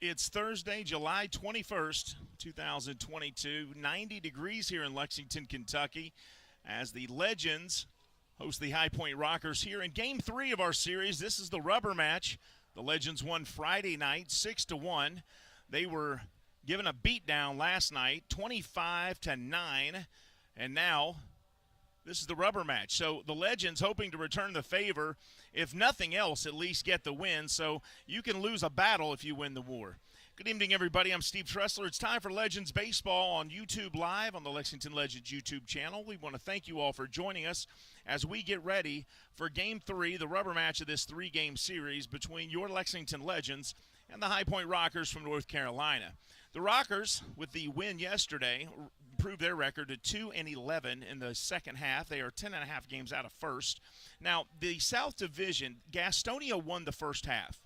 It's Thursday, July 21st, 2022. 90 degrees here in Lexington, Kentucky, as the Legends host the High Point Rockers here in Game 3 of our series. This is the rubber match. The Legends won Friday night 6-1. They were given a beatdown last night, 25-9, and now this is the rubber match. So the Legends hoping to return the favor, if nothing else, at least get the win. So you can lose a battle if you win the war. Good evening, everybody. I'm Steve Tressler. It's time for Legends Baseball on YouTube Live on the Lexington Legends YouTube channel. We want to thank you all for joining us as we get ready for Game 3, the rubber match of this three-game series between your Lexington Legends and the High Point Rockers from North Carolina. The Rockers, with the win yesterday, improved their record to 2-11 in the second half. They are 10.5 games out of first. Now, the South Division, Gastonia won the first half.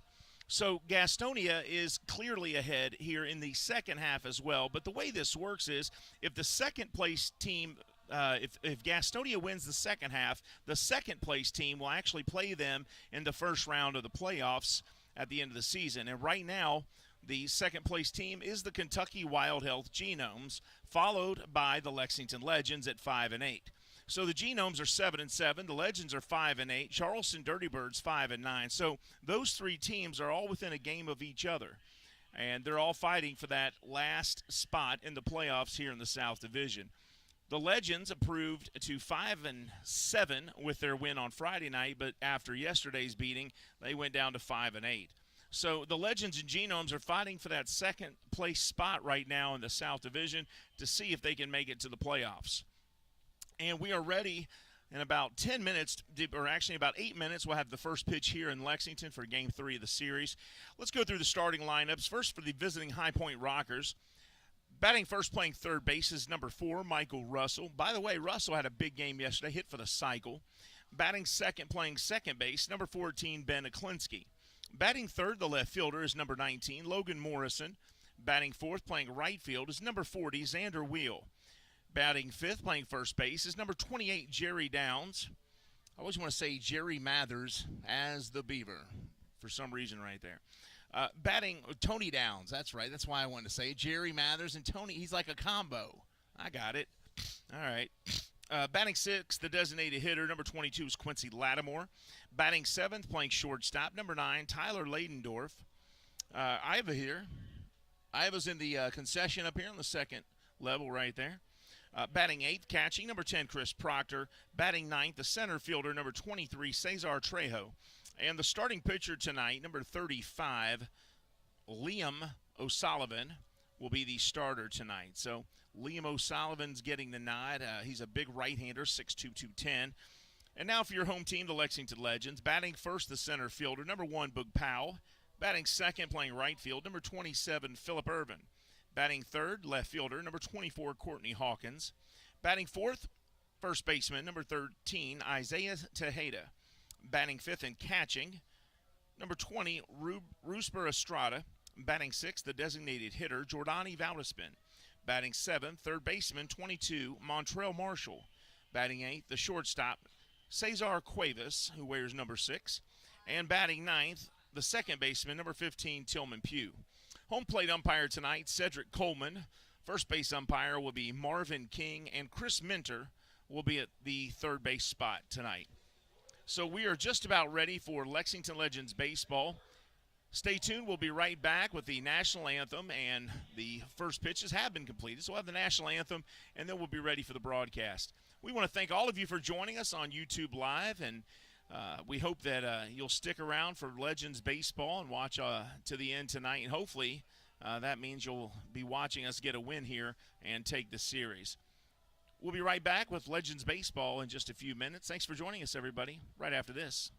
So Gastonia is clearly ahead here in the second half as well. But the way this works is if the second place team, if Gastonia wins the second half, the second place team will actually play them in the first round of the playoffs at the end of the season. And right now, the second place team is the Kentucky Wild Health Genomes, followed by the Lexington Legends at 5-8. So the Genomes are 7-7, the Legends are 5-8, Charleston Dirty Birds 5-9. So those three teams are all within a game of each other, and they're all fighting for that last spot in the playoffs here in the South Division. The Legends improved to 5-7 with their win on Friday night, but after yesterday's beating, they went down to 5-8. So the Legends and Genomes are fighting for that second place spot right now in the South Division to see if they can make it to the playoffs. And we are ready in about 10 minutes, or actually about 8 minutes. We'll have the first pitch here in Lexington for Game 3 of the series. Let's go through the starting lineups. First for the visiting High Point Rockers. Batting first, playing third base is number 4, Michael Russell. By the way, Russell had a big game yesterday, hit for the cycle. Batting second, playing second base, number 14, Ben Aklinski. Batting third, the left fielder, is number 19, Logan Morrison. Batting fourth, playing right field, is number 40, Xander Wheel. Batting fifth, playing first base, is number 28, Jerry Downs. I always want to say Jerry Mathers as the Beaver for some reason right there. Batting Tony Downs, that's right. That's why I wanted to say Jerry Mathers and Tony. He's like a combo. I got it. All right. Batting sixth, the designated hitter, number 22, is Quincy Lattimore. Batting seventh, playing shortstop, number 9, Tyler Ladendorf. Iva here. Iva's in the concession up here on the second level right there. Batting eighth, catching, number 10, Chris Proctor. Batting ninth, the center fielder, number 23, Cesar Trejo. And the starting pitcher tonight, number 35, Liam O'Sullivan, will be the starter tonight. So Liam O'Sullivan's getting the nod. He's a big right-hander, 6'2", 210. And now for your home team, the Lexington Legends. Batting first, the center fielder, number 1, Boog Powell. Batting second, playing right field, number 27, Phillip Irvin. Batting third, left fielder, number 24, Courtney Hawkins. Batting fourth, first baseman, number 13, Isaiah Tejeda. Batting fifth and catching, number 20, Rusper Estrada. Batting sixth, the designated hitter, Jordani Valdispin. Batting seventh, third baseman, 22, Montrell Marshall. Batting eighth, the shortstop, Cesar Cuevas, who wears number 6. And batting ninth, the second baseman, number 15, Tillman Pugh. Home plate umpire tonight, Cedric Coleman. First base umpire will be Marvin King, and Chris Minter will be at the third base spot tonight. So we are just about ready for Lexington Legends baseball. Stay tuned. We'll be right back with the national anthem, and the first pitches have been completed. So we'll have the national anthem, and then we'll be ready for the broadcast. We want to thank all of you for joining us on YouTube Live, and we hope that you'll stick around for Legends baseball and watch to the end tonight. And hopefully that means you'll be watching us get a win here and take the series. We'll be right back with Legends baseball in just a few minutes. Thanks for joining us, everybody, right after this.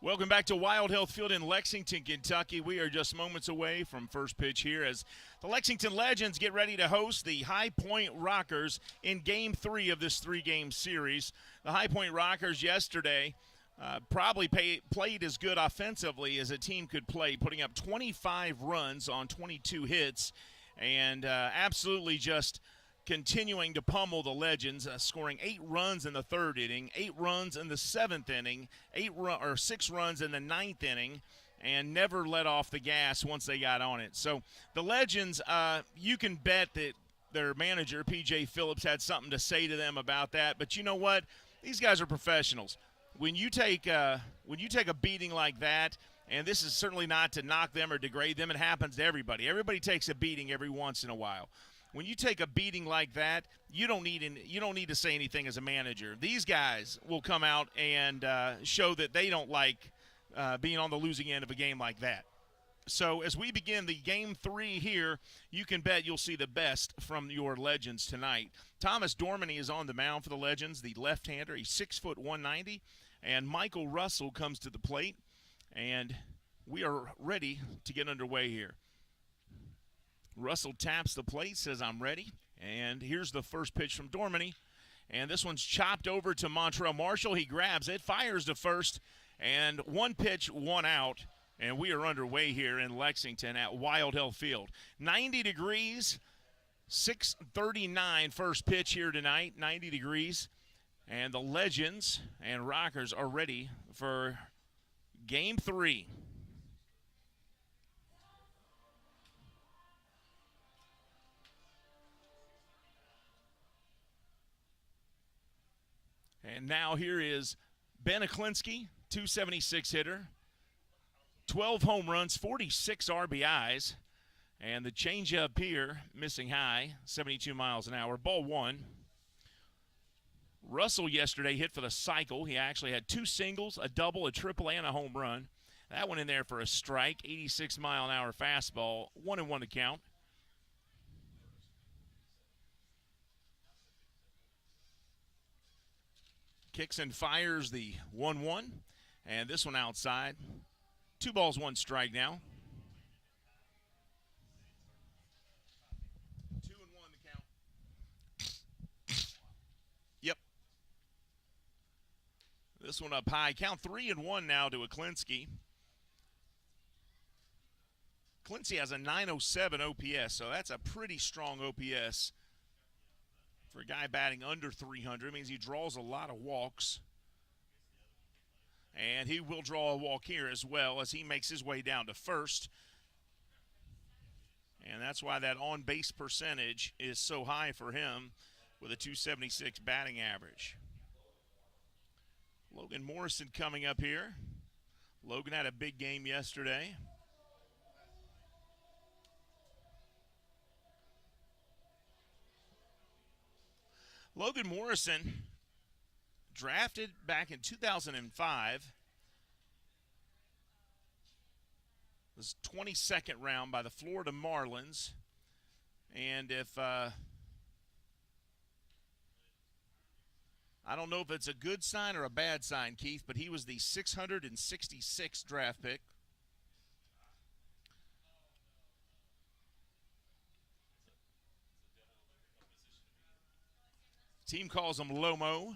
Welcome back to Wild Health Field in Lexington, Kentucky. We are just moments away from first pitch here as the Lexington Legends get ready to host the High Point Rockers in Game 3 of this three-game series. The High Point Rockers yesterday probably played as good offensively as a team could play, putting up 25 runs on 22 hits and absolutely just continuing to pummel the Legends, scoring 8 runs in the third inning, 8 runs in the seventh inning, 6 runs in the ninth inning, and never let off the gas once they got on it. So the Legends, you can bet that their manager, P.J. Phillips, had something to say to them about that. But you know what? These guys are professionals. When you take a beating like that, and this is certainly not to knock them or degrade them, it happens to everybody. Everybody takes a beating every once in a while. When you take a beating like that, you don't need to say anything as a manager. These guys will come out and show that they don't like being on the losing end of a game like that. So as we begin the Game 3 here, you can bet you'll see the best from your Legends tonight. Thomas Dormany is on the mound for the Legends, the left-hander. He's 6'1", 190, and Michael Russell comes to the plate, and we are ready to get underway here. Russell taps the plate, says, "I'm ready." And here's the first pitch from Dormany. And this one's chopped over to Montrell Marshall. He grabs it, fires to first, and one pitch, one out. And we are underway here in Lexington at Wild Health Field. 90 degrees, 6:39 first pitch here tonight, 90 degrees. And the Legends and Rockers are ready for Game 3. And now here is Ben Aklinski, 276 hitter, 12 home runs, 46 RBIs, and the changeup here, missing high, 72 miles an hour. Ball 1. Russell yesterday hit for the cycle. He actually had 2 singles, a double, a triple, and a home run. That went in there for a strike, 86-mile-an-hour fastball, 1-1 to count. Kicks and fires the 1-1, and this one outside. 2 balls, 1 strike now. 2-1 to count. Yep. This one up high. Count 3-1 now to Aklinski. Aklinski has a 907 OPS, so that's a pretty strong OPS. For a guy batting under 300, it means he draws a lot of walks. And he will draw a walk here as well as he makes his way down to first. And that's why that on-base percentage is so high for him with a 276 batting average. Logan Morrison coming up here. Logan had a big game yesterday. Logan Morrison, drafted back in 2005, was 22nd round by the Florida Marlins. And if I don't know if it's a good sign or a bad sign, Keith, but he was the 666th draft pick. Team calls him Lomo.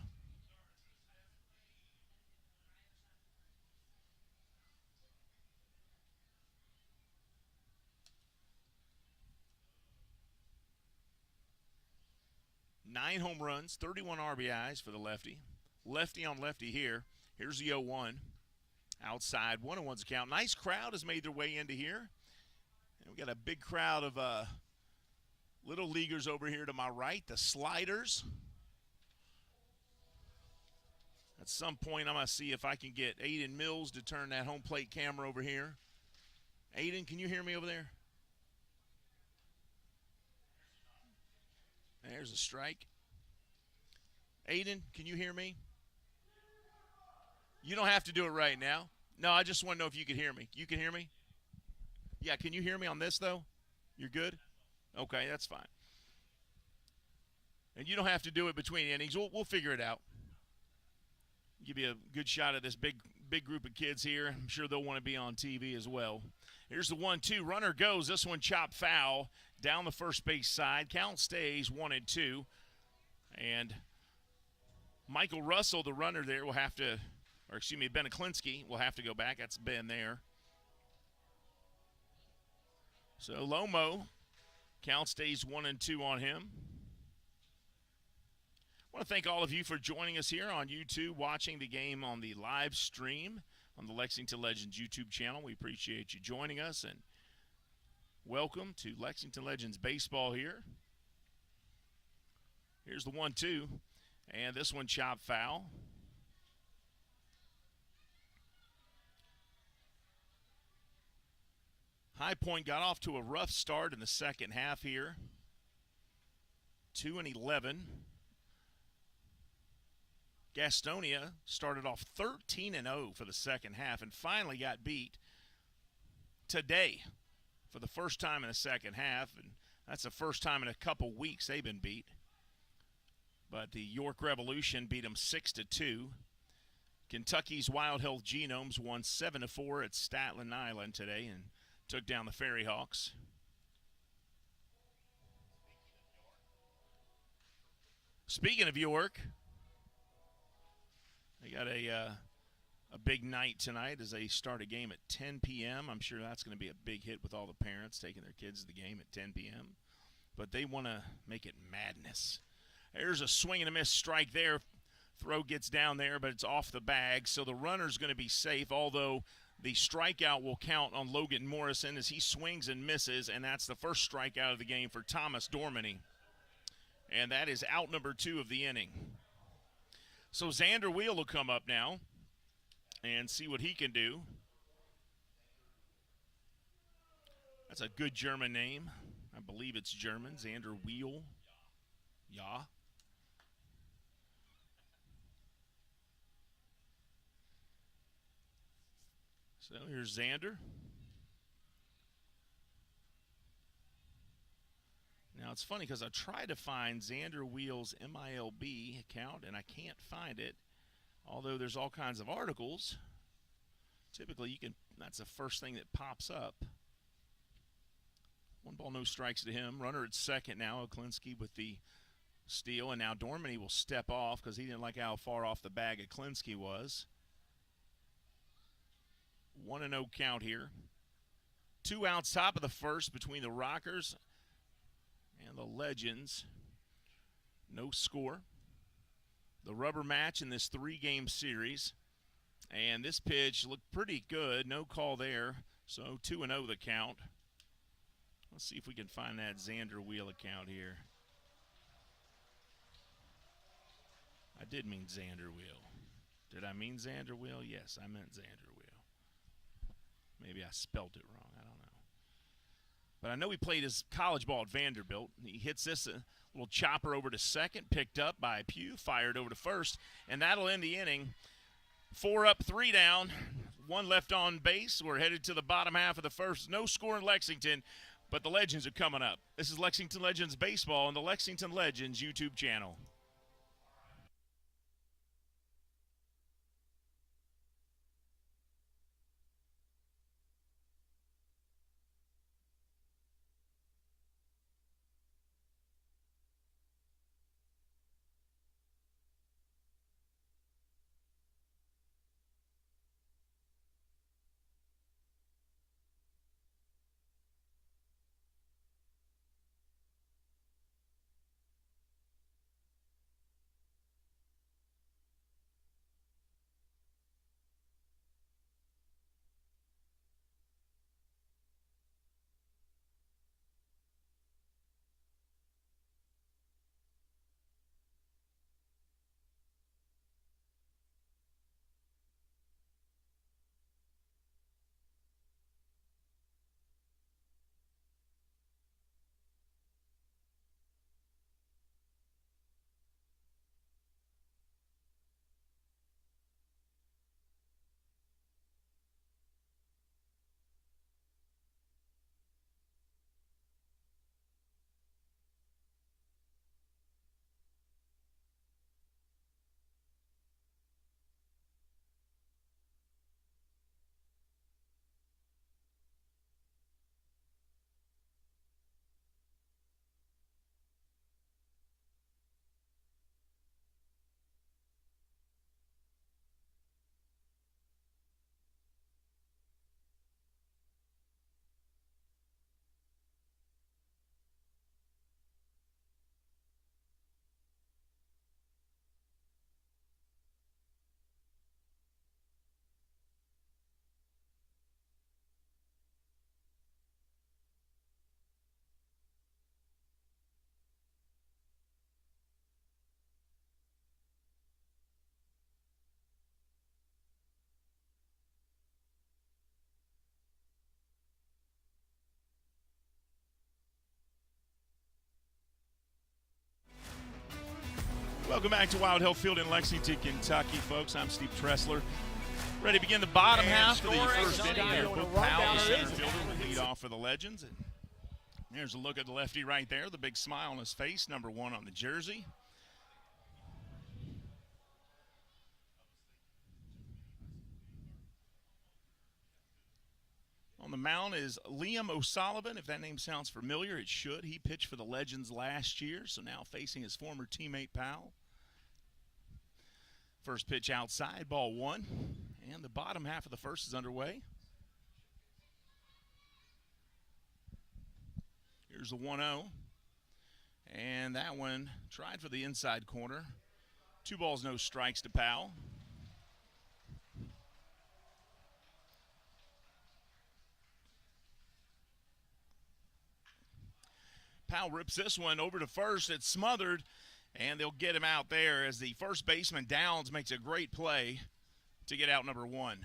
Nine home runs, 31 RBIs for the lefty. Lefty on lefty here. Here's the 0-1. Outside, 1-1's count. Nice crowd has made their way into here. And we got a big crowd of little leaguers over here to my right, the Sliders. At some point, I'm going to see if I can get Aiden Mills to turn that home plate camera over here. Aiden, can you hear me over there? There's a strike. Aiden, can you hear me? You don't have to do it right now. No, I just want to know if you could hear me. You can hear me? Yeah, can you hear me on this, though? You're good? Okay, that's fine. And you don't have to do it between innings. We'll figure it out. Give you a good shot of this big big group of kids here. I'm sure they'll want to be on TV as well. Here's the 1-2. Runner goes. This one chopped foul down the first base side. Count stays 1-2. And Michael Russell, the runner there, will have to, or excuse me, Ben Aklinski will have to go back. That's Ben there. So Lomo, count stays 1-2 on him. I want to thank all of you for joining us here on YouTube, watching the game on the live stream on the Lexington Legends YouTube channel. We appreciate you joining us, and welcome to Lexington Legends baseball here. Here's the 1-2, and this one chopped foul. High Point got off to a rough start in the second half here. 2-11. Gastonia started off 13-0 for the second half and finally got beat today for the first time in the second half, and that's the first time in a couple weeks they've been beat. But the York Revolution beat them 6-2. Kentucky's Wild Health Genomes won 7-4 at Staten Island today and took down the Ferry Hawks. Speaking of York, they got a big night tonight as they start a game at 10 p.m. I'm sure that's going to be a big hit with all the parents taking their kids to the game at 10 p.m. But they want to make it madness. There's a swing and a miss strike there. Throw gets down there, but it's off the bag, so the runner's going to be safe, although the strikeout will count on Logan Morrison as he swings and misses, and that's the first strikeout of the game for Thomas Dormany. And that is out number 2 of the inning. So Xander Wheel will come up now and see what he can do. That's a good German name. I believe it's German. Xander Wheel. Yeah. So here's Xander. Now, it's funny because I tried to find Xander Wheel's MILB account, and I can't find it, although there's all kinds of articles. Typically, you can. That's the first thing that pops up. 1 ball, no strikes to him. Runner at second now. Aklinski with the steal, and now Dormany will step off because he didn't like how far off the bag Aklinski was. 1-0 count here. 2 outs top of the first between the Rockers and the Legends. No score. The rubber match in this 3-game series. And this pitch looked pretty good. No call there. So 2-0 the count. Let's see if we can find that Xander Wheel account here. I did mean Xander Wheel. Did I mean Xander Wheel? Yes, I meant Xander Wheel. Maybe I spelt it wrong. I don't know. But I know he played his college ball at Vanderbilt. He hits this little chopper over to second, picked up by Pugh, fired over to first, and that'll end the inning. 4 up, 3 down, 1 left on base. We're headed to the bottom half of the first. No score in Lexington, but the Legends are coming up. This is Lexington Legends Baseball on the Lexington Legends YouTube channel. Welcome back to Wild Hill Field in Lexington, Kentucky, folks. I'm Steve Tressler. Ready to begin the bottom half of the first inning. Powell, the center fielder, will lead off for the Legends. And there's a look at the lefty right there, the big smile on his face, number 1 on the jersey. On the mound is Liam O'Sullivan. If that name sounds familiar, it should. He pitched for the Legends last year, so now facing his former teammate Powell. First pitch outside, ball 1. And the bottom half of the first is underway. Here's the 1-0. And that one tried for the inside corner. 2 balls, no strikes to Powell. Powell rips this one over to first. It's smothered, and they'll get him out there as the first baseman, Downs, makes a great play to get out number 1.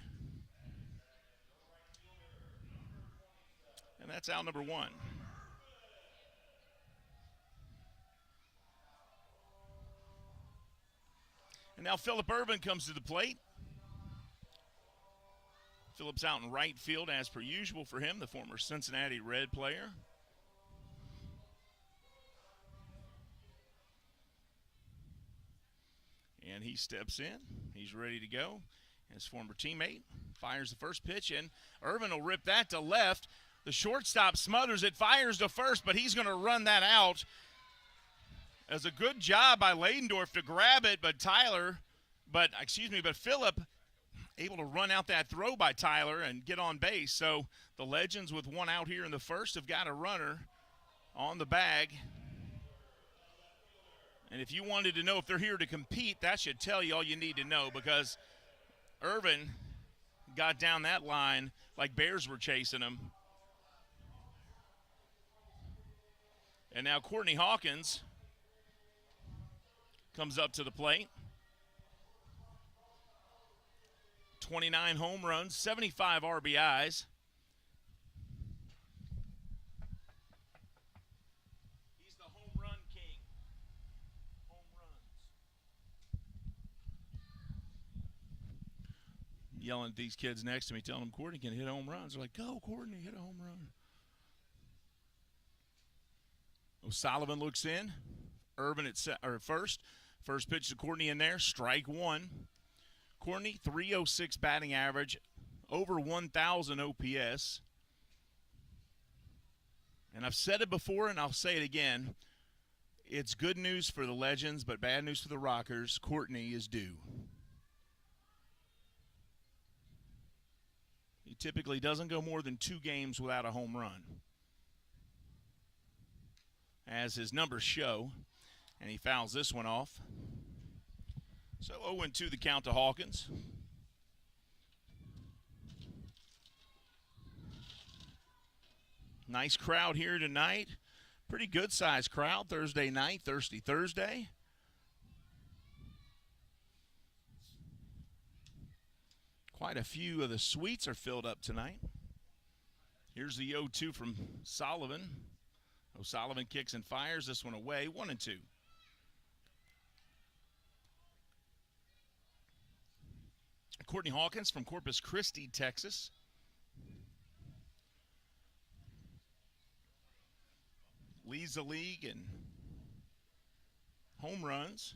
And that's out number 1. And now Phillip Irvin comes to the plate. Phillip's out in right field as per usual for him, the former Cincinnati Red player. And he steps in. He's ready to go. His former teammate fires the first pitch, and Irvin will rip that to left. The shortstop smothers it, fires to first, but he's going to run that out. As a good job by Ladendorf to grab it, but Phillip able to run out that throw by Tyler and get on base. So the Legends, with 1 out here in the first, have got a runner on the bag. And if you wanted to know if they're here to compete, that should tell you all you need to know, because Irvin got down that line like bears were chasing him. And now Courtney Hawkins comes up to the plate. 29 home runs, 75 RBIs. He's the home run king. Home runs. Yelling at these kids next to me, telling them Courtney can hit home runs. They're like, go, Courtney, hit a home run. O'Sullivan looks in. Irvin at first. First pitch to Courtney in there, strike 1. Courtney, .306 batting average, over 1,000 OPS. And I've said it before, and I'll say it again. It's good news for the Legends, but bad news for the Rockers. Courtney is due. He typically doesn't go more than 2 games without a home run, as his numbers show, and he fouls this one off. So 0-2 the count to Hawkins. Nice crowd here tonight. Pretty good sized crowd Thursday night, Thirsty Thursday. Quite a few of the suites are filled up tonight. Here's the 0-2 from Sullivan. O'Sullivan kicks and fires this one away, 1-2. Courtney Hawkins from Corpus Christi, Texas. Leads the league in home runs.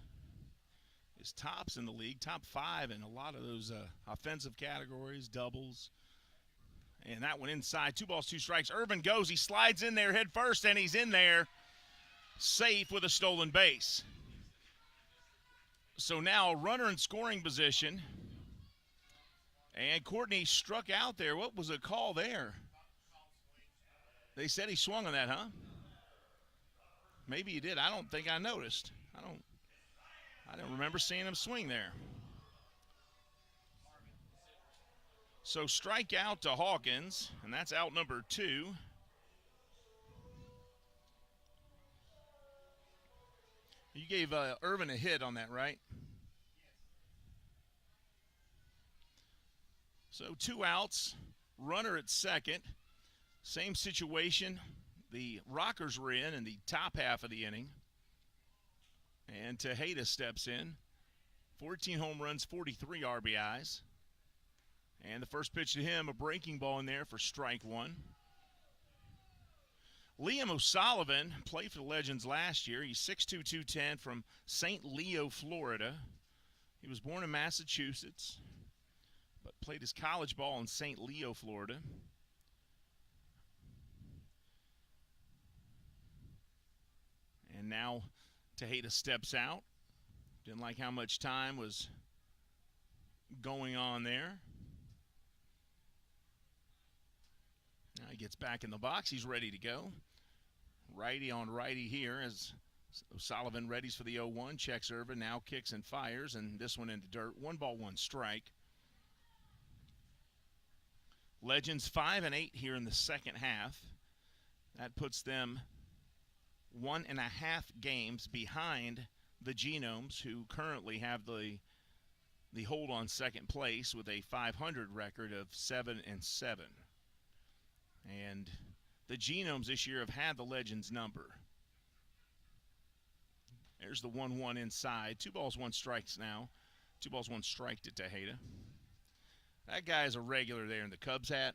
Is tops in the league, top 5 in a lot of those offensive categories, doubles. And that one inside, 2 balls, 2 strikes. Irvin goes, he slides in there head first, and he's in there safe with a stolen base. So now a runner in scoring position. And Courtney struck out there. What was the call there? They said he swung on that, huh? Maybe he did. I don't think I noticed. I don't remember seeing him swing there. So strike out to Hawkins, and that's out number 2. You gave Irvin a hit on that, right? So 2 outs, runner at second. Same situation the Rockers were in the top half of the inning. And Tejeda steps in. 14 home runs, 43 RBIs. And the first pitch to him, a breaking ball in there for strike one. Liam O'Sullivan played for the Legends last year. He's 6'2", 210 from St. Leo, Florida. He was born in Massachusetts, but played his college ball in St. Leo, Florida. And now Tejeda steps out. Didn't like how much time was going on there. Now he gets back in the box. He's ready to go. Righty on righty here as O'Sullivan readies for the 0-1. Checks Irvin, now kicks and fires, and this one into dirt. 1 ball, 1 strike. Legends 5-8 here in the second half. That puts them 1.5 games behind the Genomes, who currently have the hold on second place with a .500 record of 7-7. And the Genomes this year have had the Legends number. There's the 1-1 inside. 2 balls, 1 strikes now. 2 balls, 1 strike to Tejeda. That guy is a regular there in the Cubs hat.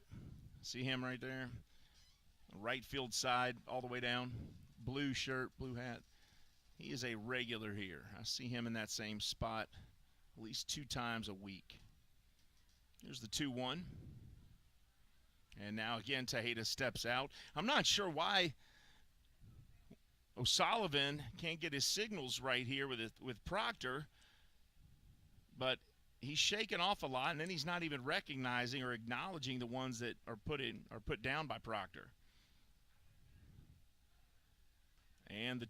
See him right there? Right field side all the way down. Blue shirt, blue hat. He is a regular here. I see him in that same spot at least 2 times a week. Here's the 2-1. And now again, Tejeda steps out. I'm not sure why O'Sullivan can't get his signals right here with Proctor, but he's shaking off a lot, and then he's not even recognizing or acknowledging the ones that are put down by Proctor. And the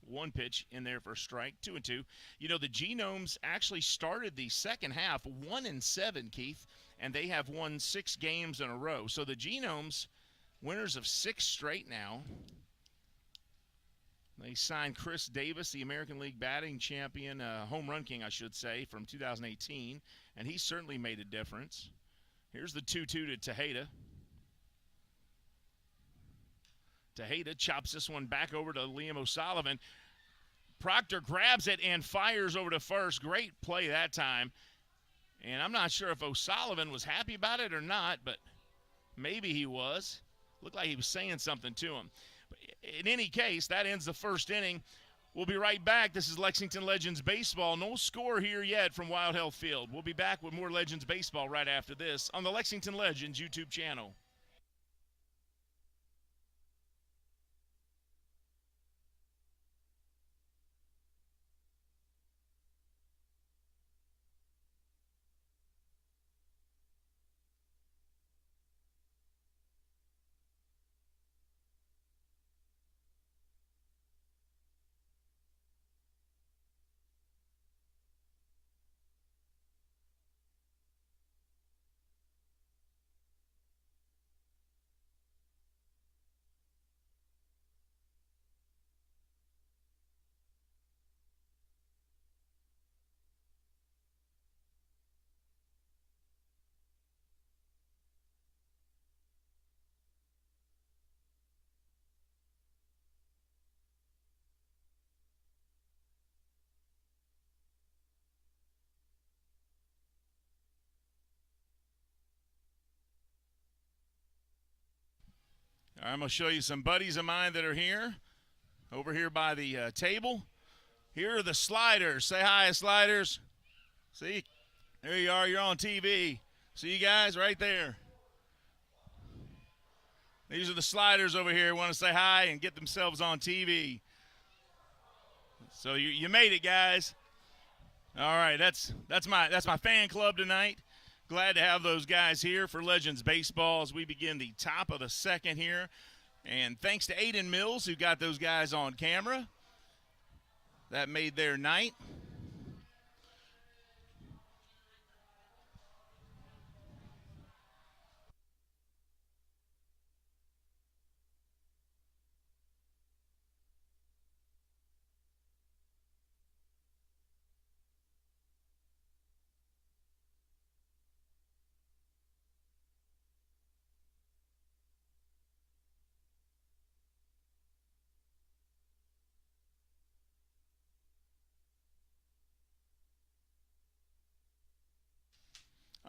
2-1 pitch in there for a strike, 2-2. You know, the Genomes actually started the second half 1-7, Keith, and they have won 6 games in a row. So the Genomes, winners of 6 straight now. They signed Chris Davis, the American League batting champion, home run king, I should say, from 2018, and he certainly made a difference. Here's the 2-2 to Tejeda. Tejeda chops this one back over to Liam O'Sullivan. Proctor grabs it and fires over to first. Great play that time. And I'm not sure if O'Sullivan was happy about it or not, but maybe he was. Looked like he was saying something to him. But in any case, that ends the first inning. We'll be right back. This is Lexington Legends Baseball. No score here yet from Wild Health Field. We'll be back with more Legends Baseball right after this on the Lexington Legends YouTube channel. I'm going to show you some buddies of mine that are here, over here by the table. Here are the Sliders. Say hi, Sliders. See, there you are. You're on TV. See you guys right there. These are the Sliders over here. Want to say hi and get themselves on TV. So you made it, guys. All right, that's my fan club tonight. Glad to have those guys here for Legends Baseball as we begin the top of the second here. And thanks to Aiden Mills, who got those guys on camera. That made their night.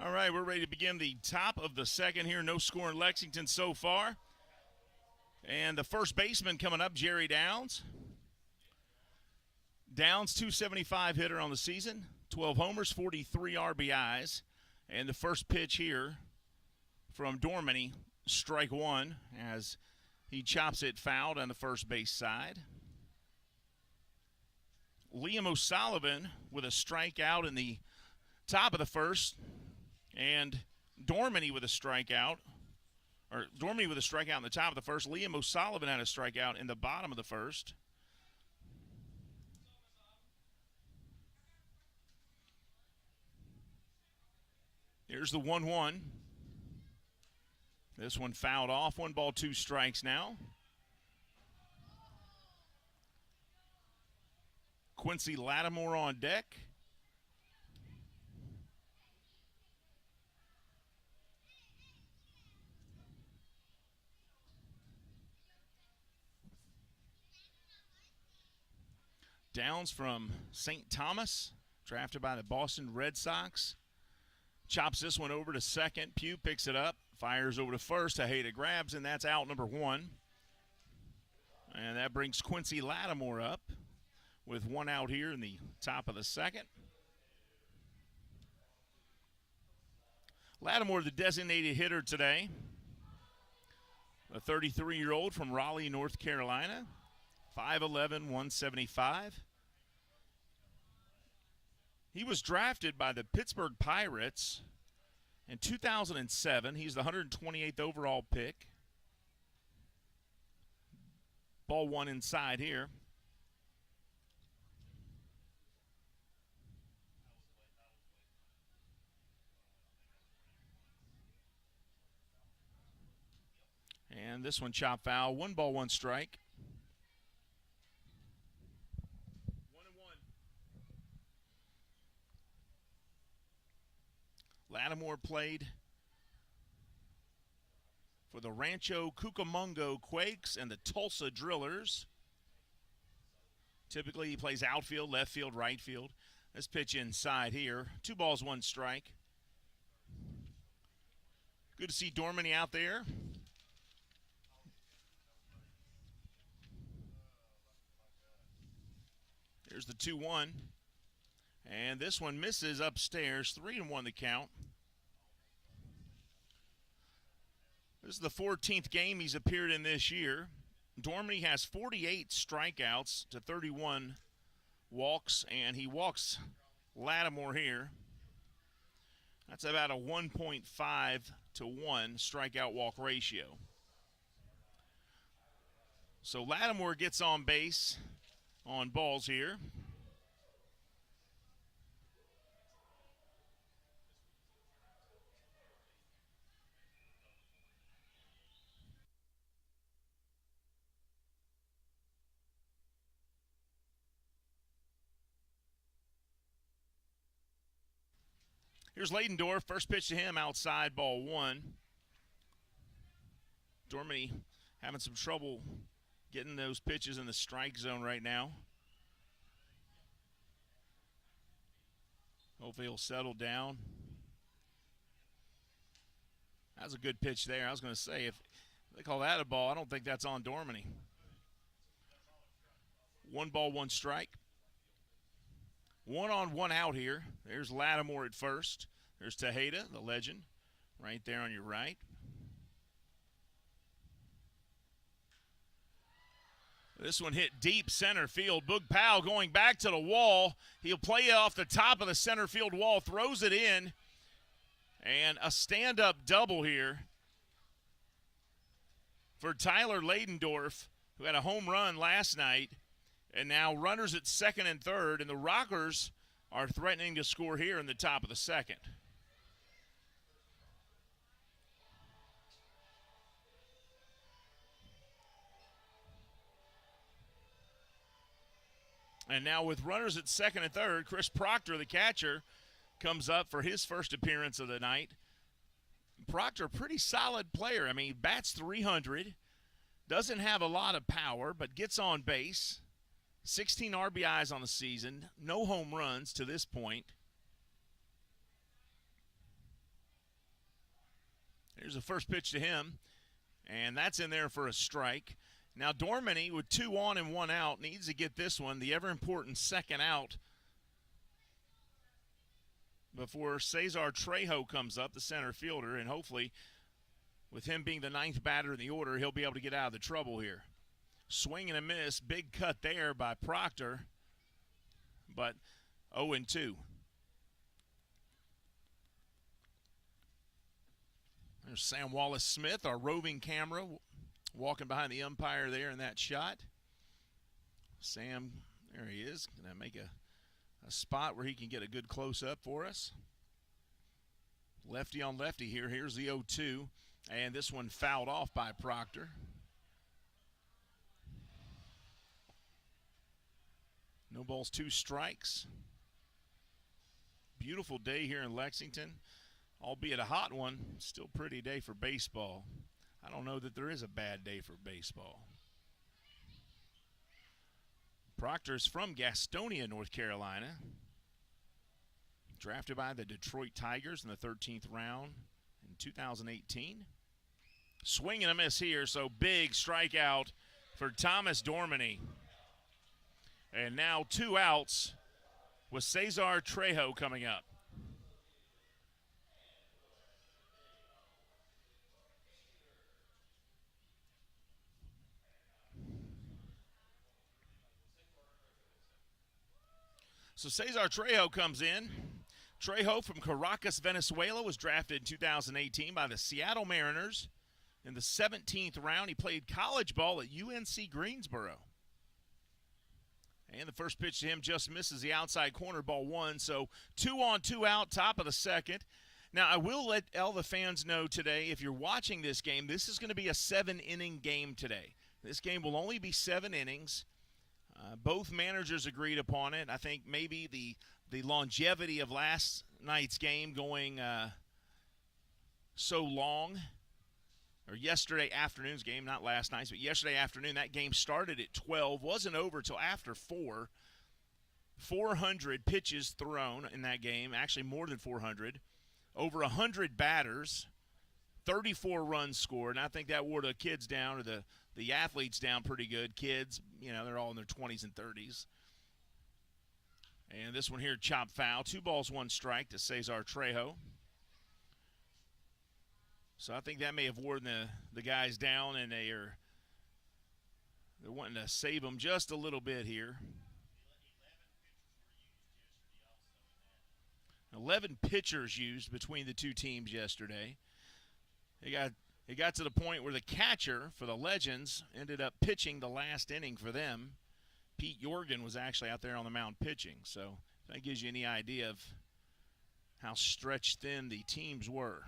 All right, we're ready to begin the top of the second here. No score in Lexington so far. And the first baseman coming up, Jerry Downs. Downs, 275 hitter on the season, 12 homers, 43 RBIs. And the first pitch here from Dormany, strike one, as he chops it fouled on the first base side. Liam O'Sullivan with a strikeout in the top of the first. And Dormany with a strikeout. Or Dormany with a strikeout in the top of the first. Liam O'Sullivan had a strikeout in the bottom of the first. Here's the 1-1. This one fouled off. 1 ball, 2 strikes now. Quincy Lattimore on deck. Downs from St. Thomas, drafted by the Boston Red Sox. Chops this one over to second. Pugh picks it up, fires over to first. Tejeda grabs, and that's out number 1. And that brings Quincy Lattimore up with 1 out here in the top of the second. Lattimore, the designated hitter today. A 33-year-old from Raleigh, North Carolina. 5'11", 175. He was drafted by the Pittsburgh Pirates in 2007. He's the 128th overall pick. Ball 1 inside here. And this one chopped foul. 1 ball, 1 strike. Lattimore played for the Rancho Cucamonga Quakes and the Tulsa Drillers. Typically, he plays outfield, left field, right field. This pitch inside here. 2 balls, 1 strike. Good to see Dormany out there. Here's the 2-1. And this one misses upstairs. 3-1 the count. This is the 14th game he's appeared in this year. Dormany has 48 strikeouts to 31 walks, and he walks Lattimore here. That's about a 1.5 to 1 strikeout walk ratio. So Lattimore gets on base on balls here. Here's Ladendorf, first pitch to him outside, ball 1. Dormany having some trouble getting those pitches in the strike zone right now. Hopefully he'll settle down. That was a good pitch there. I was going to say, if they call that a ball, I don't think that's on Dormany. 1 ball, 1 strike. 1 on, 1 out here. There's Lattimore at first. There's Tejeda, the legend, right there on your right. This one hit deep center field. Boog Powell going back to the wall. He'll play it off the top of the center field wall, throws it in, and a stand-up double here for Tyler Ladendorf, who had a home run last night. And now runners at second and third, and the Rockers are threatening to score here in the top of the second. And now with runners at second and third, Chris Proctor, the catcher, comes up for his first appearance of the night. Proctor, pretty solid player. I mean, he bats .300, doesn't have a lot of power, but gets on base. 16 RBIs on the season, no home runs to this point. Here's the first pitch to him, and that's in there for a strike. Now Dormany, with 2 on and 1 out, needs to get this one, the ever-important second out, before Cesar Trejo comes up, the center fielder, and hopefully, with him being the 9th batter in the order, he'll be able to get out of the trouble here. Swing and a miss, big cut there by Proctor, but 0-2. There's Sam Wallace-Smith, our roving camera, walking behind the umpire there in that shot. Sam, there he is, going to make a spot where he can get a good close-up for us. Lefty on lefty here. Here's the 0-2, and this one fouled off by Proctor. No balls, 2 strikes. Beautiful day here in Lexington, albeit a hot one. Still pretty day for baseball. I don't know that there is a bad day for baseball. Proctor's from Gastonia, North Carolina. Drafted by the Detroit Tigers in the 13th round in 2018. Swing and a miss here, so big strikeout for Thomas Dormany. And now 2 outs with Cesar Trejo coming up. So Cesar Trejo comes in. Trejo from Caracas, Venezuela, was drafted in 2018 by the Seattle Mariners in the 17th round. He played college ball at UNC Greensboro. And the first pitch to him just misses the outside corner, ball 1. So 2 on, 2 out, top of the second. Now, I will let all the fans know today, if you're watching this game, this is going to be a 7-inning game today. This game will only be 7 innings. Both managers agreed upon it. I think maybe the longevity of last night's game going so long, or yesterday afternoon's game, not last night's, but yesterday afternoon, that game started at 12, wasn't over till after 4. 400 pitches thrown in that game, actually more than 400. Over 100 batters, 34 runs scored, and I think that wore the kids down, or the athletes down pretty good. Kids, they're all in their 20s and 30s. And this one here, chop foul. 2 balls, 1 strike to Cesar Trejo. So I think that may have worn the guys down, and they're wanting to save them just a little bit here. 11 pitchers used between the 2 teams yesterday. It got to the point where the catcher for the Legends ended up pitching the last inning for them. Pete Jorgen was actually out there on the mound pitching. So that gives you any idea of how stretched thin the teams were.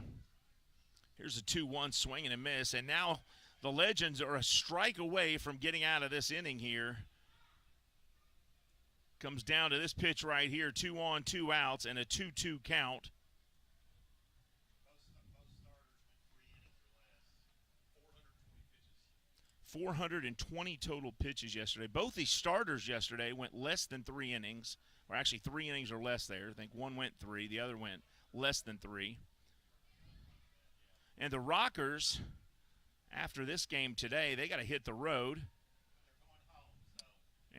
Here's a 2-1 swing and a miss. And now the Legends are a strike away from getting out of this inning here. Comes down to this pitch right here, 2 on, 2 outs, and a 2-2 count. 420 total pitches yesterday. Both the starters yesterday went less than 3 innings, or actually 3 innings or less there. I think one went 3, the other went less than 3. And the Rockers, after this game today, they got to hit the road.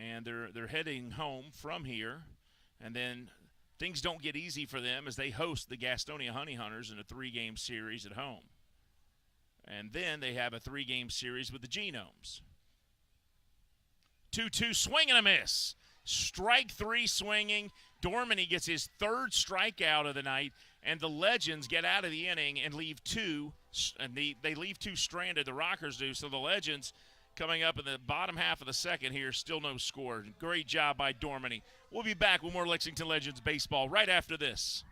And they're heading home from here. And then things don't get easy for them as they host the Gastonia Honey Hunters in a 3-game series at home. And then they have a 3-game series with the Genomes. 2-2 swing and a miss. Strike 3 swinging. Dormany gets his 3rd strikeout of the night, and the Legends get out of the inning and leave 2. And they leave 2 stranded, the Rockers do. So the Legends coming up in the bottom half of the second here, still no score. Great job by Dormany. We'll be back with more Lexington Legends baseball right after this.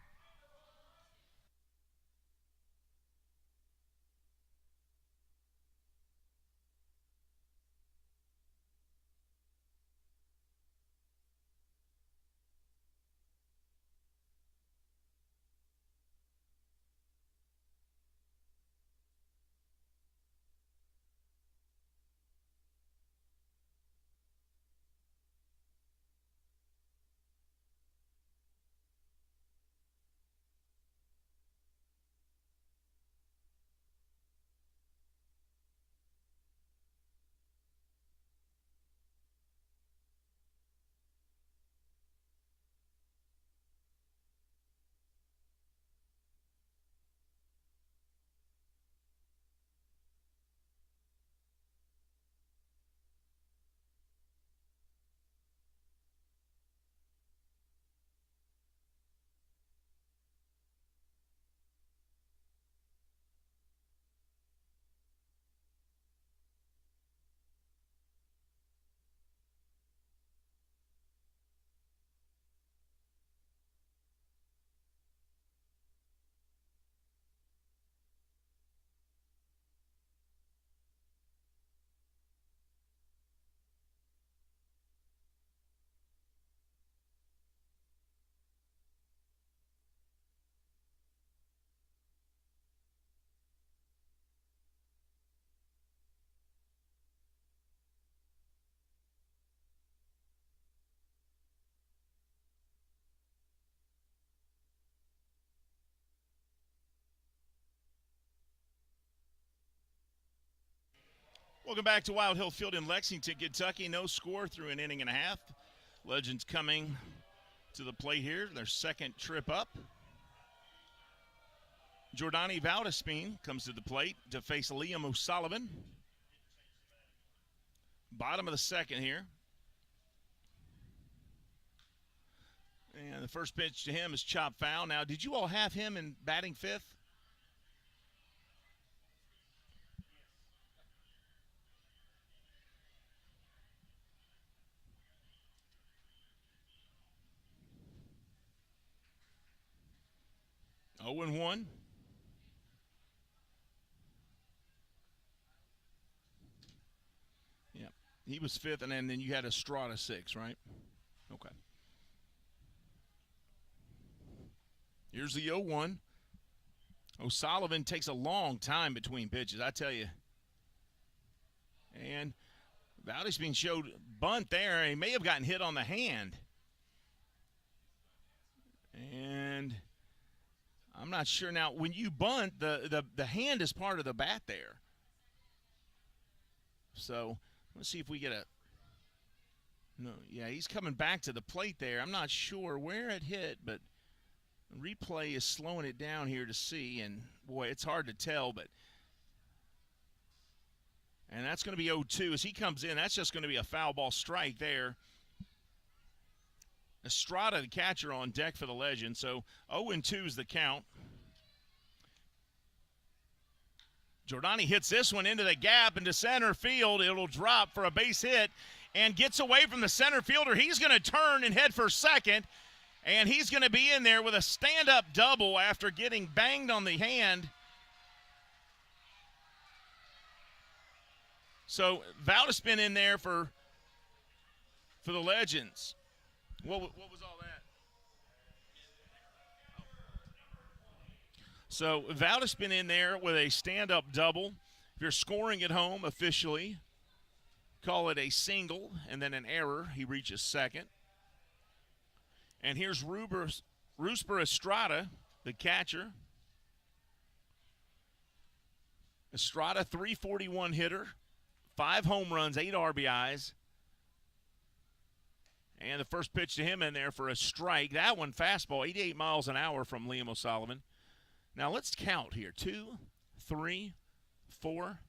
Welcome back to Wild Hill Field in Lexington, Kentucky. No score through an inning and a half. Legends coming to the plate here, their second trip up. Jordani Valdespin comes to the plate to face Liam O'Sullivan. Bottom of the second here. And the first pitch to him is chop foul. Now, did you all have him in batting fifth? Oh and 1. Yeah, he was fifth, and then you had Estrada 6, right? Okay. Here's the 0-1. O'Sullivan takes a long time between pitches, I tell you. And Valdespin showed bunt there. He may have gotten hit on the hand. And I'm not sure. Now, when you bunt, the hand is part of the bat there. So let's see if we get a – no, yeah, he's coming back to the plate there. I'm not sure where it hit, but replay is slowing it down here to see. And, boy, it's hard to tell, but – and that's going to be 0-2. As he comes in, that's just going to be a foul ball strike there. Estrada, the catcher, on deck for the Legends. So 0-2 is the count. Jordani hits this one into the gap into center field. It'll drop for a base hit and gets away from the center fielder. He's going to turn and head for second, and he's going to be in there with a stand-up double after getting banged on the hand. So Valdespin in there for the Legends. What was all that? So Valdespin in there with a stand-up double. If you're scoring at home officially, call it a single and then an error. He reaches second. And here's Rusper Estrada, the catcher. Estrada, 341 hitter. 5 home runs, 8 RBIs. And the first pitch to him in there for a strike. That one fastball, 88 miles an hour from Liam O'Sullivan. Now let's count here. 2, 3, 4,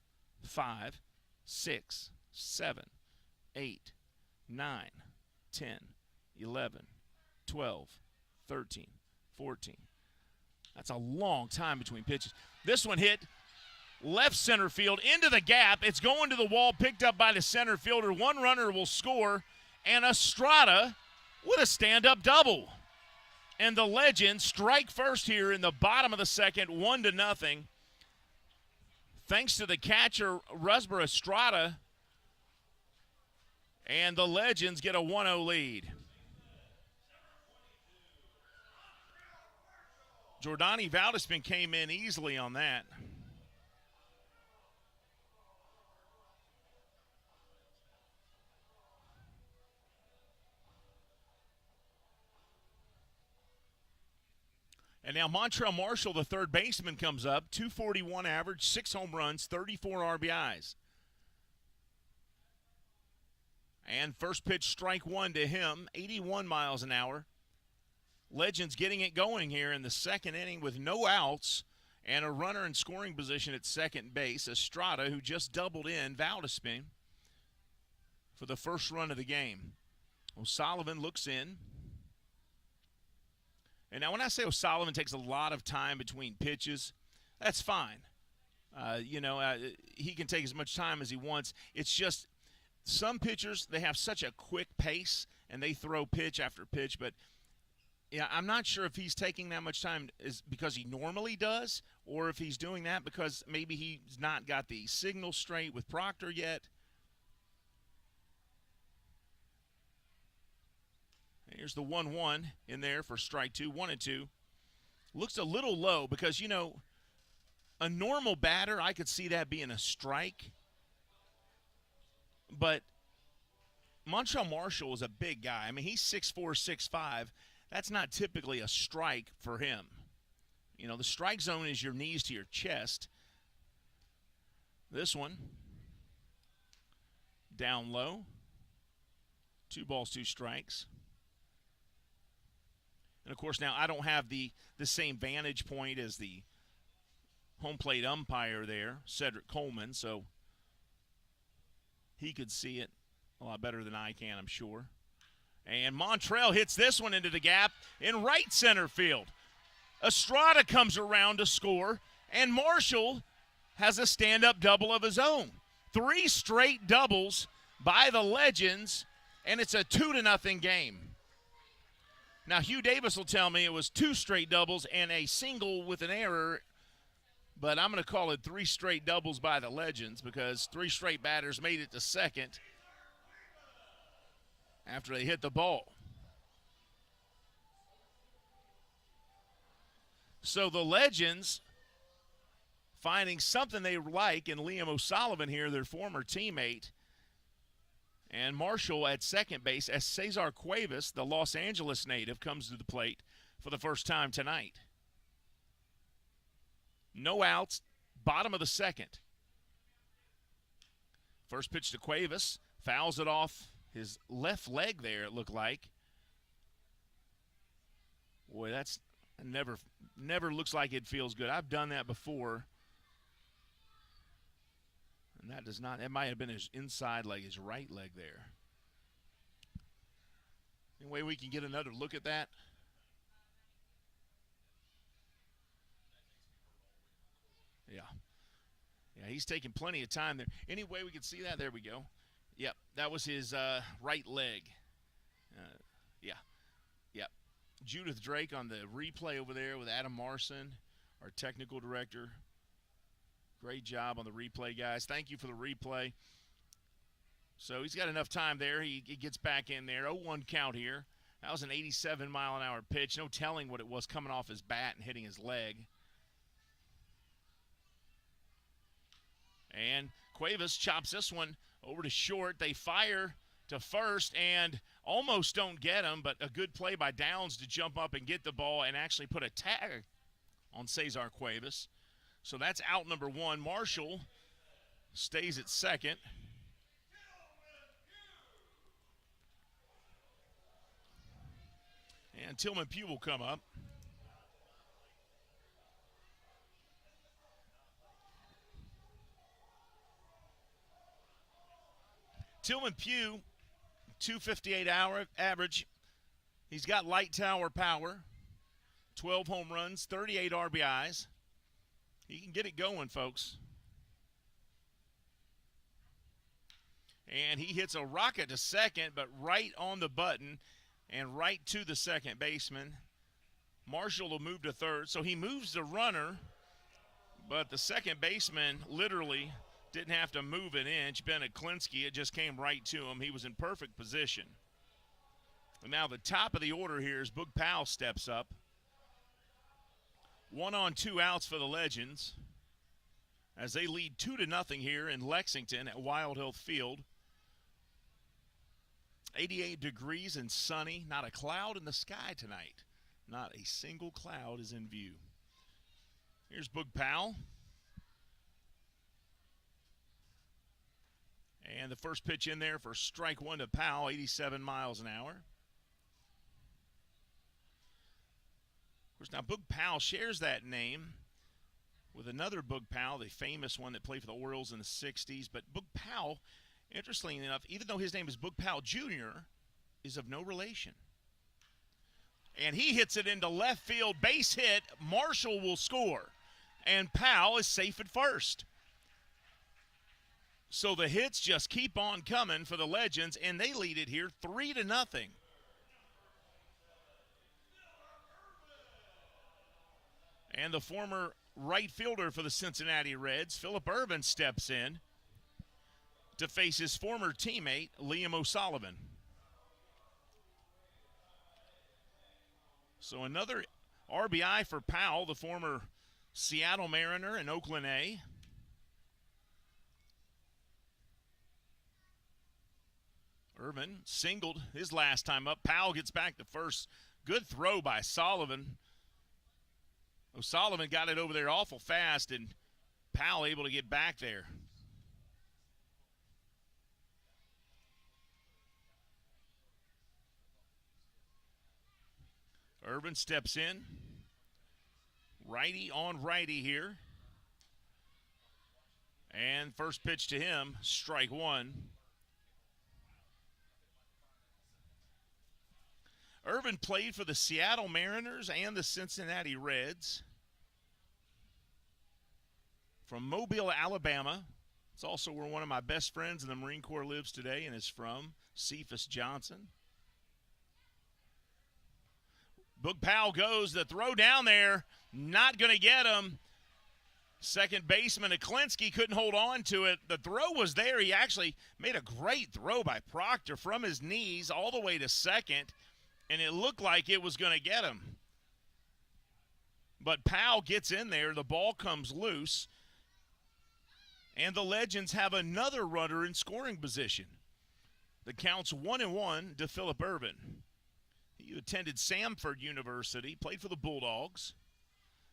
5, 6, 7, 8, 9, 10, 11, 12, 13, 14. That's a long time between pitches. This one hit left center field into the gap. It's going to the wall, picked up by the center fielder. One runner will score, and Estrada with a stand-up double. And the Legends strike first here in the bottom of the second, 1-0. Thanks to the catcher, Rusper Estrada. And the Legends get a 1-0 lead. Jordani Valdespin came in easily on that. And now Montrell Marshall, the third baseman, comes up. 241 average, 6 home runs, 34 RBIs. And first pitch, strike one to him, 81 miles an hour. Legends getting it going here in the second inning with no outs and a runner in scoring position at second base. Estrada, who just doubled in Valdespin for the first run of the game. O'Sullivan looks in. And now when I say O'Sullivan takes a lot of time between pitches, that's fine. He can take as much time as he wants. It's just some pitchers, they have such a quick pace, and they throw pitch after pitch. But yeah, I'm not sure if he's taking that much time is because he normally does, or if he's doing that because maybe he's not got the signal straight with Proctor yet. Here's the 1-1 in there for strike two, 1-2. Looks a little low because, a normal batter, I could see that being a strike. But Montrell Marshall is a big guy. I mean, he's 6'4", 6'5". That's not typically a strike for him. The strike zone is your knees to your chest. This one Down low. 2 balls, 2 strikes. And, of course, now I don't have the same vantage point as the home plate umpire there, Cedric Coleman, so he could see it a lot better than I can, I'm sure. And Montrell hits this one into the gap in right center field. Estrada comes around to score, and Marshall has a stand-up double of his own. 3 straight doubles by the Legends, and it's a 2-0 game. Now, Hugh Davis will tell me it was 2 straight doubles and a single with an error, but I'm going to call it 3 straight doubles by the Legends because 3 straight batters made it to second after they hit the ball. So the Legends finding something they like in Liam O'Sullivan here, their former teammate, and Marshall at second base as Cesar Cuevas, the Los Angeles native, comes to the plate for the first time tonight. No outs, bottom of the second. First pitch to Cuevas, fouls it off his left leg there, it looked like. Boy, that's never looks like it feels good. I've done that before. And that does not, it might have been his inside leg, his right leg there. Any way we can get another look at that? Yeah. Yeah, he's taking plenty of time there. Any way we can see that? There we go. Yep, that was his right leg. Yep. Judith Drake on the replay over there with Adam Marson, our technical director. Great job on the replay, guys. Thank you for the replay. So he's got enough time there. He gets back in there. 0-1 count here. That was an 87-mile-an-hour pitch. No telling what it was coming off his bat and hitting his leg. And Cuevas chops this one over to short. They fire to first and almost don't get him, but a good play by Downs to jump up and get the ball and actually put a tag on Cesar Cuevas. So that's out number 1. Marshall stays at second. And Tillman Pugh will come up. Tillman Pugh, 258 average. He's got light tower power, 12 home runs, 38 RBIs. He can get it going, folks. And he hits a rocket to second, but right on the button and right to the second baseman. Marshall will move to third. So he moves the runner, but the second baseman literally didn't have to move an inch. Bennett Klinsky, it just came right to him. He was in perfect position. And now the top of the order here is Boog Powell steps up. 1 on 2 outs for the Legends as they lead 2-0 here in Lexington at Wild Health Field. 88 degrees and sunny. Not a cloud in the sky tonight. Not a single cloud is in view. Here's Boog Powell. And the first pitch in there for strike 1 to Powell, 87 miles an hour. Of course, now Boog Powell shares that name with another Boog Powell, the famous one that played for the Orioles in the 60s. But Boog Powell, interestingly enough, even though his name is Boog Powell Jr., is of no relation. And he hits it into left field, base hit. Marshall will score. And Powell is safe at first. So the hits just keep on coming for the Legends, and they lead it here 3-0. And the former right fielder for the Cincinnati Reds, Phillip Ervin, steps in to face his former teammate, Liam O'Sullivan. So another RBI for Powell, the former Seattle Mariner and Oakland A. Ervin singled his last time up. Powell gets back to first. Good throw by Sullivan. O'Sullivan got it over there awful fast, and Powell able to get back there. Irvin steps in. Righty on righty here. And first pitch to him, strike one. Irvin played for the Seattle Mariners and the Cincinnati Reds. From Mobile, Alabama. It's also where one of my best friends in the Marine Corps lives today and is from, Cephas Johnson. Boog Powell goes, the throw down there, not going to get him. Second baseman Aklinski couldn't hold on to it. The throw was there. He actually made a great throw by Proctor from his knees all the way to second, and it looked like it was going to get him. But Powell gets in there. The ball comes loose, and the Legends have another runner in scoring position. The count's 1-1 to Phillip Irvin. He attended Samford University, played for the Bulldogs.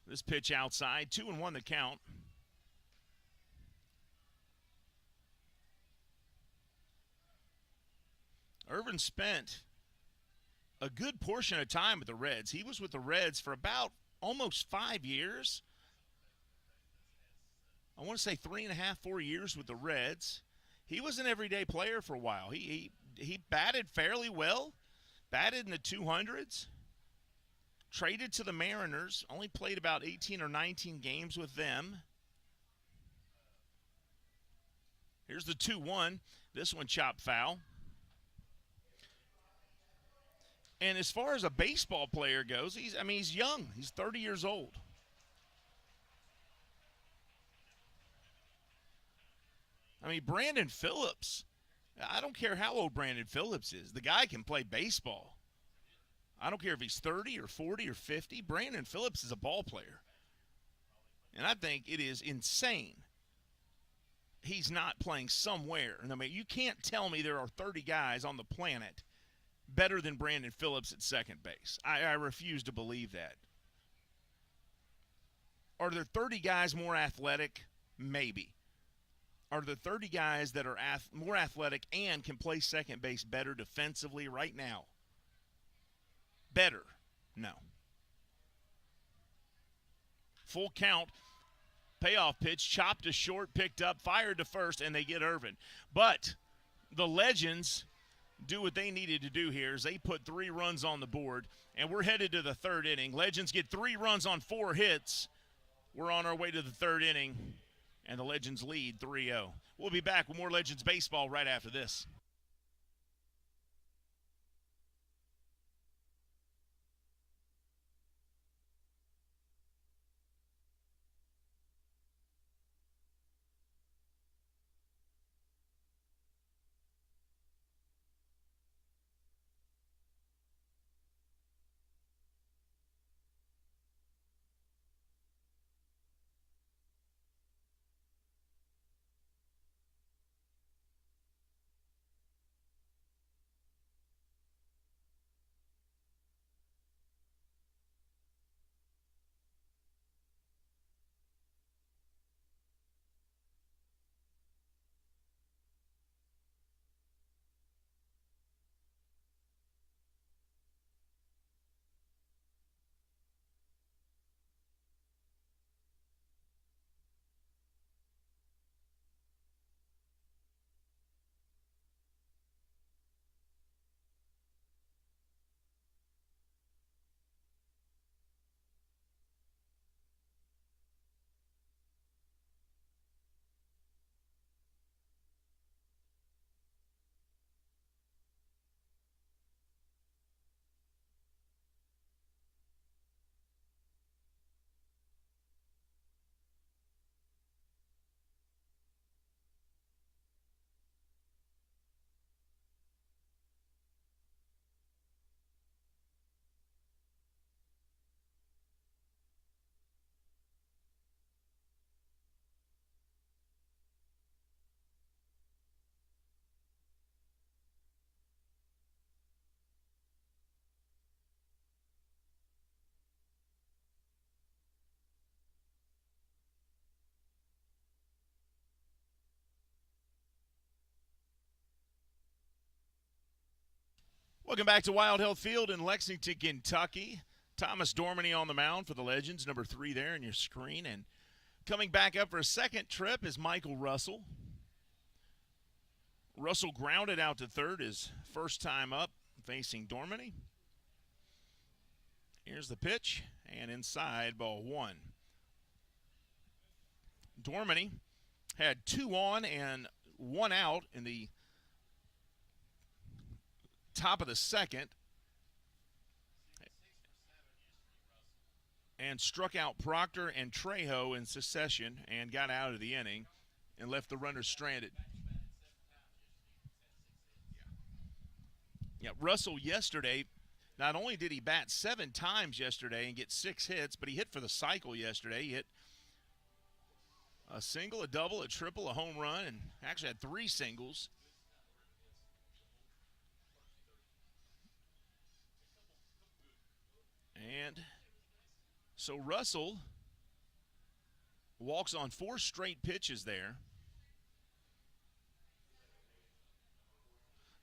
This pitch outside, 2-1 the count. Irvin spent a good portion of time with the Reds. He was with the Reds for about almost 5 years. I want to say 3.5, 4 years with the Reds. He was an everyday player for a while. He batted fairly well, batted in the 200s. Traded to the Mariners, only played about 18 or 19 games with them. Here's the 2-1. This one chopped foul. And as far as a baseball player goes, he's young. He's 30 years old. Brandon Phillips, I don't care how old Brandon Phillips is. The guy can play baseball. I don't care if he's 30 or 40 or 50. Brandon Phillips is a ball player. And I think it is insane he's not playing somewhere. You can't tell me there are 30 guys on the planet better than Brandon Phillips at second base. I refuse to believe that. Are there 30 guys more athletic? Maybe. Are there 30 guys that are more athletic and can play second base better defensively right now? Better? No. Full count. Payoff pitch, chopped to short, picked up, fired to first, and they get Irvin. But the Legends do what they needed to do here is they put 3 runs on the board, and we're headed to the third inning. Legends get 3 runs on 4 hits. We're on our way to the third inning, and the Legends lead 3-0. We'll be back with more Legends baseball right after this. Welcome back to Wild Health Field in Lexington, Kentucky. Thomas Dormany on the mound for the Legends, number 3 there in your screen. And coming back up for a second trip is Michael Russell. Russell grounded out to third his first time up facing Dormany. Here's the pitch, and inside, ball 1. Dormany had 2 on and 1 out in the top of the second, and struck out Proctor and Trejo in succession and got out of the inning and left the runners stranded. Yeah, Russell yesterday, not only did he bat 7 times yesterday and get 6 hits, but he hit for the cycle yesterday. He hit a single, a double, a triple, a home run, and actually had 3 singles. And so Russell walks on 4 straight pitches there.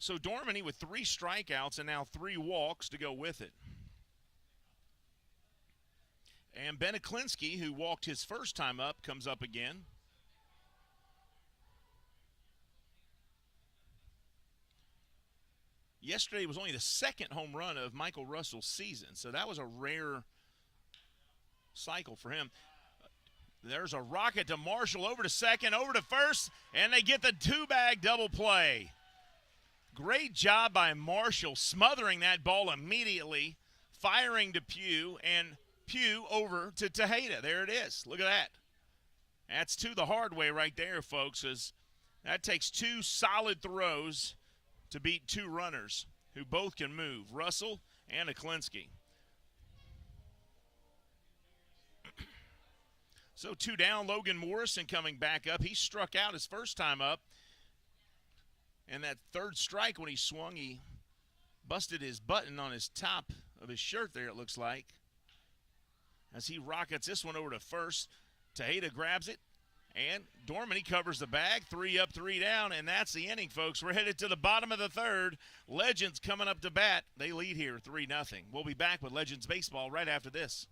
So Dormany with 3 strikeouts and now 3 walks to go with it. And Beniklinski, who walked his first time up, comes up again. Yesterday was only the 2nd home run of Michael Russell's season, so that was a rare cycle for him. There's a rocket to Marshall, over to second, over to first, and they get the 2-bag double play. Great job by Marshall, smothering that ball immediately, firing to Pugh, and Pugh over to Tejeda. There it is. Look at that. That's 2 the hard way right there, folks, as that takes 2 solid throws to beat 2 runners who both can move, Russell and Aklinski. So 2 down, Logan Morrison coming back up. He struck out his first time up. And that 3rd strike when he swung, he busted his button on his top of his shirt there, it looks like. As he rockets this one over to first, Tejeda grabs it, and Dormany covers the bag. 3 up, 3 down, and that's the inning, folks. We're headed to the bottom of the 3rd. Legends coming up to bat. They lead here 3-0. We'll be back with Legends Baseball right after this.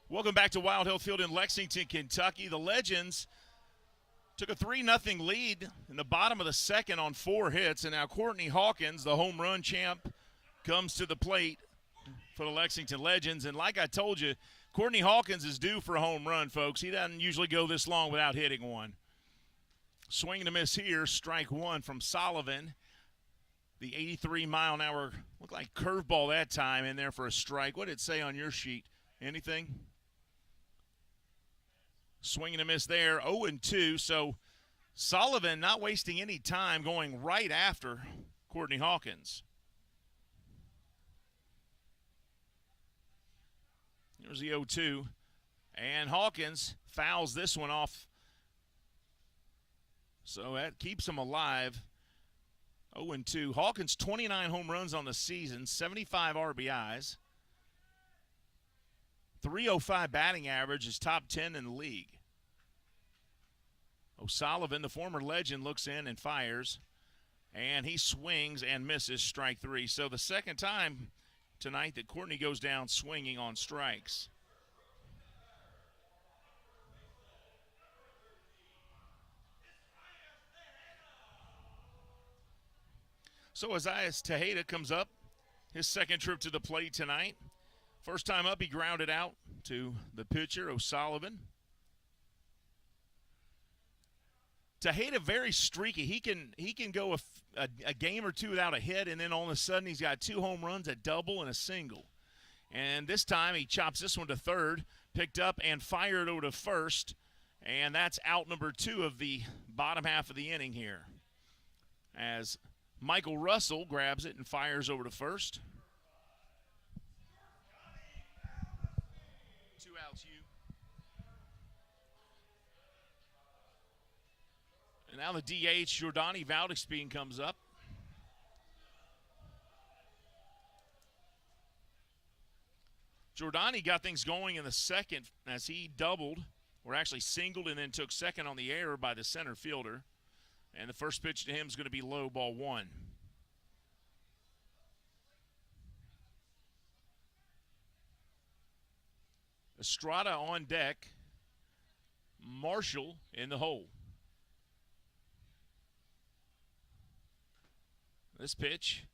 Welcome back to Wild Hill Field in Lexington, Kentucky. The Legends took a 3-0 lead in the bottom of the 2nd on 4 hits, and now Courtney Hawkins, the home run champ, comes to the plate for the Lexington Legends. And like I told you, Courtney Hawkins is due for a home run, folks. He doesn't usually go this long without hitting one. Swing and a miss here, strike 1 from Sullivan. The 83-mile-an-hour, looked like curveball that time in there for a strike. What did it say on your sheet? Anything? Swing and a miss there, 0-2. So Sullivan not wasting any time, going right after Courtney Hawkins. Here's the 0-2. And Hawkins fouls this one off. So that keeps him alive. 0-2. Hawkins, 29 home runs on the season, 75 RBIs. 305 batting average is top 10 in the league. O'Sullivan, the former legend, looks in and fires. And he swings and misses, strike 3. So the second time tonight that Courtney goes down swinging on strikes. So Isaias Tejeda comes up, his second trip to the plate tonight. First time up, he grounded out to the pitcher, O'Sullivan. Tejeda very streaky. He can go a game or two without a hit, and then all of a sudden he's got 2 home runs, a double, and a single. And this time he chops this one to third, picked up and fired over to first, and that's out number 2 of the bottom half of the inning here. As Michael Russell grabs it and fires over to first. 2 outs, you. And now the DH, Jordani Valdespien, comes up. Jordani got things going in the second as he doubled, or actually singled, and then took second on the error by the center fielder. And the first pitch to him is going to be low, ball 1. Estrada on deck. Marshall in the hole. This pitch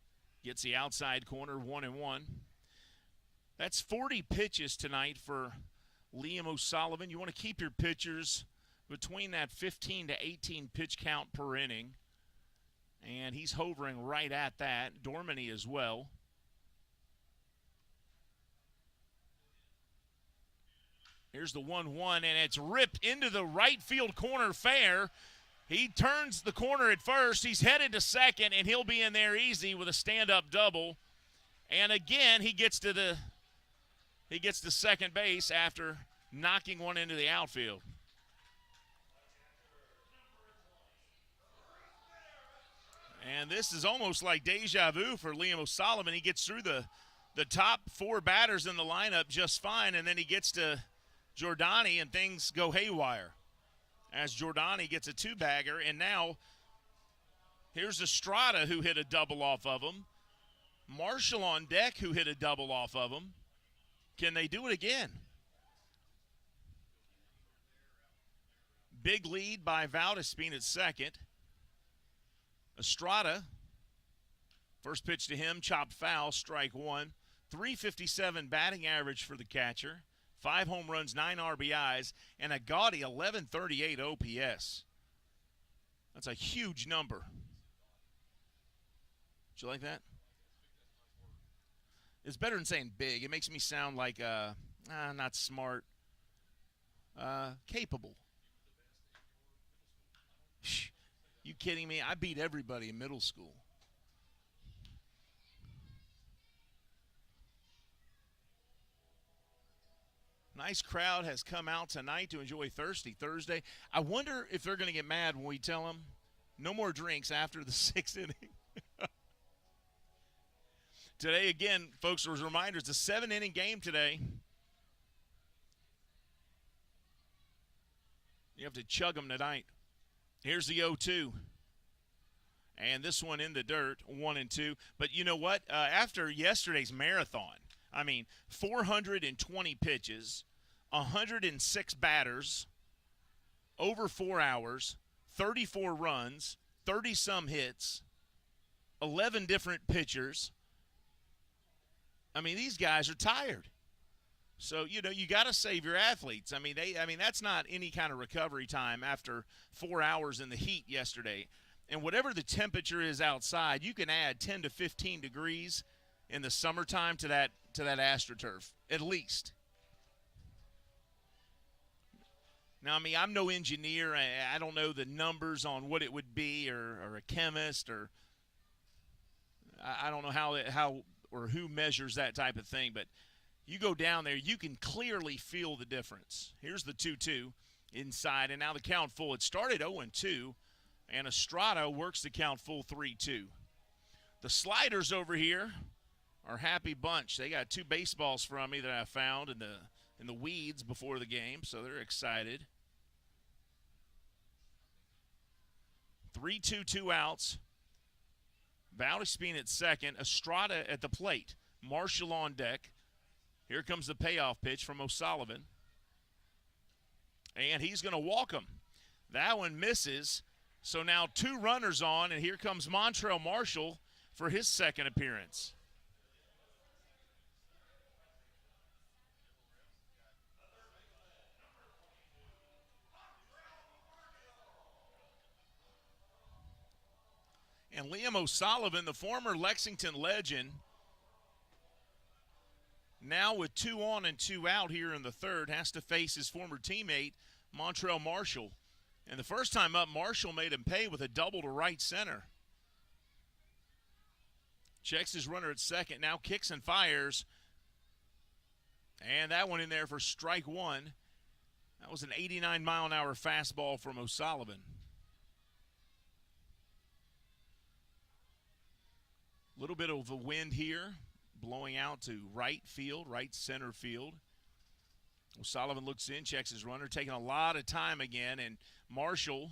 gets the outside corner, 1-1. That's 40 pitches tonight for Liam O'Sullivan. You want to keep your pitchers between that 15 to 18 pitch count per inning. And he's hovering right at that. Dormany as well. Here's the 1-1, and it's ripped into the right field corner fair. He turns the corner at first. He's headed to second, and he'll be in there easy with a stand-up double. And again, he gets to second base after knocking one into the outfield. And this is almost like deja vu for Liam O'Sullivan. He gets through the top 4 batters in the lineup just fine, and then he gets to Jordani, and things go haywire as Jordani gets a 2-bagger. And now here's Estrada, who hit a double off of him. Marshall on deck, who hit a double off of him. Can they do it again? Big lead by Valdespien at second. Estrada, first pitch to him, chopped foul, strike 1. 357 batting average for the catcher. 5 home runs, 9 RBIs, and a gaudy 1138 OPS. That's a huge number. Did you like that? It's better than saying big. It makes me sound like not smart. Capable. Shh. You kidding me? I beat everybody in middle school. Nice crowd has come out tonight to enjoy Thirsty Thursday. I wonder if they're going to get mad when we tell them no more drinks after the 6th inning. Today, again, folks, as a reminder, it's a 7-inning game today. You have to chug them tonight. Here's the 0-2. And this one in the dirt, 1-2. But you know what? After yesterday's marathon, 420 pitches, 106 batters, over 4 hours, 34 runs, 30-some hits, 11 different pitchers. These guys are tired. So, you got to save your athletes. That's not any kind of recovery time after 4 hours in the heat yesterday. And whatever the temperature is outside, you can add 10 to 15 degrees in the summertime to that AstroTurf, at least. Now, I mean, I'm no engineer. I don't know the numbers on what it would be, or a chemist, or I don't know how or who measures that type of thing. But you go down there, you can clearly feel the difference. Here's the 2-2 inside, and now the count full. It started 0-2, and Estrada works the count full 3-2. The Sliders over here are a happy bunch. They got 2 baseballs from me that I found in the weeds before the game, so they're excited. 3-2, 2 outs. Valdespin at second. Estrada at the plate. Marshall on deck. Here comes the payoff pitch from O'Sullivan. And he's going to walk him. That one misses. So now 2 runners on, and here comes Montrell Marshall for his second appearance. And Liam O'Sullivan, the former Lexington legend, now with 2 on and 2 out here in the third, has to face his former teammate, Montrell Marshall. And the first time up, Marshall made him pay with a double to right center. Checks his runner at second, now kicks and fires. And that one in there for strike 1. That was an 89-mile-an-hour fastball from O'Sullivan. A little bit of a wind here, blowing out to right field, right center field. O'Sullivan looks in, checks his runner, taking a lot of time again, and Marshall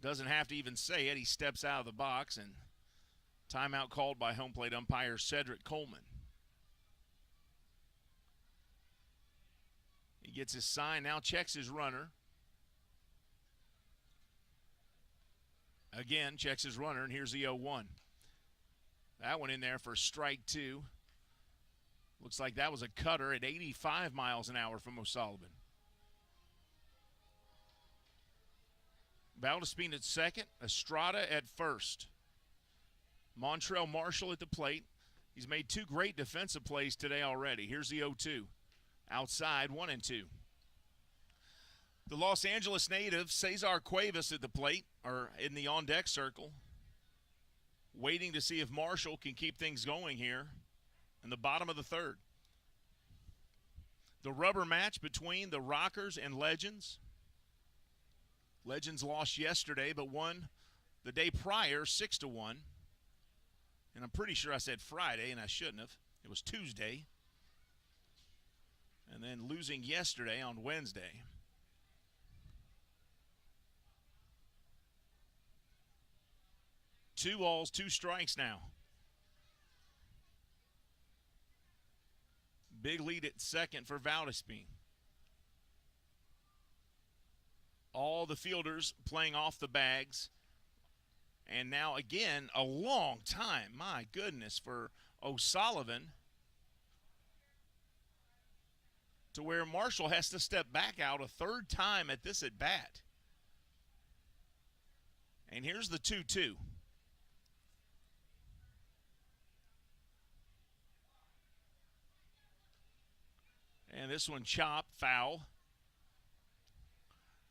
doesn't have to even say it. He steps out of the box, and timeout called by home plate umpire Cedric Coleman. He gets his sign, now checks his runner. Again, checks his runner, and here's the 0-1. That one in there for strike 2. Looks like that was a cutter at 85 miles an hour from O'Sullivan. Valdespin at second, Estrada at first. Montrell Marshall at the plate. He's made 2 great defensive plays today already. Here's the 0-2. Outside, 1-2. The Los Angeles native, Cesar Cuevas at the plate, or in the on-deck circle, waiting to see if Marshall can keep things going here in the bottom of the third. The rubber match between the Rockers and Legends. Legends lost yesterday, but won the day prior 6-1. And I'm pretty sure I said Friday, and I shouldn't have. It was Tuesday. And then losing yesterday on Wednesday. Two balls, 2 strikes now. Big lead at second for Valdespin. All the fielders playing off the bags. And now again, a long time, my goodness, for O'Sullivan, to where Marshall has to step back out a 3rd time at this at bat. And here's the 2-2. And this one chopped, foul.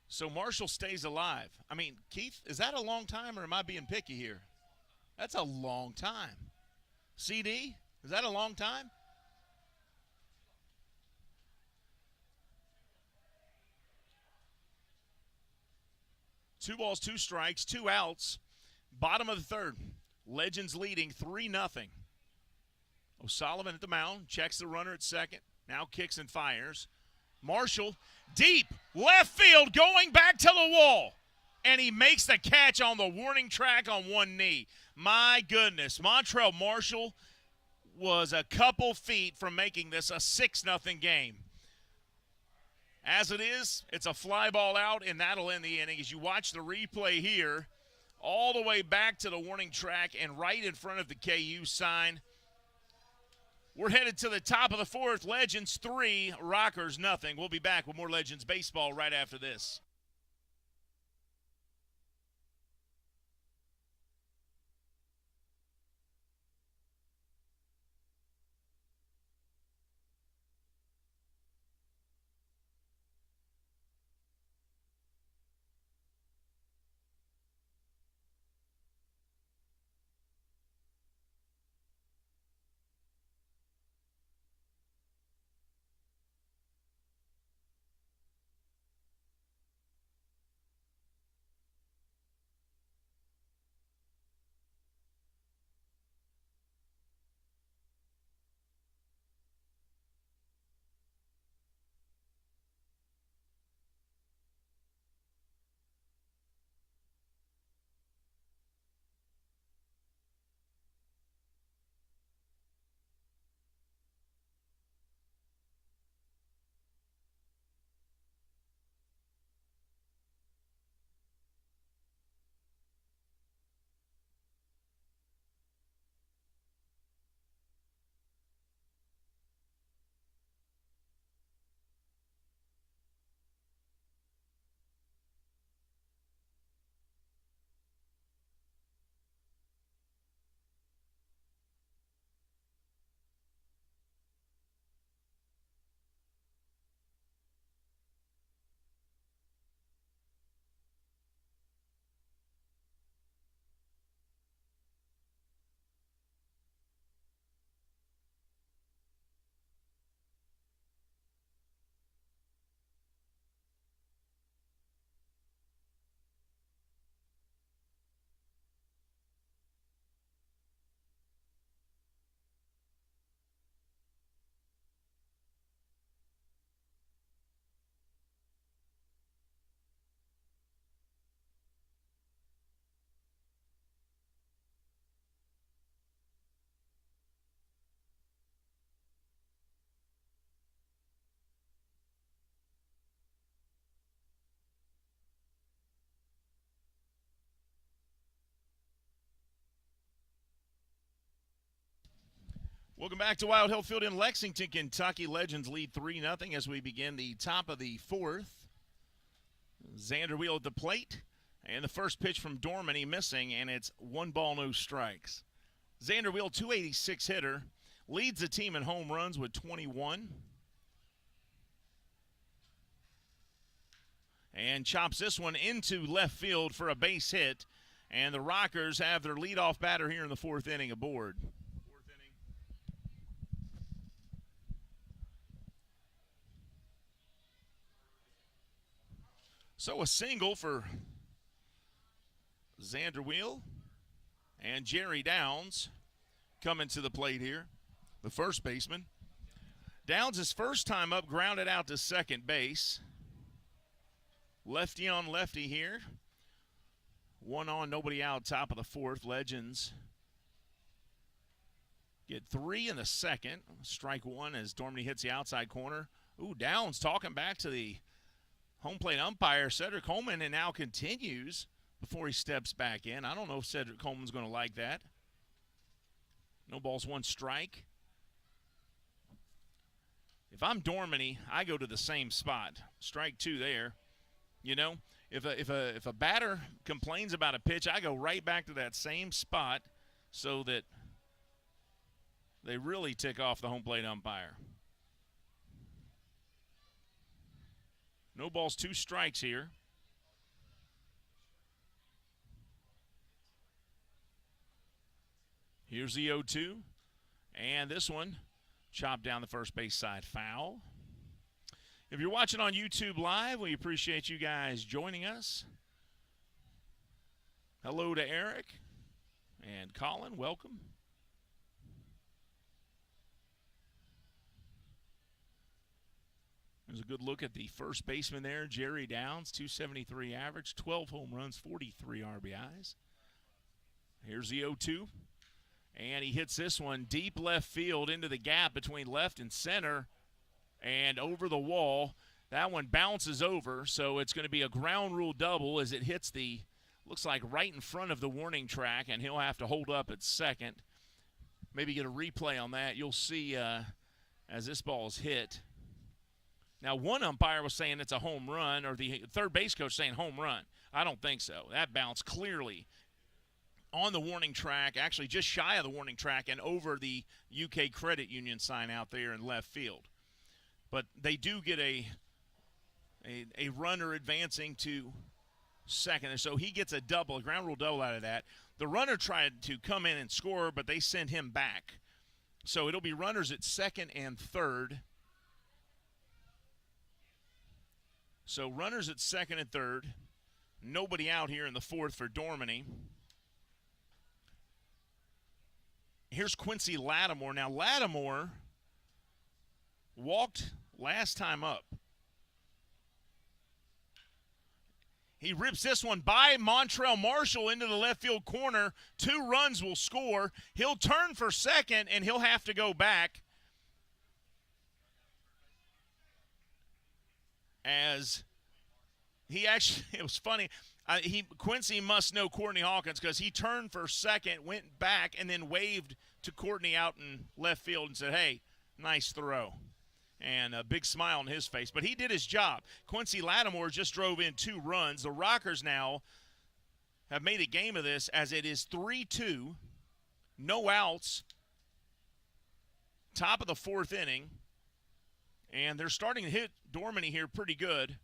So Marshall stays alive. I mean, Keith, is that a long time, or am I being picky here? That's a long time. CD, is that a long time? Two balls, 2 strikes, 2 outs. Bottom of the third. Legends leading 3-0. O'Sullivan at the mound, checks the runner at second. Now kicks and fires. Marshall, deep, left field, going back to the wall. And he makes the catch on the warning track on one knee. My goodness, Montrell Marshall was a couple feet from making this a 6-0 game. As it is, it's a fly ball out, and that'll end the inning. As you watch the replay here, all the way back to the warning track and right in front of the KU sign. We're headed to the top of the 4th. Legends 3, Rockers nothing. We'll be back with more Legends baseball right after this. Welcome back to Wild Hill Field in Lexington, Kentucky. Legends lead 3-0 as we begin the top of the fourth. Xander Wheel at the plate, and the first pitch from Dormany missing, and it's 1 ball, no strikes. Xander Wheel, 286 hitter, leads the team in home runs with 21. And chops this one into left field for a base hit, and the Rockers have their leadoff batter here in the fourth inning aboard. So a single for Xander Wheel, and Jerry Downs coming to the plate here, the first baseman. Downs, his first time up, grounded out to second base. Lefty on lefty here. 1 on, nobody out, top of the fourth. Legends get 3 in the second. Strike 1 as Dormany hits the outside corner. Ooh, Downs talking back to the home plate umpire, Cedric Coleman, and now continues before he steps back in. I don't know if Cedric Coleman's going to like that. No balls, 1 strike. If I'm Dormany, I go to the same spot. Strike 2 there. You know, if a batter complains about a pitch, I go right back to that same spot so that they really tick off the home plate umpire. No balls, 2 strikes here. Here's the 0-2. And this one chopped down the first base side, foul. If you're watching on YouTube Live, we appreciate you guys joining us. Hello to Eric and Colin. Welcome. There's a good look at the first baseman there, Jerry Downs, 273 average, 12 home runs, 43 RBIs. Here's the 0-2. And he hits this one deep left field into the gap between left and center. And over the wall, that one bounces over, so it's going to be a ground rule double as it hits the, looks like right in front of the warning track, and he'll have to hold up at second. Maybe get a replay on that. You'll see as this ball is hit. Now, one umpire was saying it's a home run, or the third base coach saying home run. I don't think so. That bounced clearly on the warning track, actually just shy of the warning track, and over the UK Credit Union sign out there in left field. But they do get a runner advancing to second. And so he gets a double, a ground rule double out of that. The runner tried to come in and score, but they sent him back. So it'll be runners at second and third. So runners at second and third. Nobody out here in the fourth for Dormany. Here's Quincy Lattimore. Now, Lattimore walked last time up. He rips this one by Montrell Marshall into the left field corner. 2 runs will score. He'll turn for second, and he'll have to go back as he actually, it was funny. Quincy must know Courtney Hawkins because he turned for second, went back, and then waved to Courtney out in left field and said, hey, nice throw. And a big smile on his face. But he did his job. Quincy Lattimore just drove in 2 runs. The Rockers now have made a game of this as it is 3-2, no outs, top of the fourth inning. And they're starting to hit Dormany here pretty good.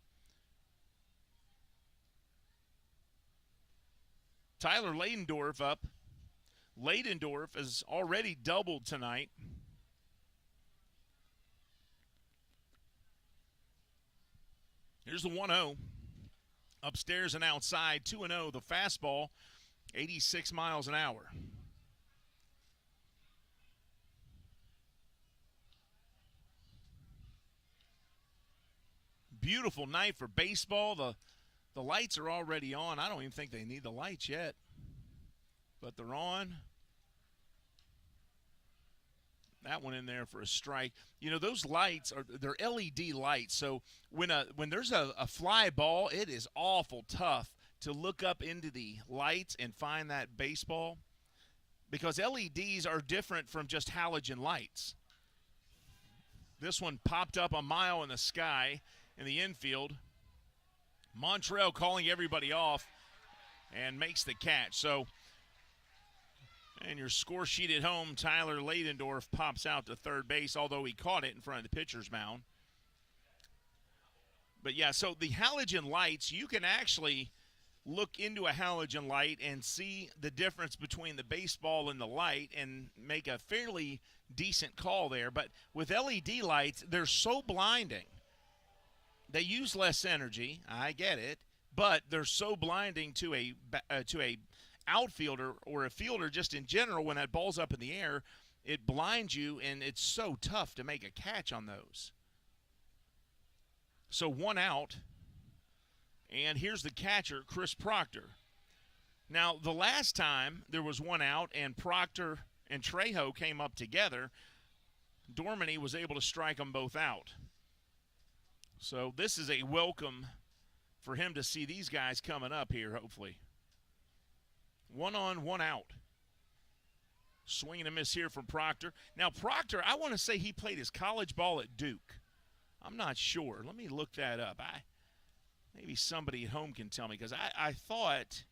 Tyler Ladendorf up. Ladendorf has already doubled tonight. Here's the 1-0. Upstairs and outside, 2-0. The fastball, 86 miles an hour. Beautiful night for baseball. The lights are already on. I don't even think they need the lights yet, but they're on. That one in there for a strike. You know, those lights they're LED lights. So when there's a fly ball, it is awful tough to look up into the lights and find that baseball. because LEDs are different from just halogen lights. This one popped up a mile in the sky in the infield. Montrell calling everybody off and makes the catch. So, and your score sheet at home, Tyler Ladendorf pops out to third base, although he caught it in front of the pitcher's mound. But yeah, so the halogen lights, you can actually look into a halogen light and see the difference between the baseball and the light and make a fairly decent call there. But with LED lights, they're so blinding. They use less energy, I get it, but they're so blinding to a outfielder or a fielder just in general. When that ball's up in the air, it blinds you, and it's so tough to make a catch on those. So 1 out, and here's the catcher, Chris Proctor. Now, the last time there was 1 out and Proctor and Trejo came up together, Dorminey was able to strike them both out. So this is a welcome for him to see these guys coming up here, hopefully. 1 on, 1 out. Swing and a miss here from Proctor. Now, Proctor, I want to say he played his college ball at Duke. I'm not sure. Let me look that up. Maybe somebody at home can tell me, because I thought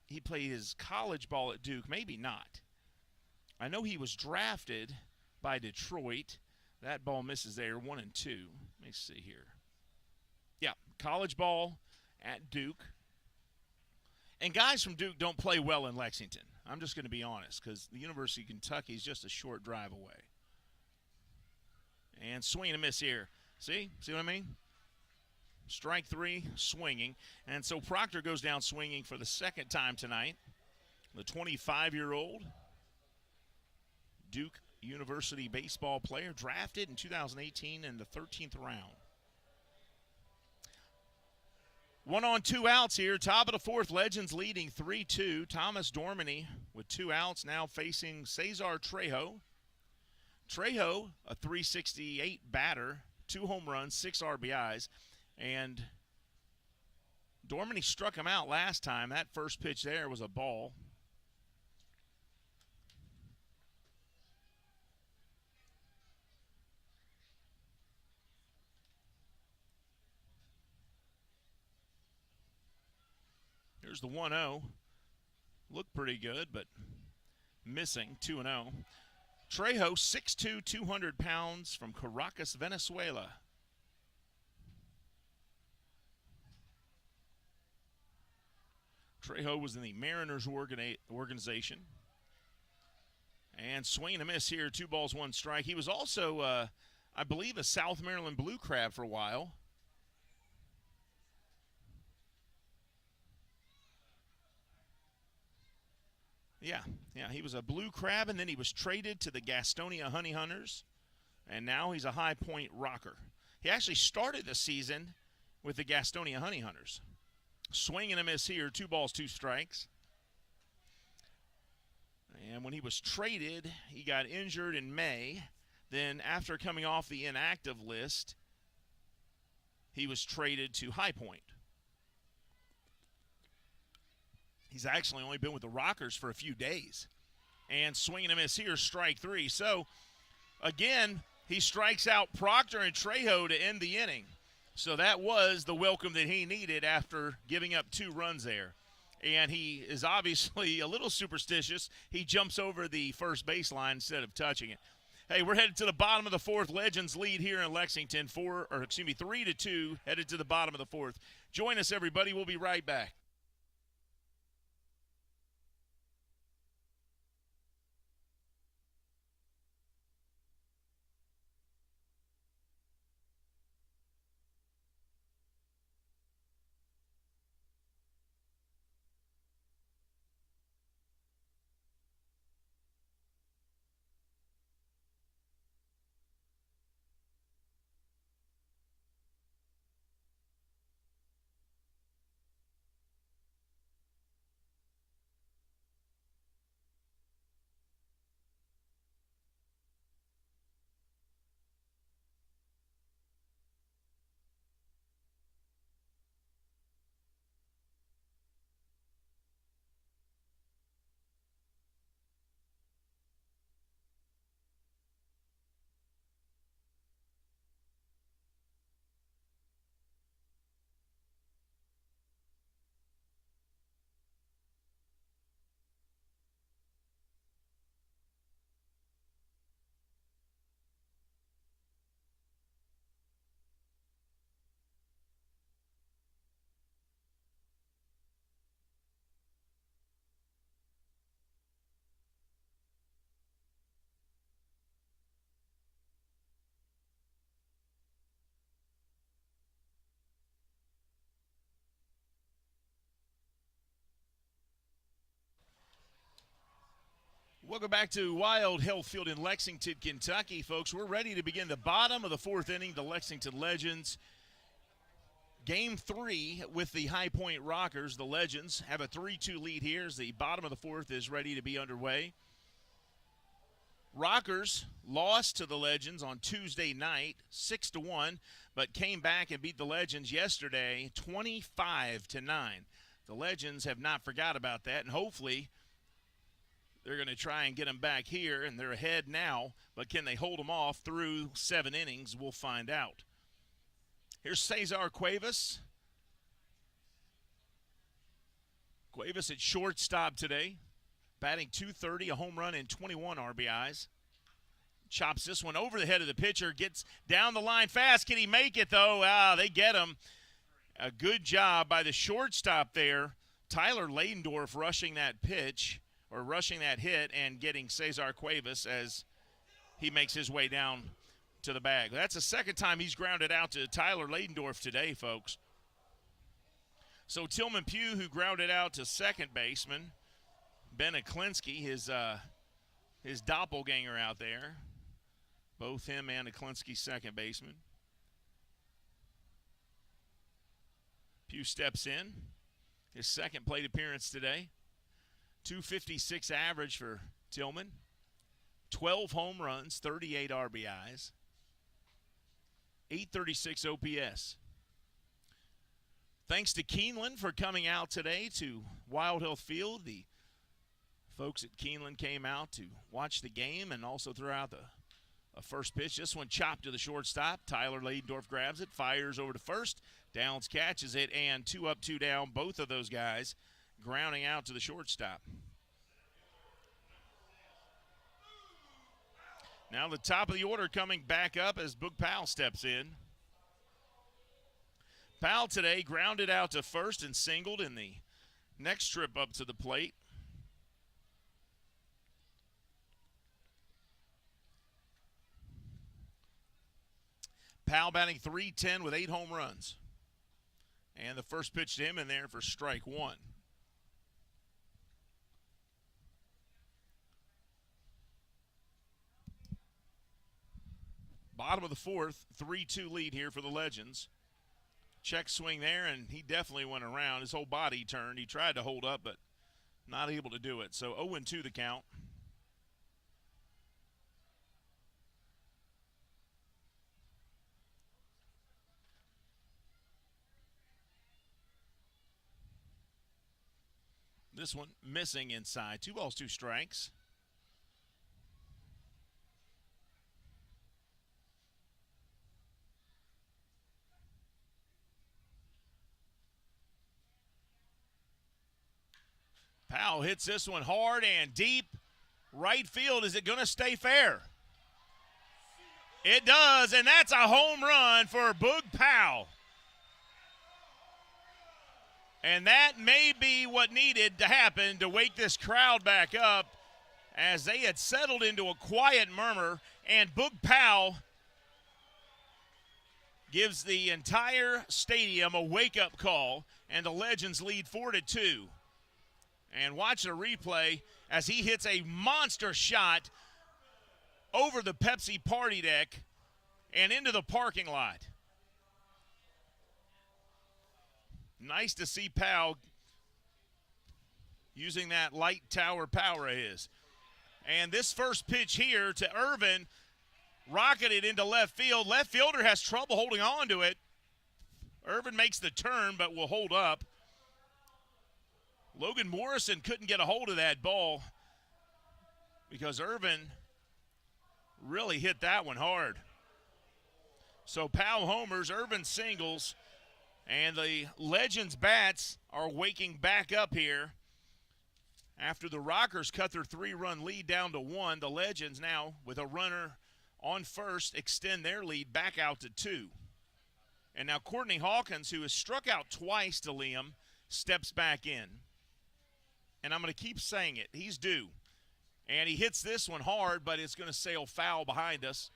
he played his college ball at Duke. Maybe not. I know he was drafted by Detroit. That ball misses there, 1 and 2. Let me see here. Yeah, college ball at Duke. And guys from Duke don't play well in Lexington. I'm just going to be honest, because the University of Kentucky is just a short drive away. And swing and a miss here. See what I mean? Strike 3, swinging. And so Proctor goes down swinging for the second time tonight. The 25-year-old Duke University baseball player, drafted in 2018 in the 13th round. 1 on, 2 outs here. Top of the fourth, Legends leading 3-2. Thomas Dorminey with 2 outs now facing Cesar Trejo. Trejo, a .368 batter, 2 home runs, 6 RBIs. And Dorminey struck him out last time. That first pitch there was a ball. Here's the 1-0. Looked pretty good, but missing, 2-0. Trejo, 6'2", 200 pounds, from Caracas, Venezuela. Trejo was in the Mariners organization. And swing and a miss here, 2 balls, 1 strike. He was also, I believe, a South Maryland Blue Crab for a while. Yeah, he was a Blue Crab, and then he was traded to the Gastonia Honey Hunters, and now he's a High Point Rocker. He actually started the season with the Gastonia Honey Hunters. Swing and a miss here, 2 balls, 2 strikes. And when he was traded, he got injured in May. Then after coming off the inactive list, he was traded to High Point. He's actually only been with the Rockers for a few days. And swing and a miss here, strike 3. So, again, he strikes out Proctor and Trejo to end the inning. So that was the welcome that he needed after giving up 2 runs there. And he is obviously a little superstitious. He jumps over the first baseline instead of touching it. Hey, we're headed to the bottom of the fourth. Legends lead here in Lexington, 3-2, headed to the bottom of the fourth. Join us, everybody. We'll be right back. Welcome back to Wild Health Field in Lexington, Kentucky, folks. We're ready to begin the bottom of the fourth inning. The Lexington Legends, Game 3 with the High Point Rockers. The Legends have a 3-2 lead here as the bottom of the fourth is ready to be underway. Rockers lost to the Legends on Tuesday night, 6-1, but came back and beat the Legends yesterday, 25-9. The Legends have not forgot about that, and hopefully they're going to try and get them back here, and they're ahead now, but can they hold them off through 7 innings? We'll find out. Here's Cesar Cuevas. Cuevas at shortstop today, batting .230, a home run and 21 RBIs. Chops this one over the head of the pitcher, gets down the line fast. Can he make it, though? They get him. A good job by the shortstop there. Tyler Ladendorf rushing that pitch, or rushing that hit, and getting Cesar Cuevas as he makes his way down to the bag. That's the second time he's grounded out to Tyler Ladendorf today, folks. So Tillman Pugh, who grounded out to second baseman, Ben Aklinski, his doppelganger out there. Both him and Aklinski second baseman. Pugh steps in. His second plate appearance today. .256 average for Tillman. 12 home runs, 38 RBIs. .836 OPS. Thanks to Keeneland for coming out today to Wild Health Field. The folks at Keeneland came out to watch the game and also throw out a first pitch. This one chopped to the shortstop. Tyler Ladendorf grabs it, fires over to first. Downs catches it, and 2 up, 2 down. Both of those guys grounding out to the shortstop. Now the top of the order coming back up as Boog Powell steps in. Powell today grounded out to first and singled in the next trip up to the plate. Powell batting .310 with 8 home runs. And the first pitch to him in there for strike one. Bottom of the fourth, 3-2 lead here for the Legends. Check swing there, and he definitely went around. His whole body turned. He tried to hold up, but not able to do it. So 0-2 the count. This one missing inside. 2 balls, 2 strikes. Powell hits this one hard and deep. Right field, is it going to stay fair? It does, and that's a home run for Boog Powell. And that may be what needed to happen to wake this crowd back up as they had settled into a quiet murmur, and Boog Powell gives the entire stadium a wake-up call, and the Legends lead 4-2. And watch the replay as he hits a monster shot over the Pepsi party deck and into the parking lot. Nice to see Powell using that light tower power of his. And this first pitch here to Irvin, rocketed into left field. Left fielder has trouble holding on to it. Irvin makes the turn but will hold up. Logan Morrison couldn't get a hold of that ball because Irvin really hit that one hard. So Powell homers, Irvin singles, and the Legends bats are waking back up here. After the Rockers cut their 3-run lead down to 1, the Legends now, with a runner on first, extend their lead back out to 2. And now Courtney Hawkins, who has struck out twice to Liam, steps back in. And I'm going to keep saying it. He's due. And he hits this one hard, but it's going to sail foul behind us.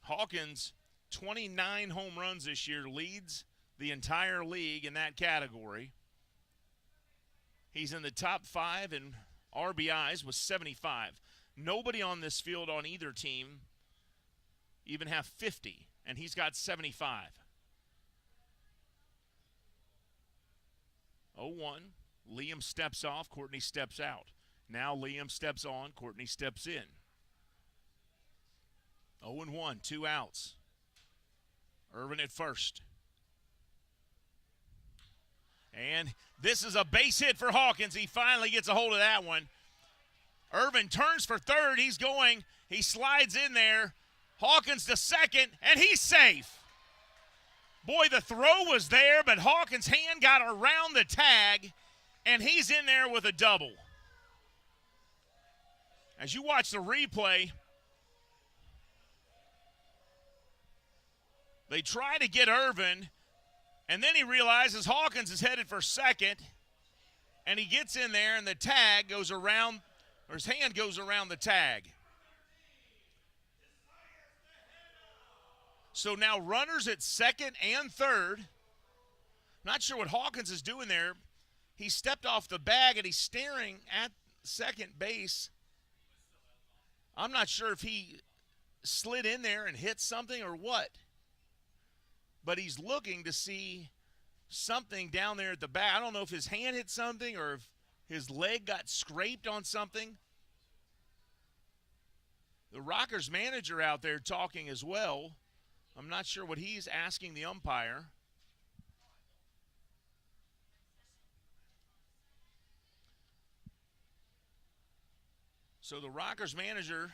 Hawkins, 29 home runs this year, leads the entire league in that category. He's in the top 5 in RBIs with 75. Nobody on this field on either team even have 50, and he's got 75. 0-1. Liam steps off. Courtney steps out. Now Liam steps on. Courtney steps in. 0-1. 2 outs. Irvin at first. And this is a base hit for Hawkins. He finally gets a hold of that one. Irvin turns for third. He's going. He slides in there. Hawkins to second, and he's safe. Boy, the throw was there, but Hawkins' hand got around the tag, and he's in there with a double. As you watch the replay, they try to get Irvin, and then he realizes Hawkins is headed for second, and he gets in there, and the tag goes around, or his hand goes around the tag. So now runners at second and third. Not sure what Hawkins is doing there. He stepped off the bag, and he's staring at second base. I'm not sure if he slid in there and hit something or what. But he's looking to see something down there at the back. I don't know if his hand hit something or if his leg got scraped on something. The Rockers manager out there talking as well. I'm not sure what he's asking the umpire. So the Rockers manager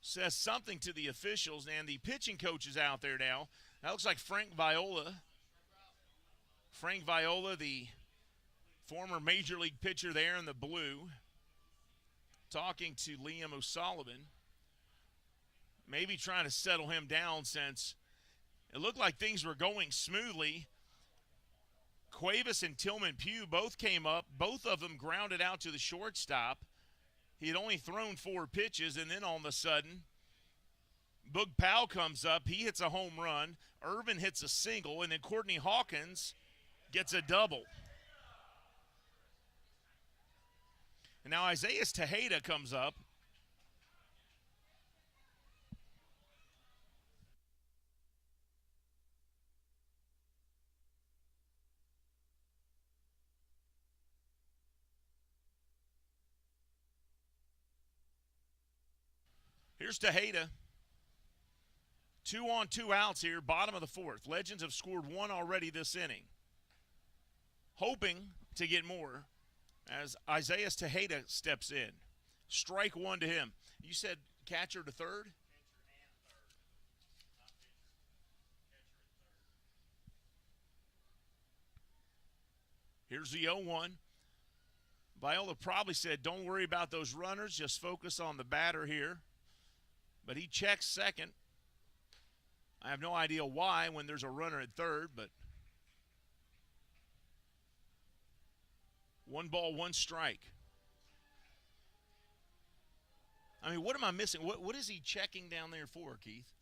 says something to the officials, and the pitching coach is out there now. That looks like Frank Viola. Frank Viola, the former Major League pitcher there in the blue, talking to Liam O'Sullivan. Maybe trying to settle him down since it looked like things were going smoothly. Cuevas and Tillman Pugh both came up. Both of them grounded out to the shortstop. He had only thrown 4 pitches, and then all of a sudden, Boog Powell comes up. He hits a home run. Irvin hits a single, and then Courtney Hawkins gets a double. And now Isaiah Tejeda comes up. Here's Tejeda. 2 on, 2 outs here, bottom of the 4th. Legends have scored 1 already this inning. Hoping to get more as Isaiah Tejeda steps in. Strike 1 to him. You said catcher to third? Here's the 0-1. Viola probably said, don't worry about those runners, just focus on the batter here. But he checks second. I have no idea why when there's a runner at third, but 1 ball, 1 strike. I mean, what am I missing? What is he checking down there for, Keith?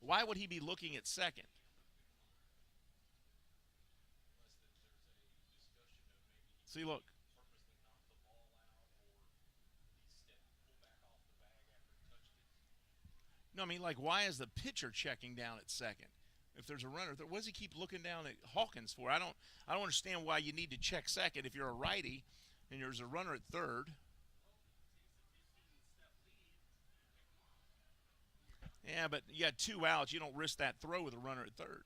Why would he be looking at second? See, look. No, I mean, like, why is the pitcher checking down at second? If there's a runner, what does he keep looking down at Hawkins for? I don't understand why you need to check second if you're a righty and there's a runner at third. Yeah, but you got 2 outs. You don't risk that throw with a runner at third.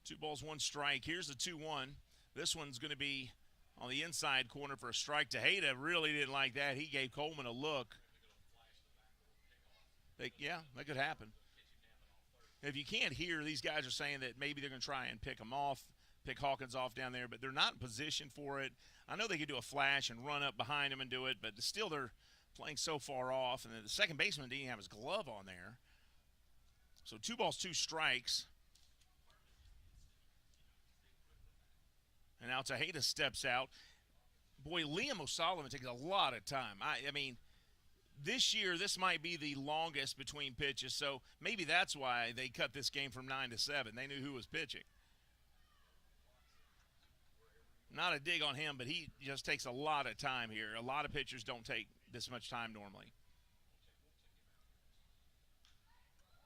2 balls, 1 strike. Here's the 2-1. This one's going to be on the inside corner for a strike. Tejeda really didn't like that. He gave Coleman a look. That could happen. If you can't hear, these guys are saying that maybe they're going to try and pick Hawkins off down there, but they're not in position for it. I know they could do a flash and run up behind him and do it, but still they're playing so far off. And then the second baseman didn't even have his glove on there. So 2 balls, 2 strikes. And now Tejeda steps out. Boy, Liam O'Sullivan takes a lot of time. I mean, this year, this might be the longest between pitches, so maybe that's why they cut this game from 9 to 7. They knew who was pitching. Not a dig on him, but he just takes a lot of time here. A lot of pitchers don't take this much time normally.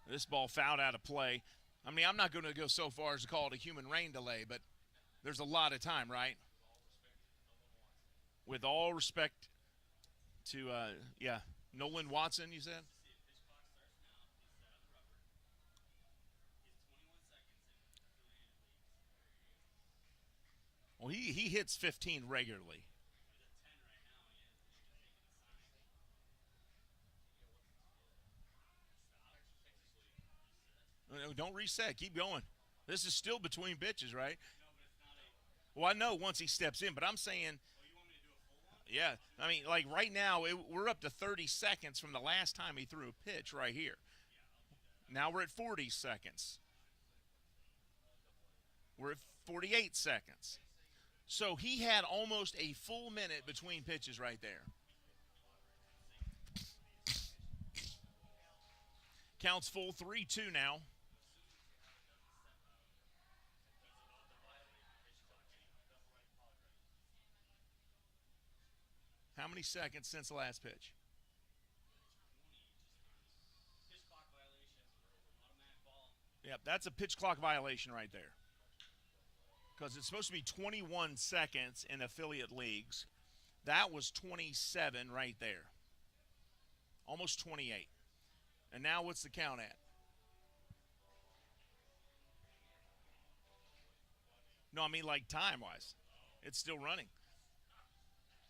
This ball fouled out of play. I mean, I'm not going to go so far as to call it a human rain delay, but there's a lot of time, right? With all respect to, Nolan Watson, you said? Well, he hits 15 regularly. No, don't reset. Keep going. This is still between pitches, right? Well, I know once he steps in, but I'm saying, yeah. I mean, like right now, we're up to 30 seconds from the last time he threw a pitch right here. Now we're at 40 seconds. We're at 48 seconds. So he had almost a full minute between pitches right there. Counts full 3-2 now. How many seconds since the last pitch? Yep, that's a pitch clock violation right there. Because it's supposed to be 21 seconds in affiliate leagues. That was 27 right there. Almost 28. And now what's the count at? No, I mean like time-wise. It's still running.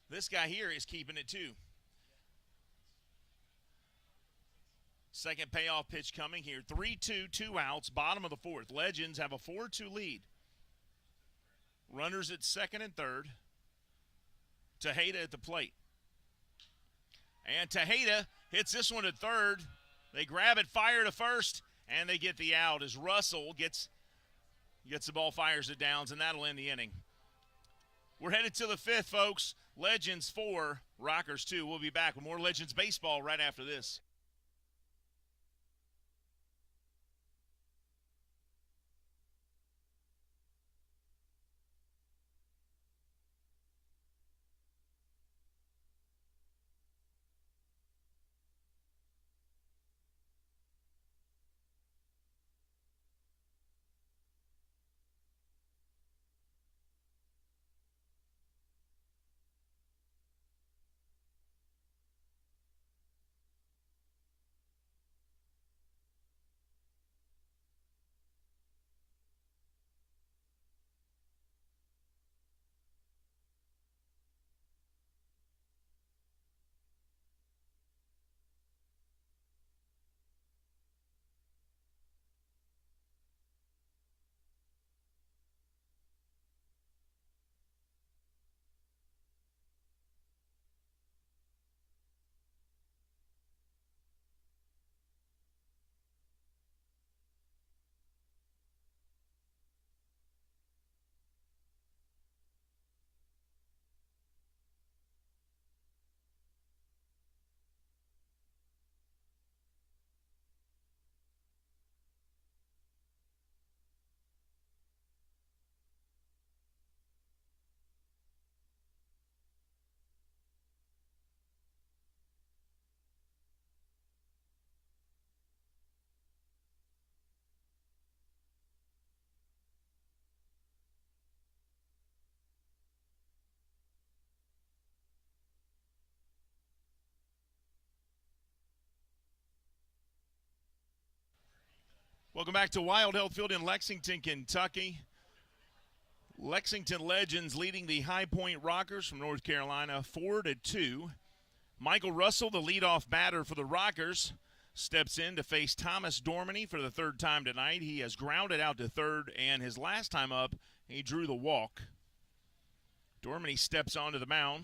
This guy here is keeping it too. Second payoff pitch coming here. 3-2, 2 outs, bottom of the fourth. Legends have a 4-2 lead. Runners at second and third. Tejeda at the plate. And Tejeda hits this one at third. They grab it, fire to first, and they get the out as Russell gets the ball, fires it downs, and that'll end the inning. We're headed to the fifth, folks. Legends 4, Rockers 2. We'll be back with more Legends baseball right after this. Welcome back to Wild Health Field in Lexington, Kentucky. Lexington Legends leading the High Point Rockers from North Carolina 4-2. Michael Russell, the leadoff batter for the Rockers, steps in to face Thomas Dormany for the third time tonight. He has grounded out to third, and his last time up, he drew the walk. Dormany steps onto the mound.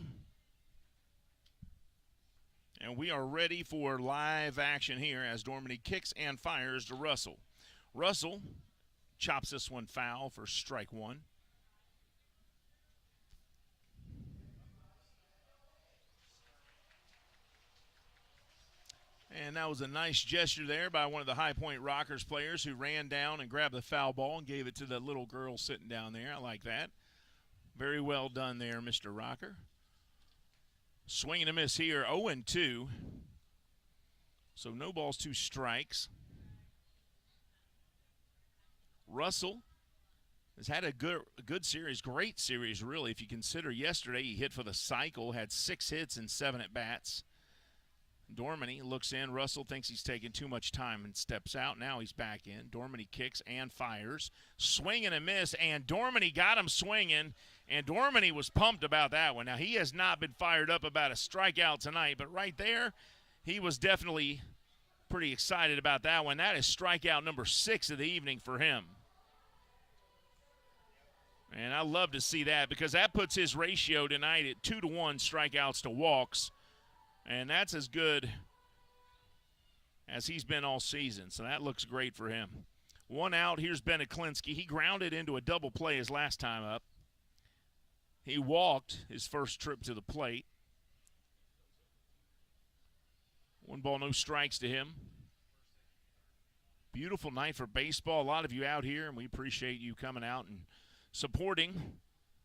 And we are ready for live action here as Dormany kicks and fires to Russell. Russell chops this one foul for strike one. And that was a nice gesture there by one of the High Point Rockers players who ran down and grabbed the foul ball and gave it to the little girl sitting down there. I like that. Very well done there, Mr. Rocker. Swing and a miss here, 0-2. So no balls, 2 strikes. Russell has had a good series, great series, really. If you consider yesterday he hit for the cycle, had 6 hits and 7 at-bats. Dormany looks in. Russell thinks he's taking too much time and steps out. Now he's back in. Dormany kicks and fires. Swing and a miss, and Dormany got him swinging, and Dormany was pumped about that one. Now, he has not been fired up about a strikeout tonight, but right there, he was definitely pretty excited about that one. That is strikeout number 6 of the evening for him. And I love to see that because that puts his ratio tonight at 2-to-1 strikeouts to walks. And that's as good as he's been all season. So that looks great for him. 1 out. Here's Bennett Klinsky. He grounded into a double play his last time up. He walked his first trip to the plate. 1 ball, no strikes to him. Beautiful night for baseball. A lot of you out here, and we appreciate you coming out and supporting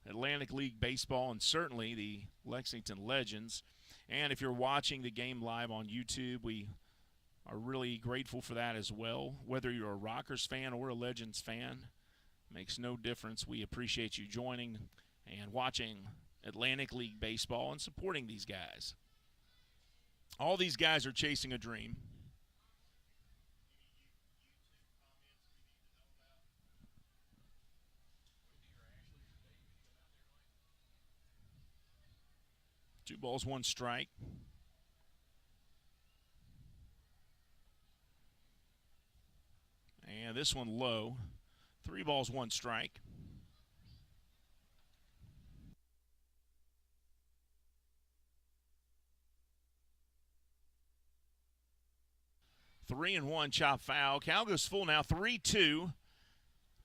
Atlantic League Baseball and certainly the Lexington Legends. And if you're watching the game live on YouTube, we are really grateful for that as well. Whether you're a Rockers fan or a Legends fan, makes no difference. We appreciate you joining and watching Atlantic League Baseball and supporting these guys. All these guys are chasing a dream. Two balls, 1 strike. And this one low. 3 balls, 1 strike. Three and 1 chop foul. Count goes full now. 3-2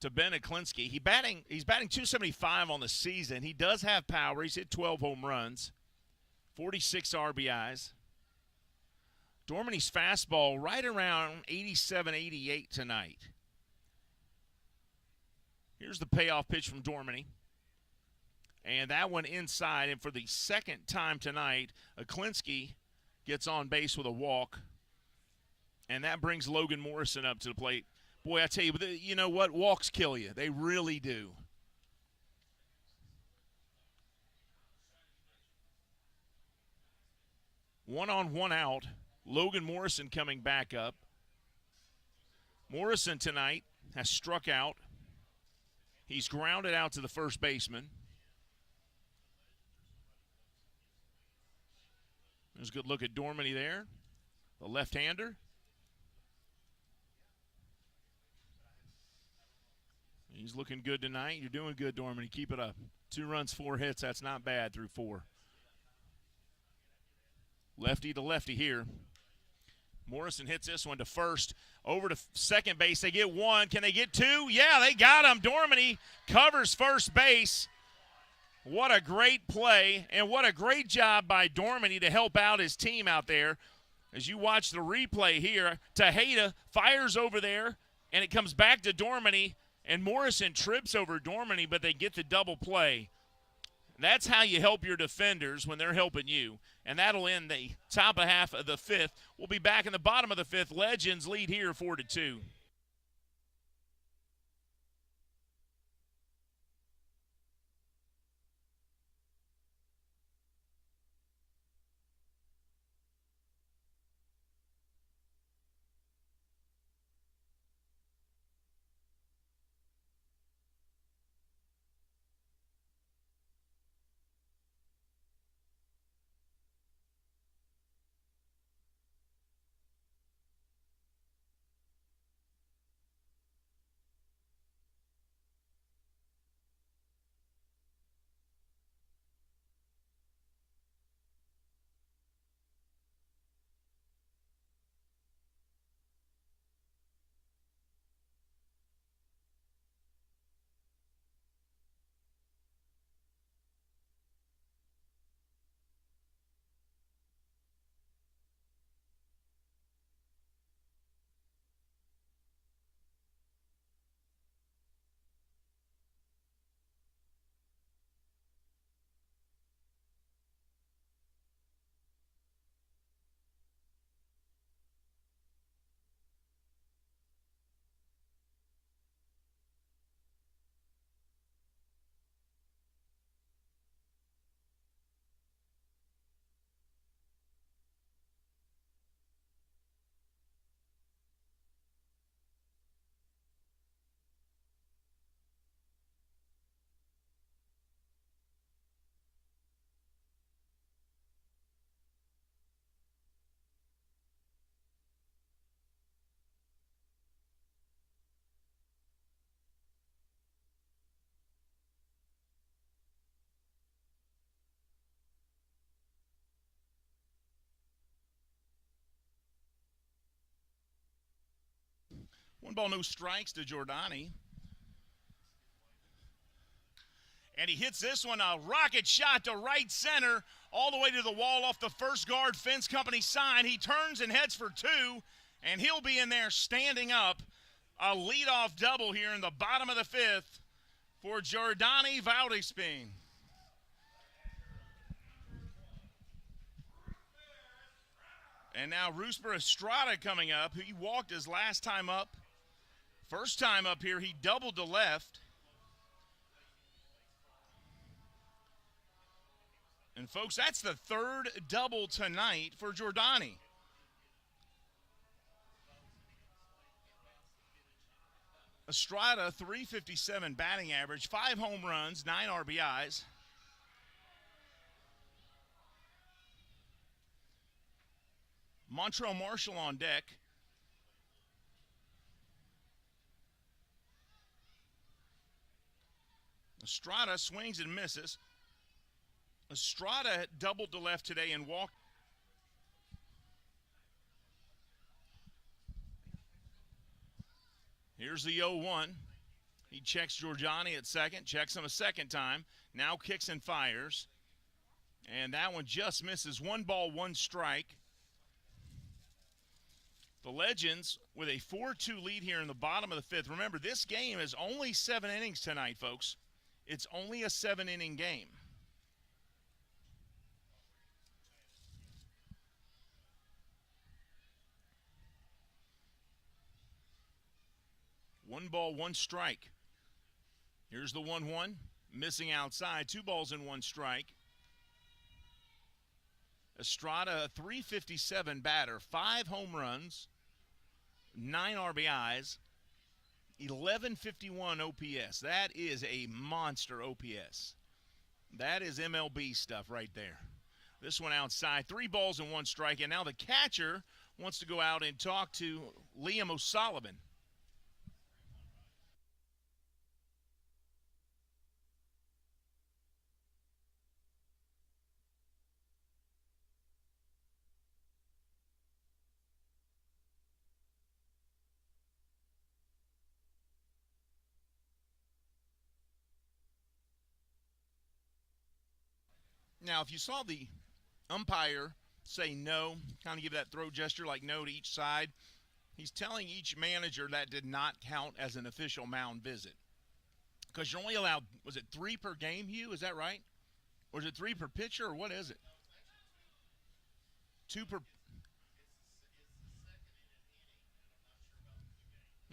to Bennett Klinsky. He's batting .275 on the season. He does have power. He's hit 12 home runs. 46 RBIs. Dormany's fastball right around 87, 88 tonight. Here's the payoff pitch from Dormany. And that one inside. And for the second time tonight, Klinsky gets on base with a walk. And that brings Logan Morrison up to the plate. Boy, I tell you, you know what? Walks kill you. They really do. One on, 1 out. Logan Morrison coming back up. Morrison tonight has struck out. He's grounded out to the first baseman. There's a good look at Dormany there, the left-hander. He's looking good tonight. You're doing good, Dormany. Keep it up. 2 runs, 4 hits. That's not bad through 4. Lefty to lefty here. Morrison hits this one to first. Over to second base. They get 1. Can they get 2? Yeah, they got him. Dormany covers first base. What a great play, and what a great job by Dormany to help out his team out there. As you watch the replay here, Tejeda fires over there, and it comes back to Dormany, and Morrison trips over Dormany, but they get the double play. That's how you help your defenders when they're helping you. And that'll end the top of half of the 5th. We'll be back in the bottom of the 5th. Legends lead here 4-2. 1 ball, no strikes to Giordani. And he hits this one, a rocket shot to right center, all the way to the wall off the first guard fence company sign. He turns and heads for 2, and he'll be in there standing up. A leadoff double here in the bottom of the 5th for Giordani Valdespin. And now Rusper Estrada coming up. He walked his last time up. First time up here, he doubled to left. And, folks, that's the 3rd double tonight for Giordani. Estrada, .357 batting average, 5 home runs, 9 RBIs. Montrell Marshall on deck. Estrada swings and misses. Estrada doubled to left today and walked. Here's the 0-1. He checks Giordani at second, checks him a second time, now kicks and fires. And that one just misses. 1 ball, 1 strike. The Legends with a 4-2 lead here in the bottom of the 5th. Remember, this game is only 7 innings tonight, folks. It's only a 7-inning game. One ball, 1 strike. Here's the 1-1. Missing outside. 2 balls and 1 strike. Estrada, a .357 batter. 5 home runs. 9 RBIs. 1151 OPS. That is a monster OPS. That is MLB stuff right there. This one outside. 3 balls and 1 strike. And now the catcher wants to go out and talk to Liam O'Sullivan. Now, if you saw the umpire say no, kind of give that throw gesture like no to each side, he's telling each manager that did not count as an official mound visit. Because you're only allowed, was it 3 per game, Hugh? Is that right? Or is it 3 per pitcher, or what is it? 2 per.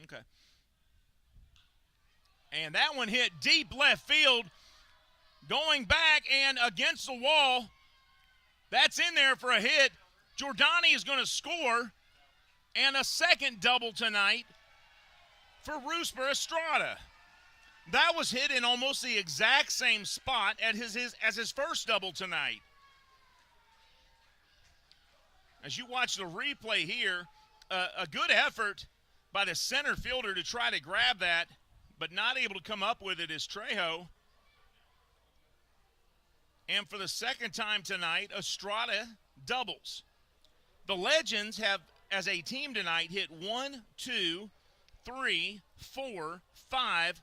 Okay. And that one hit deep left field. Going back and against the wall. That's in there for a hit. Giordani is going to score. And a second double tonight for Rusper Estrada. That was hit in almost the exact same spot as his first double tonight. As you watch the replay here, a good effort by the center fielder to try to grab that, but not able to come up with it is Trejo. And for the second time tonight, Estrada doubles. The Legends have, as a team tonight, hit 1, 2, 3, 4, 5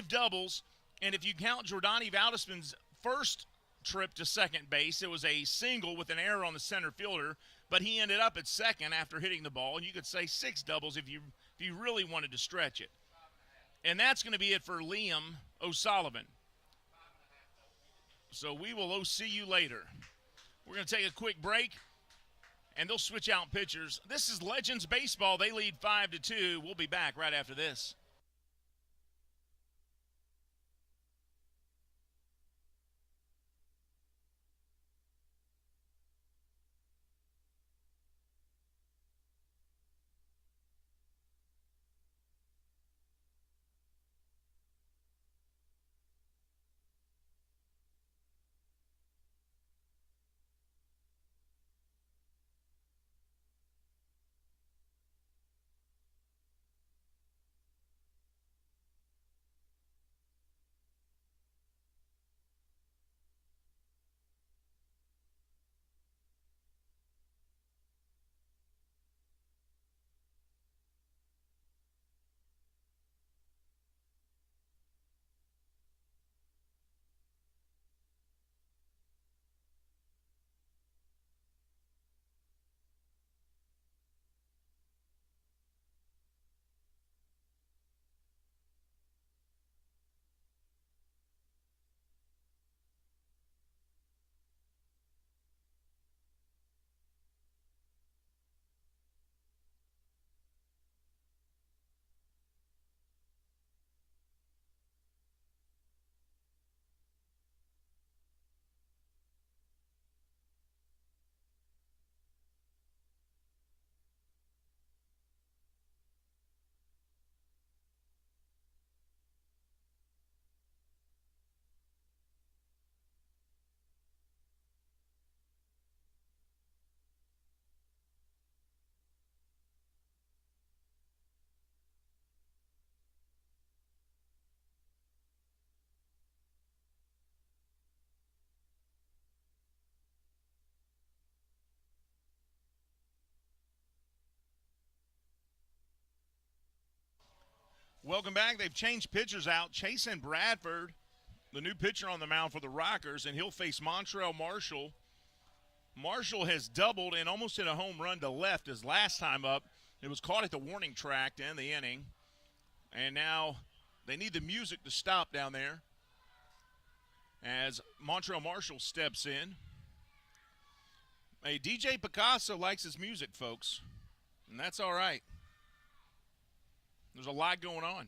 doubles. And if you count Giordani Valdespin's first trip to second base, it was a single with an error on the center fielder, but he ended up at second after hitting the ball. And you could say 6 doubles if you really wanted to stretch it. And that's going to be it for Liam O'Sullivan. So we will see you later. We're going to take a quick break, and they'll switch out pitchers. This is Legends Baseball. They lead 5-2. We'll be back right after this. Welcome back. They've changed pitchers out. Chasen Bradford, the new pitcher on the mound for the Rockers, and he'll face Montrell Marshall. Marshall has doubled and almost hit a home run to left his last time up. It was caught at the warning track to end the inning. And now they need the music to stop down there as Montrell Marshall steps in. Hey, DJ Picasso likes his music, folks, and that's all right. There's a lot going on.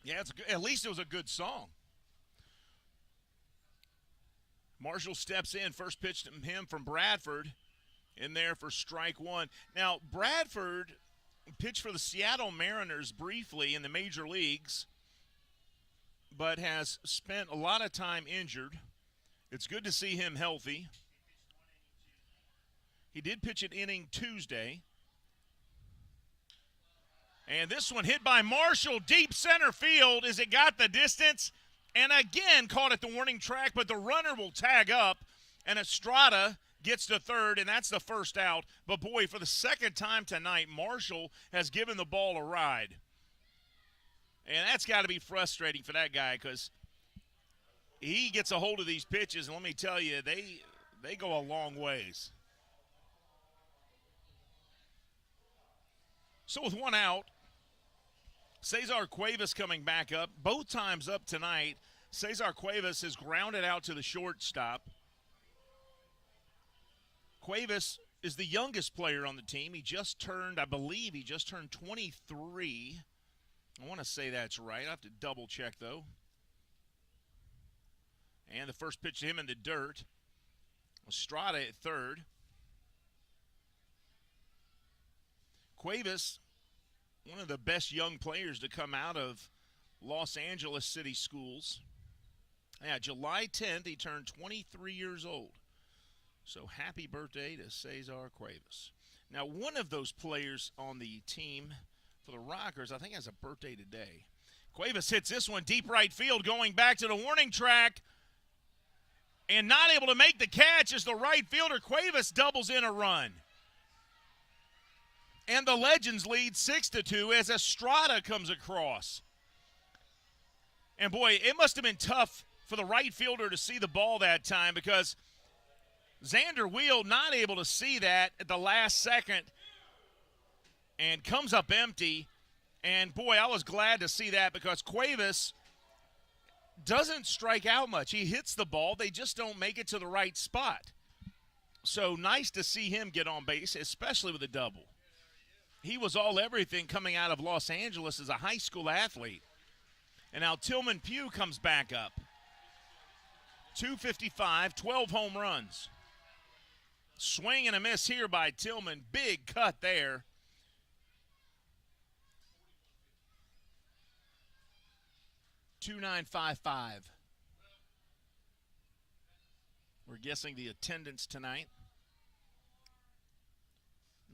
Yeah, at least it was a good song. Marshall steps in. First pitch to him from Bradford in there for strike one. Now, Bradford pitched for the Seattle Mariners briefly in the major leagues, but has spent a lot of time injured. It's good to see him healthy. He did pitch an inning Tuesday. And this one hit by Marshall, deep center field as it got the distance. And again, caught at the warning track, but the runner will tag up. And Estrada gets to third, and that's the first out. But, boy, for the second time tonight, Marshall has given the ball a ride. And that's got to be frustrating for that guy because he gets a hold of these pitches, and let me tell you, they go a long ways. So with one out, Cesar Cuevas coming back up. Both times up tonight, Cesar Cuevas has grounded out to the shortstop. Cuevas is the youngest player on the team. He just turned, I believe he just turned 23. I want to say that's right. I have to double check, though. And the first pitch to him in the dirt. Estrada at third. Cuevas, one of the best young players to come out of Los Angeles City Schools. Yeah, July 10th, he turned 23 years old. So happy birthday to Cesar Cuevas. Now, one of those players on the team for the Rockers, I think, has a birthday today. Cuevas hits this one deep right field, going back to the warning track, and not able to make the catch as the right fielder Cuevas doubles in a run. And the Legends lead 6-2 as Estrada comes across. And, boy, it must have been tough for the right fielder to see the ball that time because Xander Wheel not able to see that at the last second and comes up empty. And, boy, I was glad to see that because Cuevas doesn't strike out much. He hits the ball. They just don't make it to the right spot. So nice to see him get on base, especially with a double. He was all everything coming out of Los Angeles as a high school athlete. And now Tillman Pugh comes back up. 255, 12 home runs. Swing and a miss here by Tillman. Big cut there. $2,955. We're guessing the attendance tonight.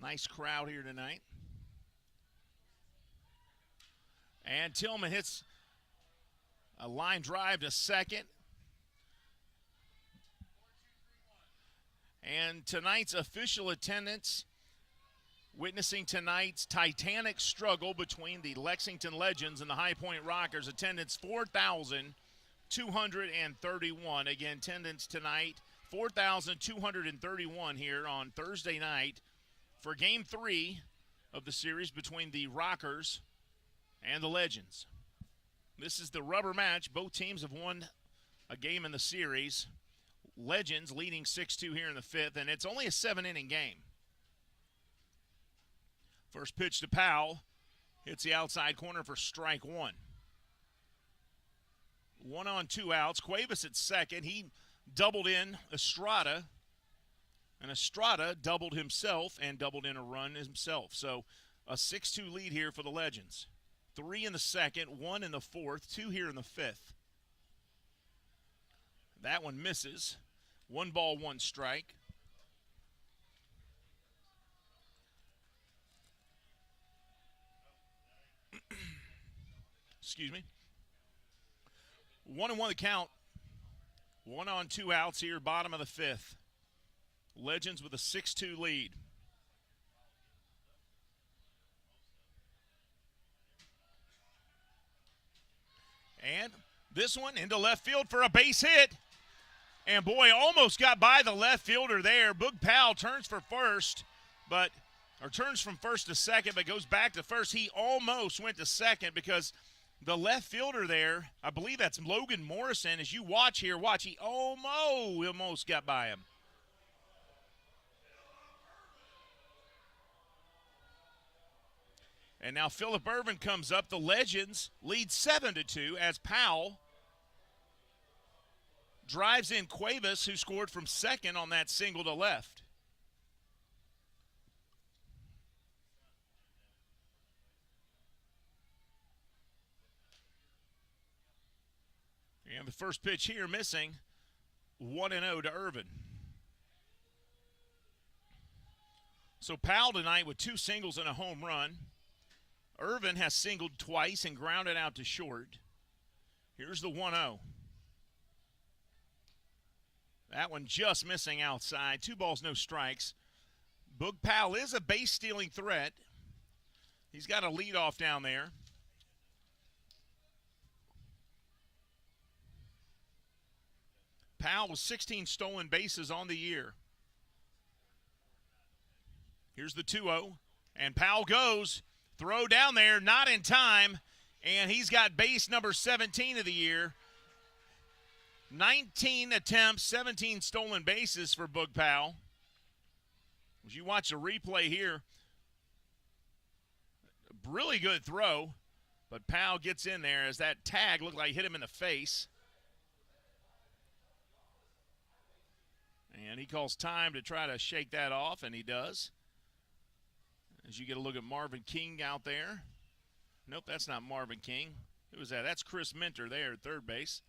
Nice crowd here tonight. And Tillman hits a line drive to second. And tonight's official attendance, witnessing tonight's titanic struggle between the Lexington Legends and the High Point Rockers. Attendance 4,231. Again, attendance tonight, 4,231 here on Thursday night for Game 3 of the series between the Rockers and the Legends. This is the rubber match. Both teams have won a game in the series. Legends leading 6-2 here in the fifth, and it's only a 7-inning game. First pitch to Powell. Hits the outside corner for strike one. 1 on 2 outs. Cuevas at second. He doubled in Estrada, and Estrada doubled himself and doubled in a run himself. So a 6-2 lead here for the Legends. 3 in the second, 1 in the fourth, 2 here in the fifth. That one misses. 1 ball, 1 strike. Excuse me. 1-1 the count. 1 on 2 outs here, bottom of the fifth. Legends with a 6-2 lead. And this one into left field for a base hit. And boy, almost got by the left fielder there. Boog Powell turns for first, turns from first to second, but goes back to first. He almost went to second because the left fielder there, I believe that's Logan Morrison. As you watch here, he almost got by him. And now Phillip Ervin comes up. The Legends lead 7-2 as Powell drives in Cuevas, who scored from second on that single to left. And the first pitch here missing, 1-0 to Ervin. So Powell tonight with 2 singles and a home run. Ervin has singled twice and grounded out to short. Here's the 1-0. That one just missing outside. 2 balls, no strikes. Boog Powell is a base-stealing threat. He's got a leadoff down there. Powell with 16 stolen bases on the year. Here's the 2-0. And Powell goes. Throw down there, not in time. And he's got base number 17 of the year. 19 attempts, 17 stolen bases for Boog Powell. As you watch the replay here, really good throw, but Powell gets in there as that tag looked like hit him in the face. And he calls time to try to shake that off, and he does. As you get a look at Marvin King out there. Nope, that's not Marvin King. Who was that? That's Chris Minter there at third base.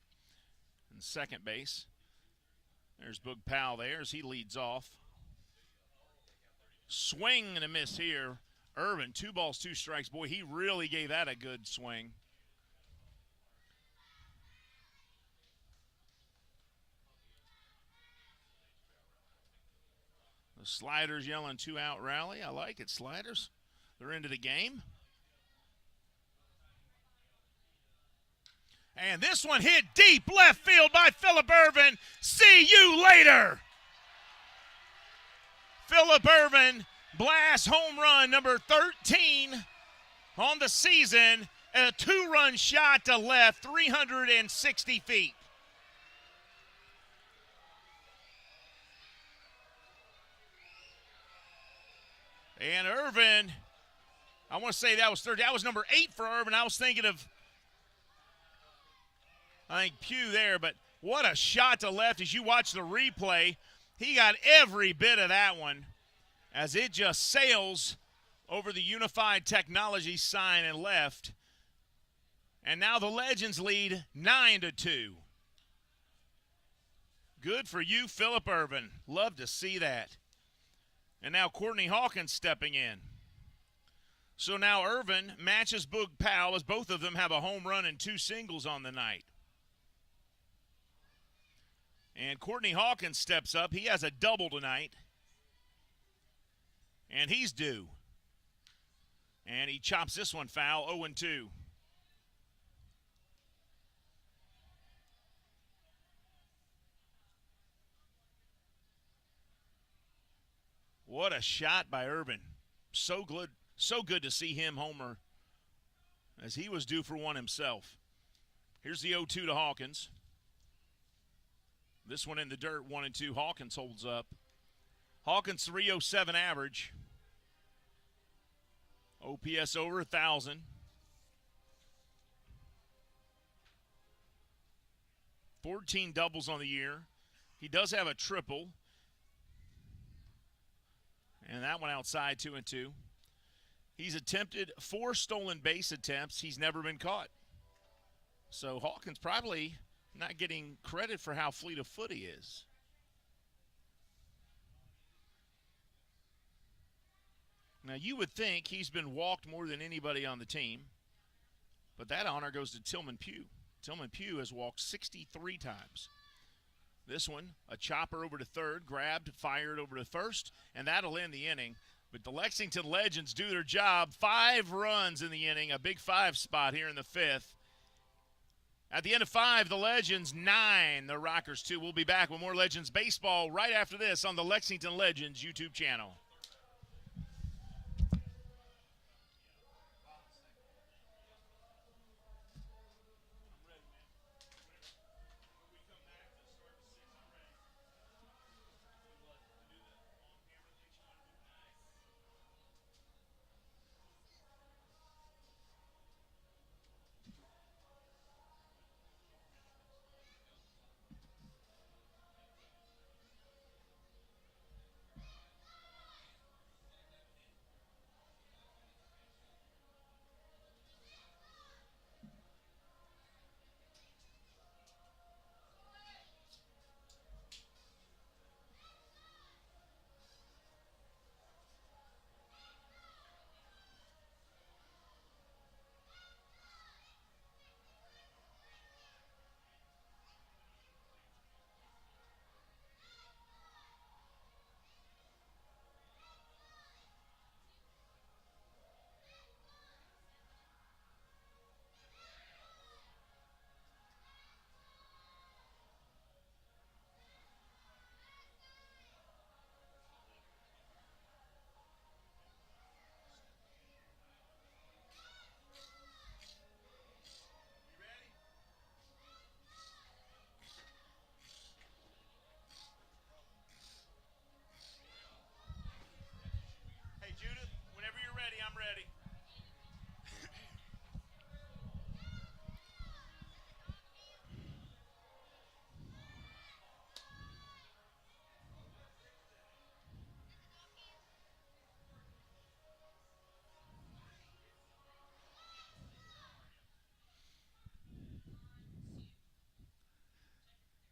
And second base. There's Boog Powell there as he leads off. Swing and a miss here. Ervin, 2 balls, 2 strikes. Boy, he really gave that a good swing. The Sliders yelling 2-out rally. I like it, Sliders. They're into the game. And this one hit deep left field by Phillip Ervin. See you later. Phillip Ervin blasts home run number 13 on the season. A 2-run shot to left, 360 feet. And Ervin, I want to say that was third. That was number 8 for Ervin. I was thinking of, Pugh there, but what a shot to left as you watch the replay. He got every bit of that one as it just sails over the Unified Technology sign and left. And now the Legends lead 9-2. Good for you, Phillip Ervin. Love to see that. And now Courtney Hawkins stepping in. So now Ervin matches Boog Powell as both of them have a home run and 2 singles on the night. And Courtney Hawkins steps up. He has a double tonight. And he's due. And he chops this one foul, 0-2. What a shot by Ervin. So good to see him homer as he was due for one himself. Here's the 0-2 to Hawkins. This one in the dirt, 1-2. Hawkins holds up. Hawkins 307 average. OPS over 1,000. 14 doubles on the year. He does have a triple. And that one outside, 2-2. He's attempted 4 stolen base attempts. He's never been caught. So Hawkins probably not getting credit for how fleet of foot he is. Now, you would think he's been walked more than anybody on the team, but that honor goes to Tillman Pugh. Tillman Pugh has walked 63 times. This one, a chopper over to third, grabbed, fired over to first, and that'll end the inning. But the Lexington Legends do their job. 5 runs in the inning, a big 5 spot here in the 5th. At the end of 5, the Legends 9, the Rockers 2. We'll be back with more Legends baseball right after this on the Lexington Legends YouTube channel. Hey, Judith, whenever you're ready, I'm ready.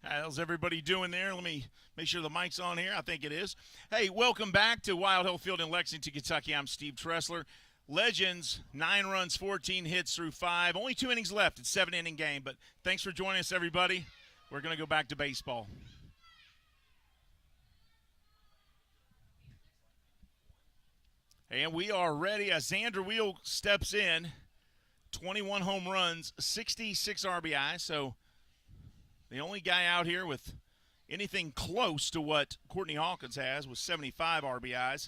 How's everybody doing there? Let me make sure the mic's on here. I think it is. Hey, welcome back to Wild Hill Field in Lexington, Kentucky. I'm Steve Tressler. Legends, 9 runs, 14 hits through 5. Only 2 innings left. It's a 7-inning game, but thanks for joining us, everybody. We're going to go back to baseball. And we are ready as Xander Wheel steps in. 21 home runs, 66 RBI, so the only guy out here with anything close to what Courtney Hawkins has was 75 RBIs.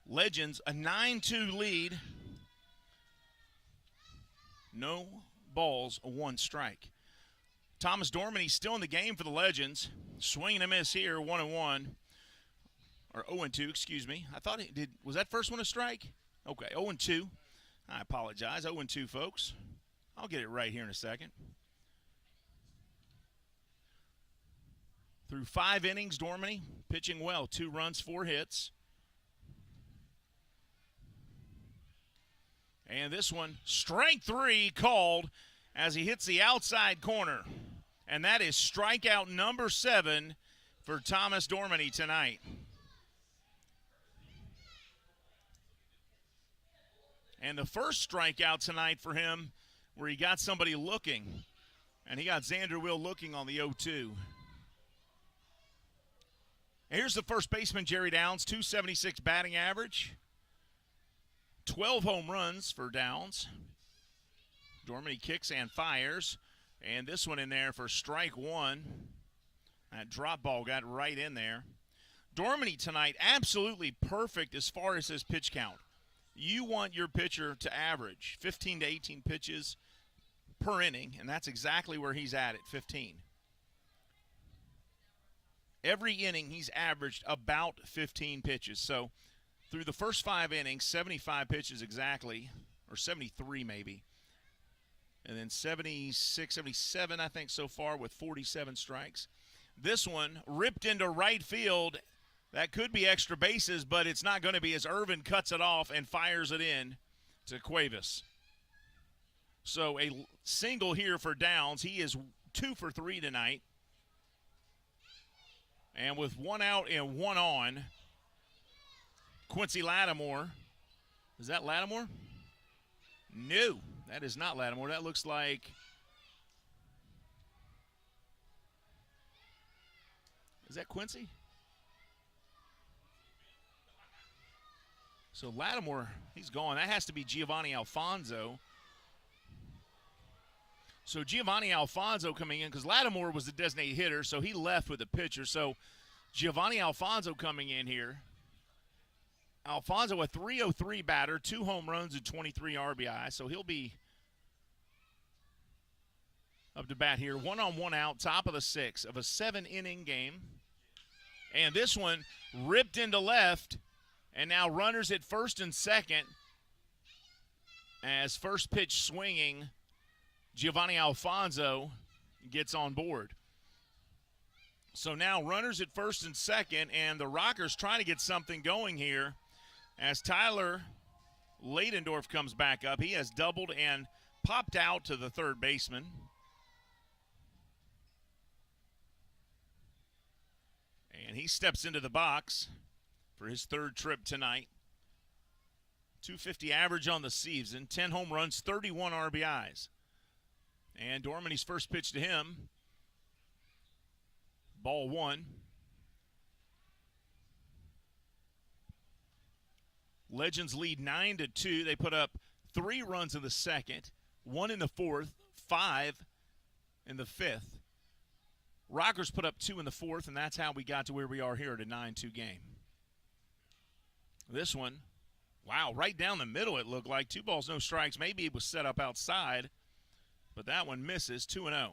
Legends, a 9-2 lead. No balls, 1 strike. Thomas Dorman, still in the game for the Legends. Swing and a miss here, 1-1. Or 0-2, excuse me. I thought was that first one a strike? Okay, 0-2. I apologize, 0-2, folks. I'll get it right here in a second. Through 5 innings, Dormany pitching well. 2 runs, 4 hits. And this one, strike 3 called as he hits the outside corner. And that is strikeout number 7 for Thomas Dormany tonight. And the first strikeout tonight for him where he got somebody looking, and he got Xander Will looking on the 0-2. Here's the first baseman, Jerry Downs, 276 batting average, 12 home runs for Downs. Dormany kicks and fires, and this one in there for strike 1. That drop ball got right in there. Dormany tonight absolutely perfect as far as his pitch count. You want your pitcher to average 15 to 18 pitches per inning, and that's exactly where he's at 15. Every inning he's averaged about 15 pitches. So through the first 5 innings, 75 pitches exactly, or 73 maybe. And then 76, 77 I think so far with 47 strikes. This one ripped into right field. That could be extra bases, but it's not going to be as Irvin cuts it off and fires it in to Cuevas. So a single here for Downs. He is 2 for 3 tonight. And with 1 out and 1 on, Quincy Lattimore. Is that Lattimore? No, that is not Lattimore. That looks like, is that Quincy? So Lattimore, he's gone. That has to be Giovanni Alfonso. So Giovanni Alfonso coming in because Lattimore was the designated hitter, so he left with the pitcher. So Giovanni Alfonso coming in here. Alfonso, a 303 batter, 2 home runs and 23 RBI, so he'll be up to bat here. 1 on 1 out, top of the 6th of a 7-inning game. And this one ripped into left, and now runners at first and second as first pitch swinging, Giovanni Alfonso gets on board. So now runners at first and second, and the Rockers trying to get something going here as Tyler Ladendorf comes back up. He has doubled and popped out to the third baseman. And he steps into the box for his 3rd trip tonight. 250 average on the season, 10 home runs, 31 RBIs. And Dorminey's first pitch to him, ball 1. Legends lead 9-2. They put up 3 runs in the 2nd, 1 in the 4th, 5 in the 5th. Rockers put up 2 in the 4th, and that's how we got to where we are here at a 9-2 game. This one, wow, right down the middle it looked like. 2 balls, no strikes. Maybe it was set up outside, but that one misses, 2-0.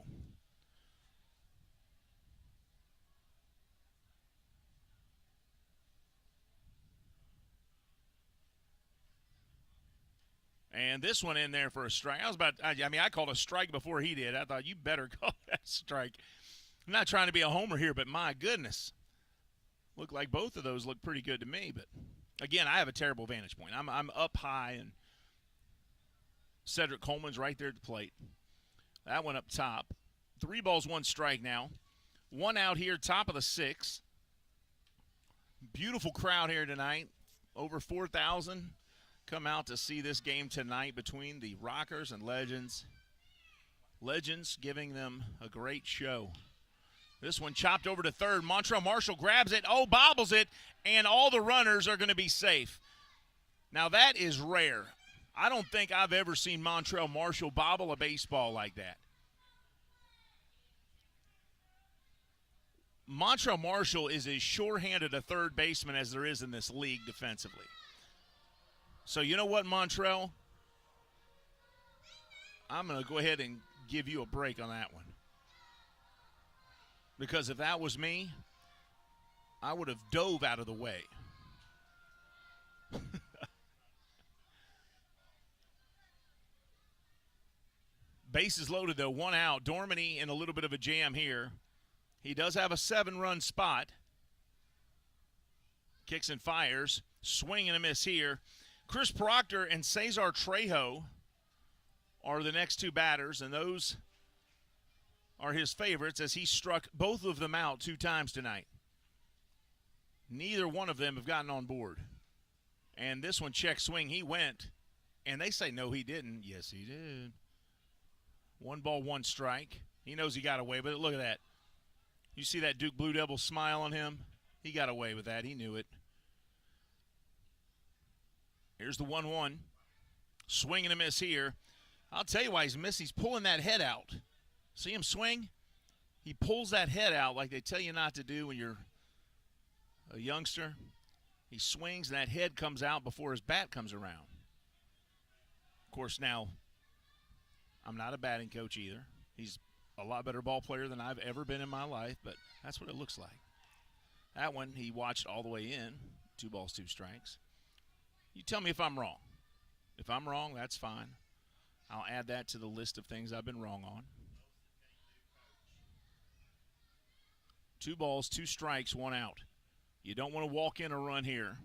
And this one in there for a strike. I called a strike before he did. I thought, you better call that a strike. I'm not trying to be a homer here, but my goodness. Looked like both of those look pretty good to me. But, again, I have a terrible vantage point. I'm up high, and Cedric Coleman's right there at the plate. That one up top. 3 balls, 1 strike now. 1 out here, top of the 6th. Beautiful crowd here tonight. Over 4,000 come out to see this game tonight between the Rockers and Legends. Legends giving them a great show. This one chopped over to third. Montrell Marshall grabs it, bobbles it, and all the runners are going to be safe. Now that is rare. I don't think I've ever seen Montrell Marshall bobble a baseball like that. Montrell Marshall is as sure-handed a third baseman as there is in this league defensively. So you know what, Montrell? I'm going to go ahead and give you a break on that one. Because if that was me, I would have dove out of the way. Bases loaded, though, 1 out. Dorminey in a little bit of a jam here. He does have a 7-run spot. Kicks and fires. Swing and a miss here. Chris Proctor and Cesar Trejo are the next 2 batters, and those are his favorites as he struck both of them out 2 times tonight. Neither one of them have gotten on board. And this one, check swing, he went. And they say, no, he didn't. Yes, he did. 1 ball, 1 strike. He knows he got away with it. Look at that. You see that Duke Blue Devil smile on him? He got away with that. He knew it. Here's the 1-1. Swing and a miss here. I'll tell you why he's missed. He's pulling that head out. See him swing? He pulls that head out like they tell you not to do when you're a youngster. He swings and that head comes out before his bat comes around. Of course, now, I'm not a batting coach either. He's a lot better ball player than I've ever been in my life, but that's what it looks like. That one, he watched all the way in. 2 balls, 2 strikes. You tell me if I'm wrong. If I'm wrong, that's fine. I'll add that to the list of things I've been wrong on. 2 balls, 2 strikes, 1 out. You don't want to walk in a run here.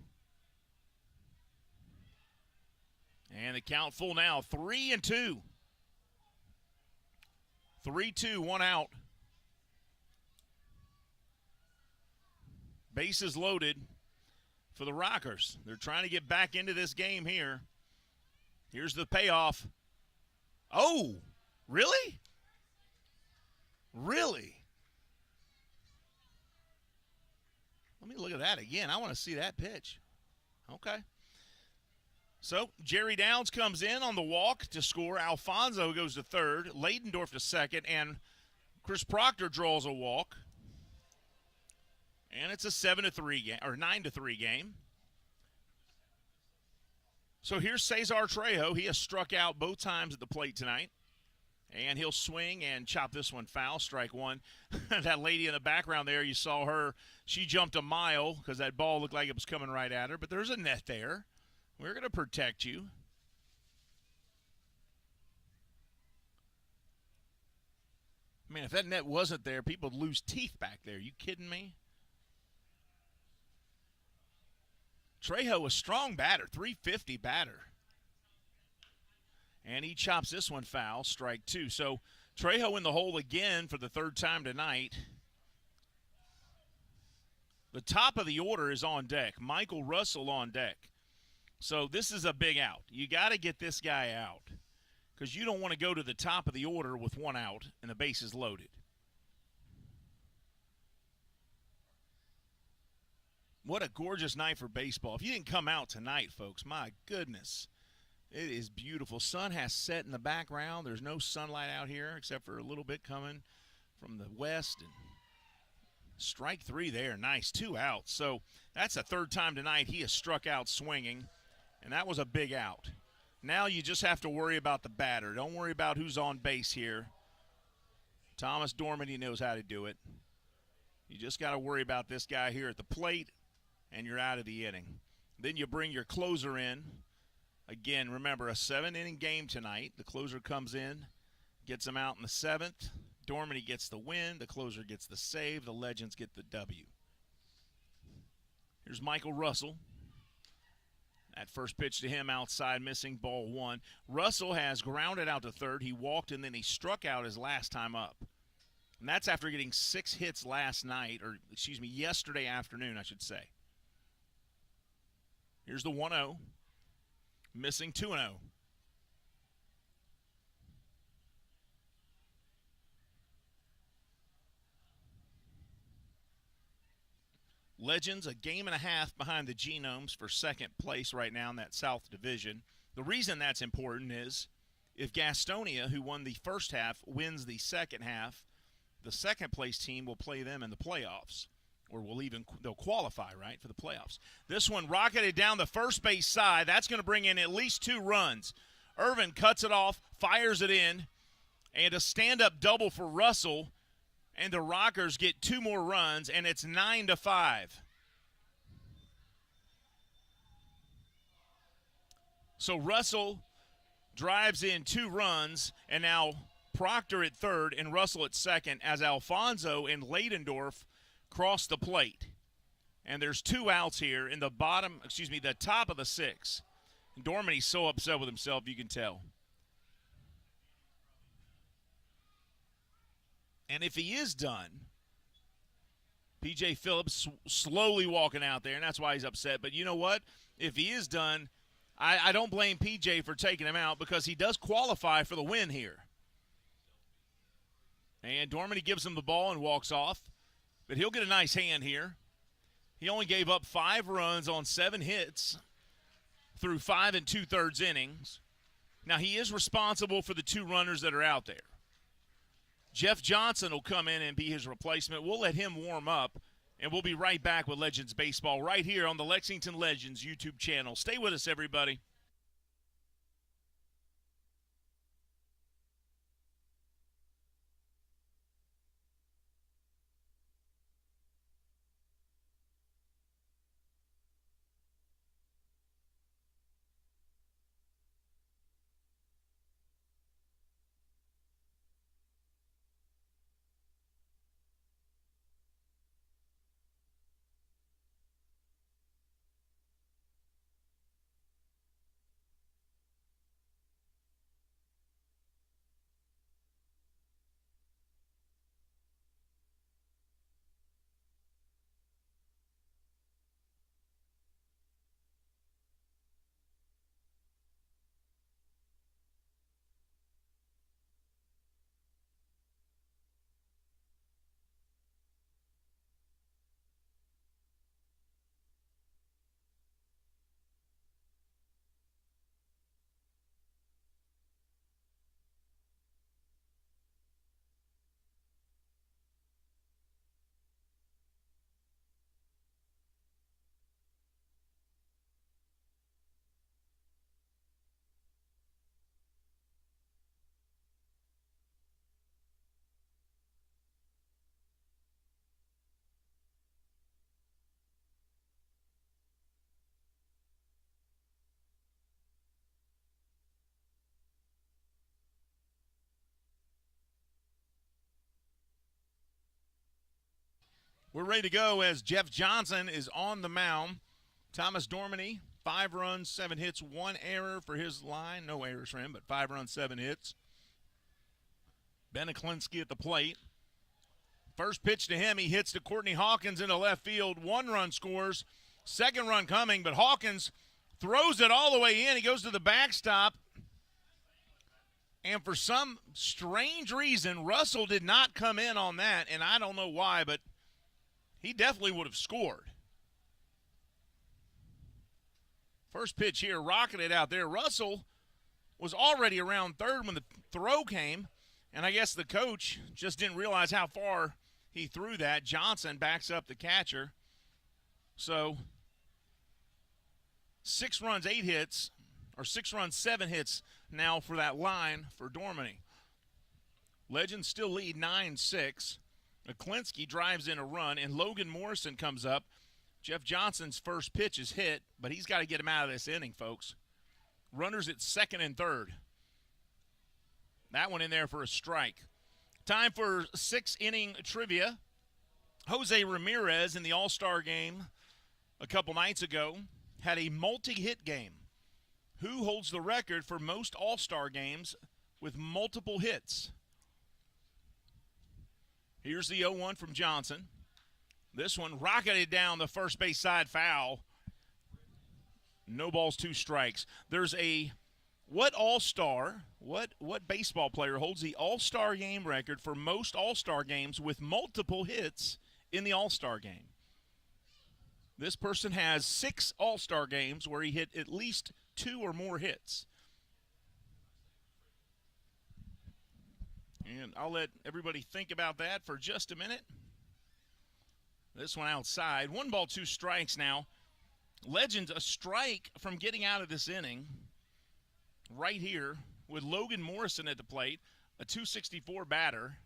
And the count full now, 3-2. 3-2, 1 out. Bases loaded for the Rockers. They're trying to get back into this game here. Here's the payoff. Oh, really? Really? Let me look at that again. I want to see that pitch. Okay. So Jerry Downs comes in on the walk to score. Alfonso goes to third. Ladendorf to second. And Chris Proctor draws a walk. And it's a 7-3 game, or 9-3 game. So here's Cesar Trejo. He has struck out both times at the plate tonight. And he'll swing and chop this one foul, strike one. That lady in the background there, you saw her. She jumped a mile because that ball looked like it was coming right at her. But there's a net there. We're going to protect you. I mean, if that net wasn't there, people would lose teeth back there. You kidding me? Trejo, a strong batter, 350 batter. And he chops this one foul, strike two. So Trejo in the hole again for the third time tonight. The top of the order is on deck. Michael Russell on deck. So this is a big out. You got to get this guy out because you don't want to go to the top of the order with one out and the bases loaded. What a gorgeous night for baseball. If you didn't come out tonight, folks, my goodness. It is beautiful. Sun has set in the background. There's no sunlight out here except for a little bit coming from the west. And strike three there. Nice. 2 outs. So that's the third time tonight he has struck out swinging, and that was a big out. Now you just have to worry about the batter. Don't worry about who's on base here. Thomas Dormady knows how to do it. You just got to worry about this guy here at the plate, and you're out of the inning. Then you bring your closer in. Again, remember, a 7-inning game tonight. The closer comes in, gets him out in the 7th. Dormady gets the win. The closer gets the save. The Legends get the W. Here's Michael Russell. That first pitch to him outside, missing, ball one. Russell has grounded out to third. He walked, and then he struck out his last time up. And that's after getting 6 hits last night, or excuse me, yesterday afternoon, I should say. Here's the 1-0. Missing 2-0. Legends a game and a half behind the Genomes for second place right now in that South Division. The reason that's important is if Gastonia, who won the first half, wins the second half, the second place team will play them in the playoffs. Or they'll qualify, right, for the playoffs. This one rocketed down the first base side. That's going to bring in at least 2 runs. Irvin cuts it off, fires it in, and a stand-up double for Russell, and the Rockers get 2 more runs, and it's 9-5. So Russell drives in 2 runs, and now Proctor at third and Russell at second as Alfonso and Ladendorf cross the plate. And there's 2 outs here in the top of the 6th. Dormany's so upset with himself, you can tell. And if he is done, P.J. Phillips slowly walking out there, and that's why he's upset. But you know what? If he is done, I don't blame P.J. for taking him out because he does qualify for the win here. And Dormany gives him the ball and walks off. But he'll get a nice hand here. He only gave up 5 runs on 7 hits through 5 2/3 innings. Now, he is responsible for the 2 runners that are out there. Jeff Johnson will come in and be his replacement. We'll let him warm up, and we'll be right back with Legends Baseball right here on the Lexington Legends YouTube channel. Stay with us, everybody. We're ready to go as Jeff Johnson is on the mound. Thomas Dormany, 5 runs, 7 hits, 1 error for his line. No errors for him, but 5 runs, 7 hits. Ben Aklinski at the plate. First pitch to him, he hits to Courtney Hawkins into left field. 1 run scores. Second run coming, but Hawkins throws it all the way in. He goes to the backstop. And for some strange reason, Russell did not come in on that, and I don't know why, but he definitely would have scored. First pitch here, rocketed out there. Russell was already around third when the throw came, and I guess the coach just didn't realize how far he threw that. Johnson backs up the catcher. So 6 runs, 8 hits, or 6 runs, 7 hits now for that line for Dormany. Legends still lead 9-6. Aklinski drives in a run, and Logan Morrison comes up. Jeff Johnson's first pitch is hit, but he's got to get him out of this inning, folks. Runners at second and third. That one in there for a strike. Time for 6-inning trivia. Jose Ramirez in the All-Star game a couple nights ago had a multi-hit game. Who holds the record for most All-Star games with multiple hits? Here's the 0-1 from Johnson. This one rocketed down the first base side, foul. No balls, 2 strikes. There's a what All-Star, what baseball player holds the All-Star game record for most All-Star games with multiple hits in the All-Star game? This person has 6 All-Star games where he hit at least 2 or more hits. And I'll let everybody think about that for just a minute. This one outside. 1 ball, 2 strikes now. Legends a strike from getting out of this inning right here with Logan Morrison at the plate, a .264 batter,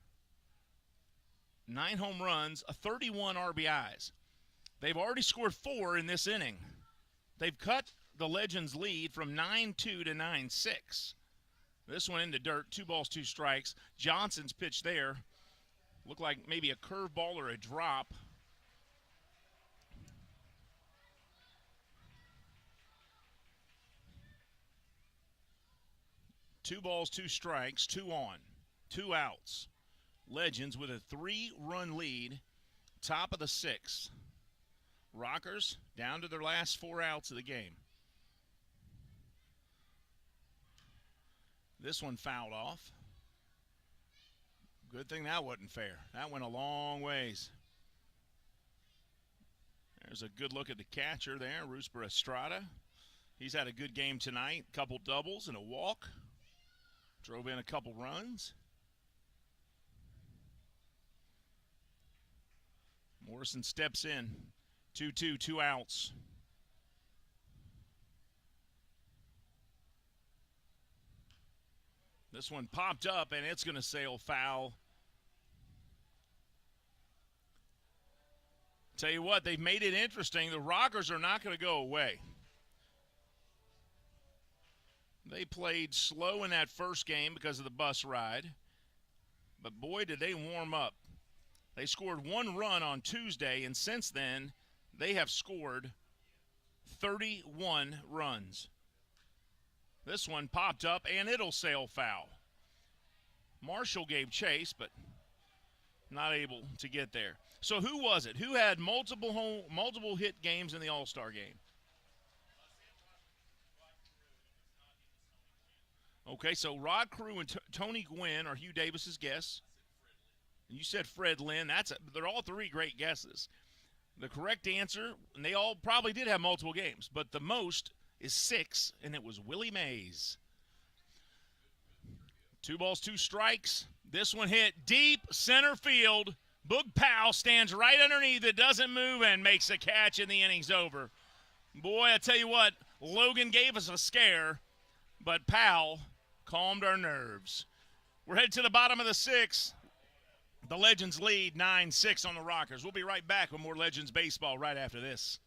9 home runs, 31 RBIs. They've already scored 4 in this inning. They've cut the Legends lead from 9-2 to 9-6. This one in the dirt, 2 balls, 2 strikes. Johnson's pitch there looked like maybe a curveball or a drop. Two balls, 2 strikes, 2 on, 2 outs. Legends with a 3-run lead, top of the 6th. Rockers down to their last 4 outs of the game. This one fouled off. Good thing that wasn't fair. That went a long ways. There's a good look at the catcher there, Rusper Estrada. He's had a good game tonight. Couple doubles and a walk. Drove in a couple runs. Morrison steps in. 2-2, 2 outs. This one popped up, and it's going to sail foul. Tell you what, they've made it interesting. The Rockers are not going to go away. They played slow in that first game because of the bus ride. But boy, did they warm up. They scored 1 run on Tuesday, and since then, they have scored 31 runs. This one popped up, and it'll sail foul. Marshall gave chase, but not able to get there. So who was it? Who had multiple hit games in the All-Star game? Okay, so Rod Carew and Tony Gwynn are Hugh Davis's guests. You said Fred Lynn. They're all 3 great guesses. The correct answer, and they all probably did have multiple games, but the most is 6, and it was Willie Mays. 2 balls, 2 strikes. This one hit deep center field. Boog Powell stands right underneath it, doesn't move, and makes a catch, and the inning's over. Boy, I tell you what, Logan gave us a scare, but Powell calmed our nerves. We're headed to the bottom of the 6th. The Legends lead 9-6 on the Rockers. We'll be right back with more Legends baseball right after this.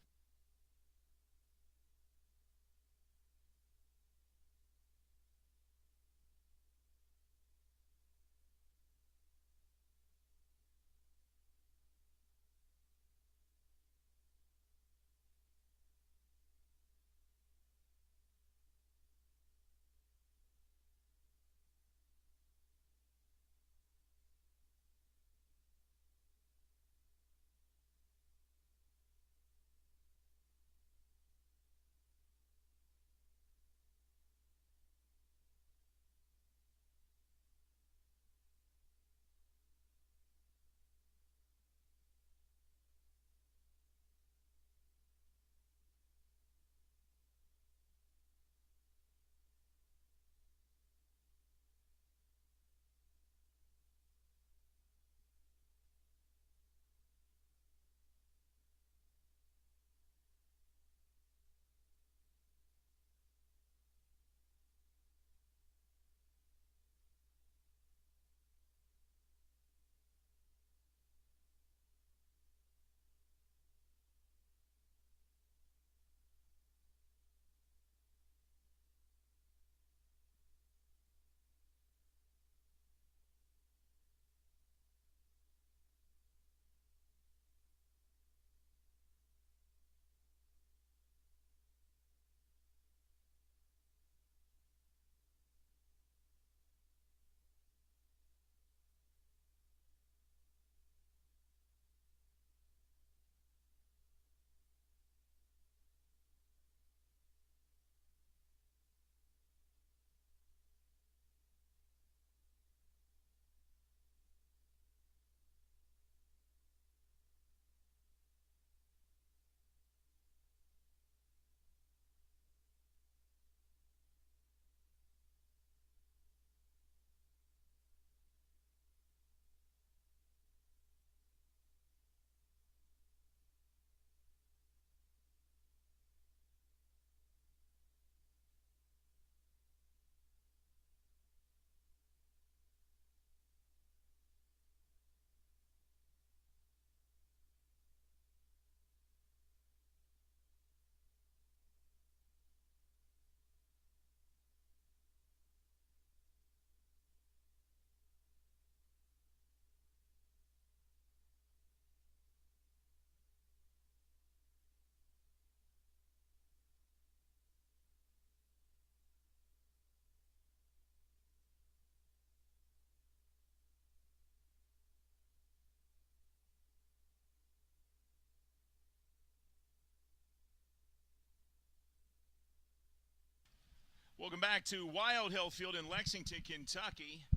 Welcome back to Wild Hill Field in Lexington, Kentucky.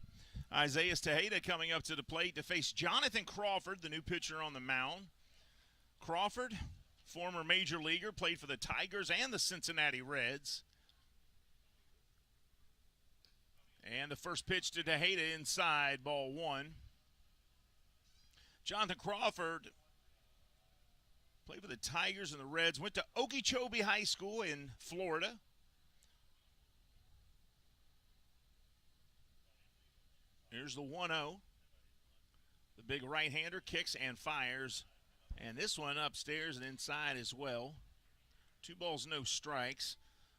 Isaiah Tejeda coming up to the plate to face Jonathan Crawford, the new pitcher on the mound. Crawford, former major leaguer, played for the Tigers and the Cincinnati Reds. And the first pitch to Tejeda inside, ball one. Jonathan Crawford played for the Tigers and the Reds, went to Okeechobee High School in Florida. Here's the 1-0. The big right-hander kicks and fires. And this one upstairs and inside as well. 2 balls, no strikes.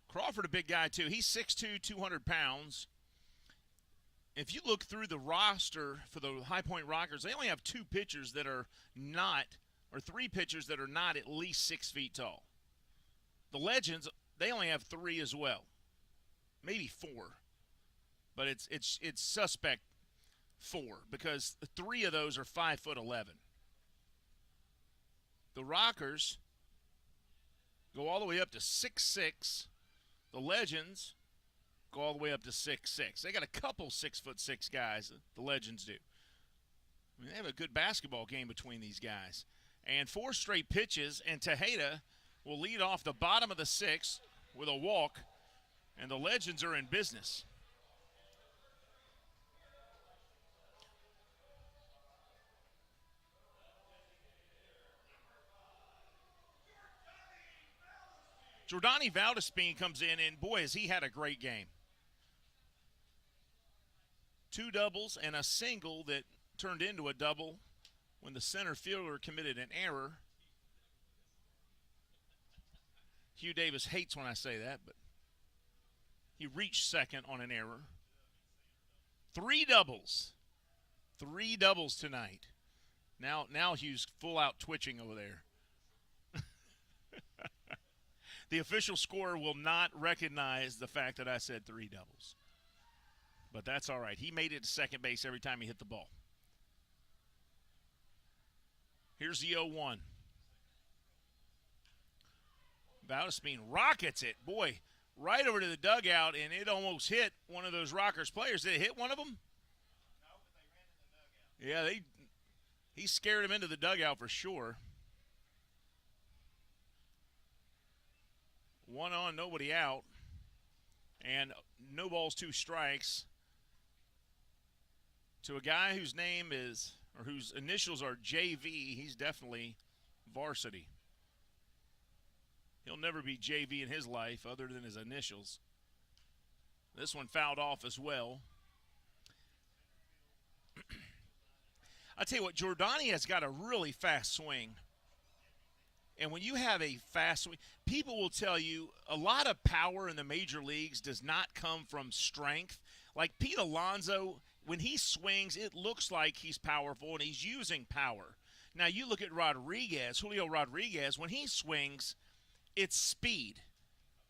Crawford a big guy too. He's 6'2", 200 pounds. If you look through the roster for the High Point Rockers, they only have 2 pitchers that are not, or 3 pitchers that are not at least 6 feet tall. The Legends, they only have 3 as well. Maybe 4. But it's suspect 4 because 3 of those are 5'11". The Rockers go all the way up to 6'6". The Legends go all the way up to 6'6". They got a couple 6'6" guys, the Legends do. I mean, they have a good basketball game between these guys. And 4 straight pitches, and Tejeda will lead off the bottom of the 6th with a walk, and the Legends are in business. Jordani Valdespin comes in, and boy, has he had a great game. 2 doubles and a single that turned into a double when the center fielder committed an error. Hugh Davis hates when I say that, but he reached second on an error. 3 doubles. 3 doubles tonight. Now Hugh's full out twitching over there. The official scorer will not recognize the fact that I said 3 doubles. But that's all right. He made it to second base every time he hit the ball. Here's the 0-1. Valdespin rockets it. Boy, right over to the dugout, and it almost hit one of those Rockers players. Did it hit one of them? No, but they ran in the dugout. Yeah, he scared him into the dugout for sure. 1 on, nobody out. And no balls, 2 strikes to a guy whose name is, or whose initials are JV. He's definitely varsity. He'll never be JV in his life other than his initials. This one fouled off as well. I tell you what, Jordani has got a really fast swing. And when you have a fast swing, people will tell you a lot of power in the major leagues does not come from strength. Like Pete Alonso, when he swings, it looks like he's powerful and he's using power. Now you look at Rodriguez, Julio Rodriguez, when he swings, it's speed.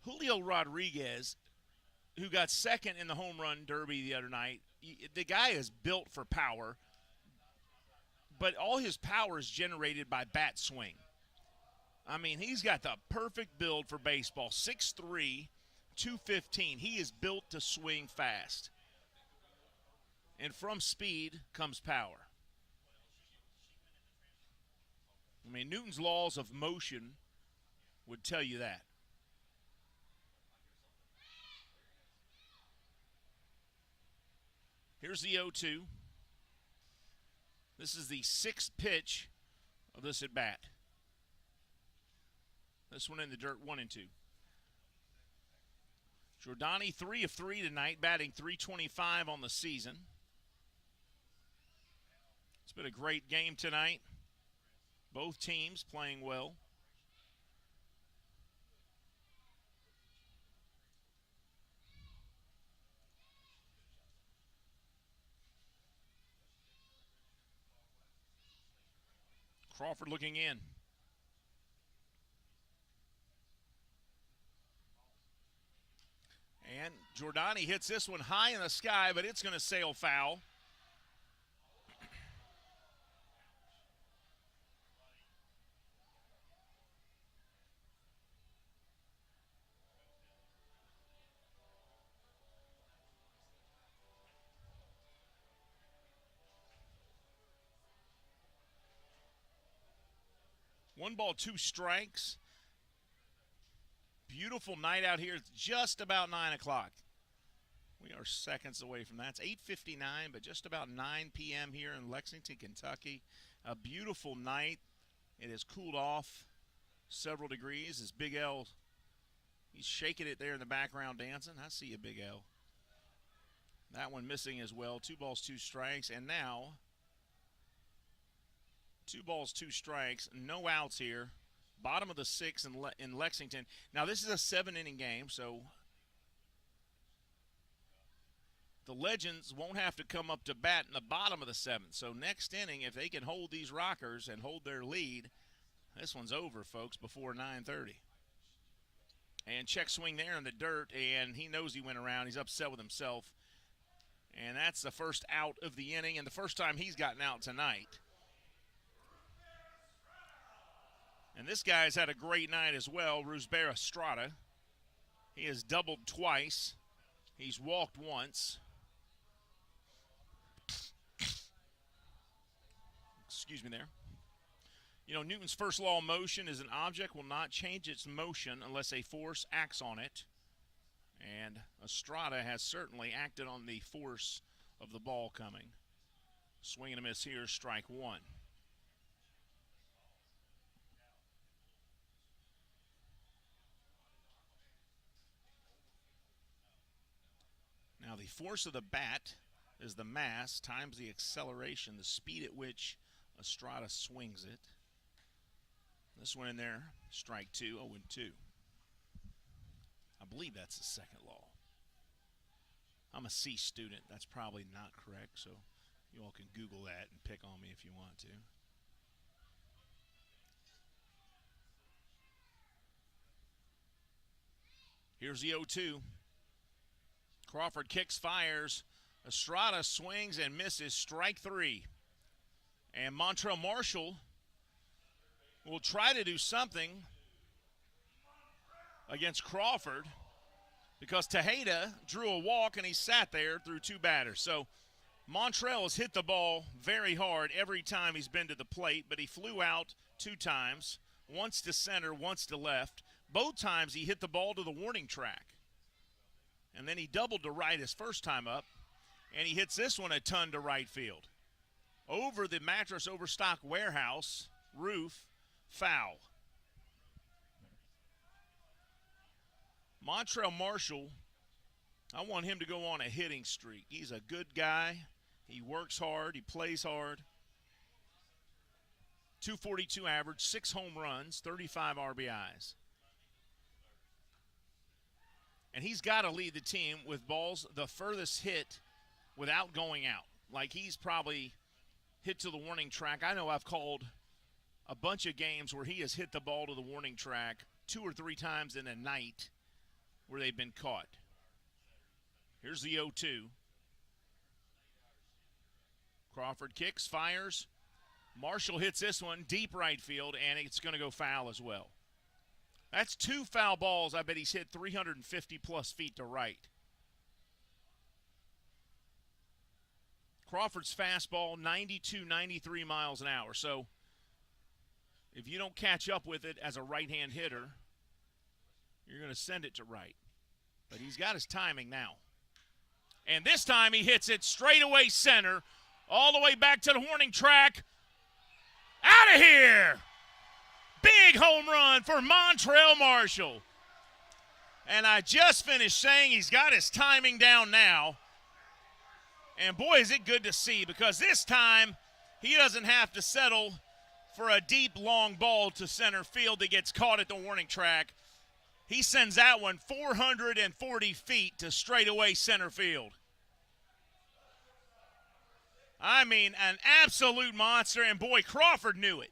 Julio Rodriguez, who got second in the home run derby the other night, the guy is built for power, but all his power is generated by bat swing. I mean, he's got the perfect build for baseball. 6'3", 215. He is built to swing fast. And from speed comes power. I mean, Newton's laws of motion would tell you that. Here's the 0-2. This is the 6th pitch of this at bat. This one in the dirt, 1-2. Jordani 3 of 3 tonight, batting .325 on the season. It's been a great game tonight. Both teams playing well. Crawford looking in. And Jordani hits this one high in the sky, but it's going to sail foul. 1 ball, 2 strikes. Beautiful night out here. It's just about 9 o'clock. We are seconds away from that. It's 8:59, but just about 9 p.m. here in Lexington, Kentucky. A beautiful night. It has cooled off several degrees. As Big L, he's shaking it there in the background dancing. I see you, Big L. That one missing as well. 2 balls, 2 strikes. And now, 2 balls, 2 strikes. No outs here. Bottom of the 6th in Lexington. Now, this is a 7-inning game, so the Legends won't have to come up to bat in the bottom of the 7th. So next inning, if they can hold these Rockers and hold their lead, this one's over, folks, before 9:30. And check swing there in the dirt, and he knows he went around. He's upset with himself. And that's the first out of the inning, and the first time he's gotten out tonight. And this guy's had a great night as well, Rusber Estrada. He has doubled twice. He's walked once. Excuse me there. You know, Newton's first law of motion is an object will not change its motion unless a force acts on it. And Estrada has certainly acted on the force of the ball coming. Swing and a miss here, strike 1. Now the force of the bat is the mass times the acceleration, the speed at which Estrada swings it. This one in there, strike 2, 0-2. I believe that's the second law. I'm a C student. That's probably not correct, so you all can Google that and pick on me if you want to. Here's the 0-2. Crawford kicks, fires. Estrada swings and misses, strike 3. And Montrell Marshall will try to do something against Crawford because Tejeda drew a walk and he sat there through 2 batters. So Montrell has hit the ball very hard every time he's been to the plate, but he flew out 2 times, once to center, once to left. Both times he hit the ball to the warning track. And then he doubled to right his first time up, and he hits this one a ton to right field. Over the Mattress Overstock warehouse roof, foul. Montrell Marshall, I want him to go on a hitting streak. He's a good guy. He works hard. He plays hard. 242 average, 6 home runs, 35 RBIs. And he's got to lead the team with balls the furthest hit without going out. Like he's probably hit to the warning track. I know I've called a bunch of games where he has hit the ball to the warning track 2 or 3 times in a night where they've been caught. Here's the 0-2. Crawford kicks, fires. Marshall hits this one deep right field, and it's going to go foul as well. That's 2 foul balls. I bet he's hit 350-plus feet to right. Crawford's fastball, 92, 93 miles an hour. So if you don't catch up with it as a right-hand hitter, you're going to send it to right. But he's got his timing now. And this time he hits it straight away center, all the way back to the warning track. Out of here! Big home run for Montrell Marshall. And I just finished saying he's got his timing down now. And boy, is it good to see, because this time he doesn't have to settle for a deep, long ball to center field that gets caught at the warning track. He sends that one 440 feet to straightaway center field. I mean, an absolute monster, and boy, Crawford knew it.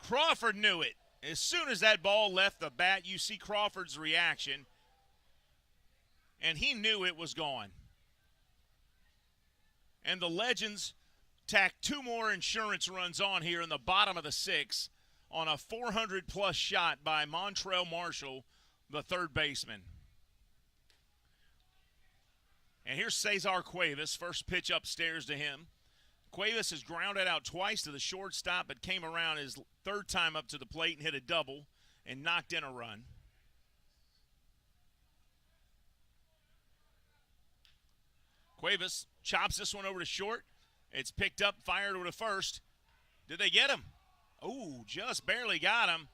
Crawford knew it. As soon as that ball left the bat, you see Crawford's reaction, and he knew it was gone. And the Legends tacked 2 more insurance runs on here in the bottom of the 6th on a 400-plus shot by Montrell Marshall, the third baseman. And here's Cesar Cuevas, first pitch upstairs to him. Cuevas has grounded out twice to the shortstop, but came around his third time up to the plate and hit a double and knocked in a run. Cuevas chops this one over to short. It's picked up, fired over to first. Did they get him? Oh, just barely got him.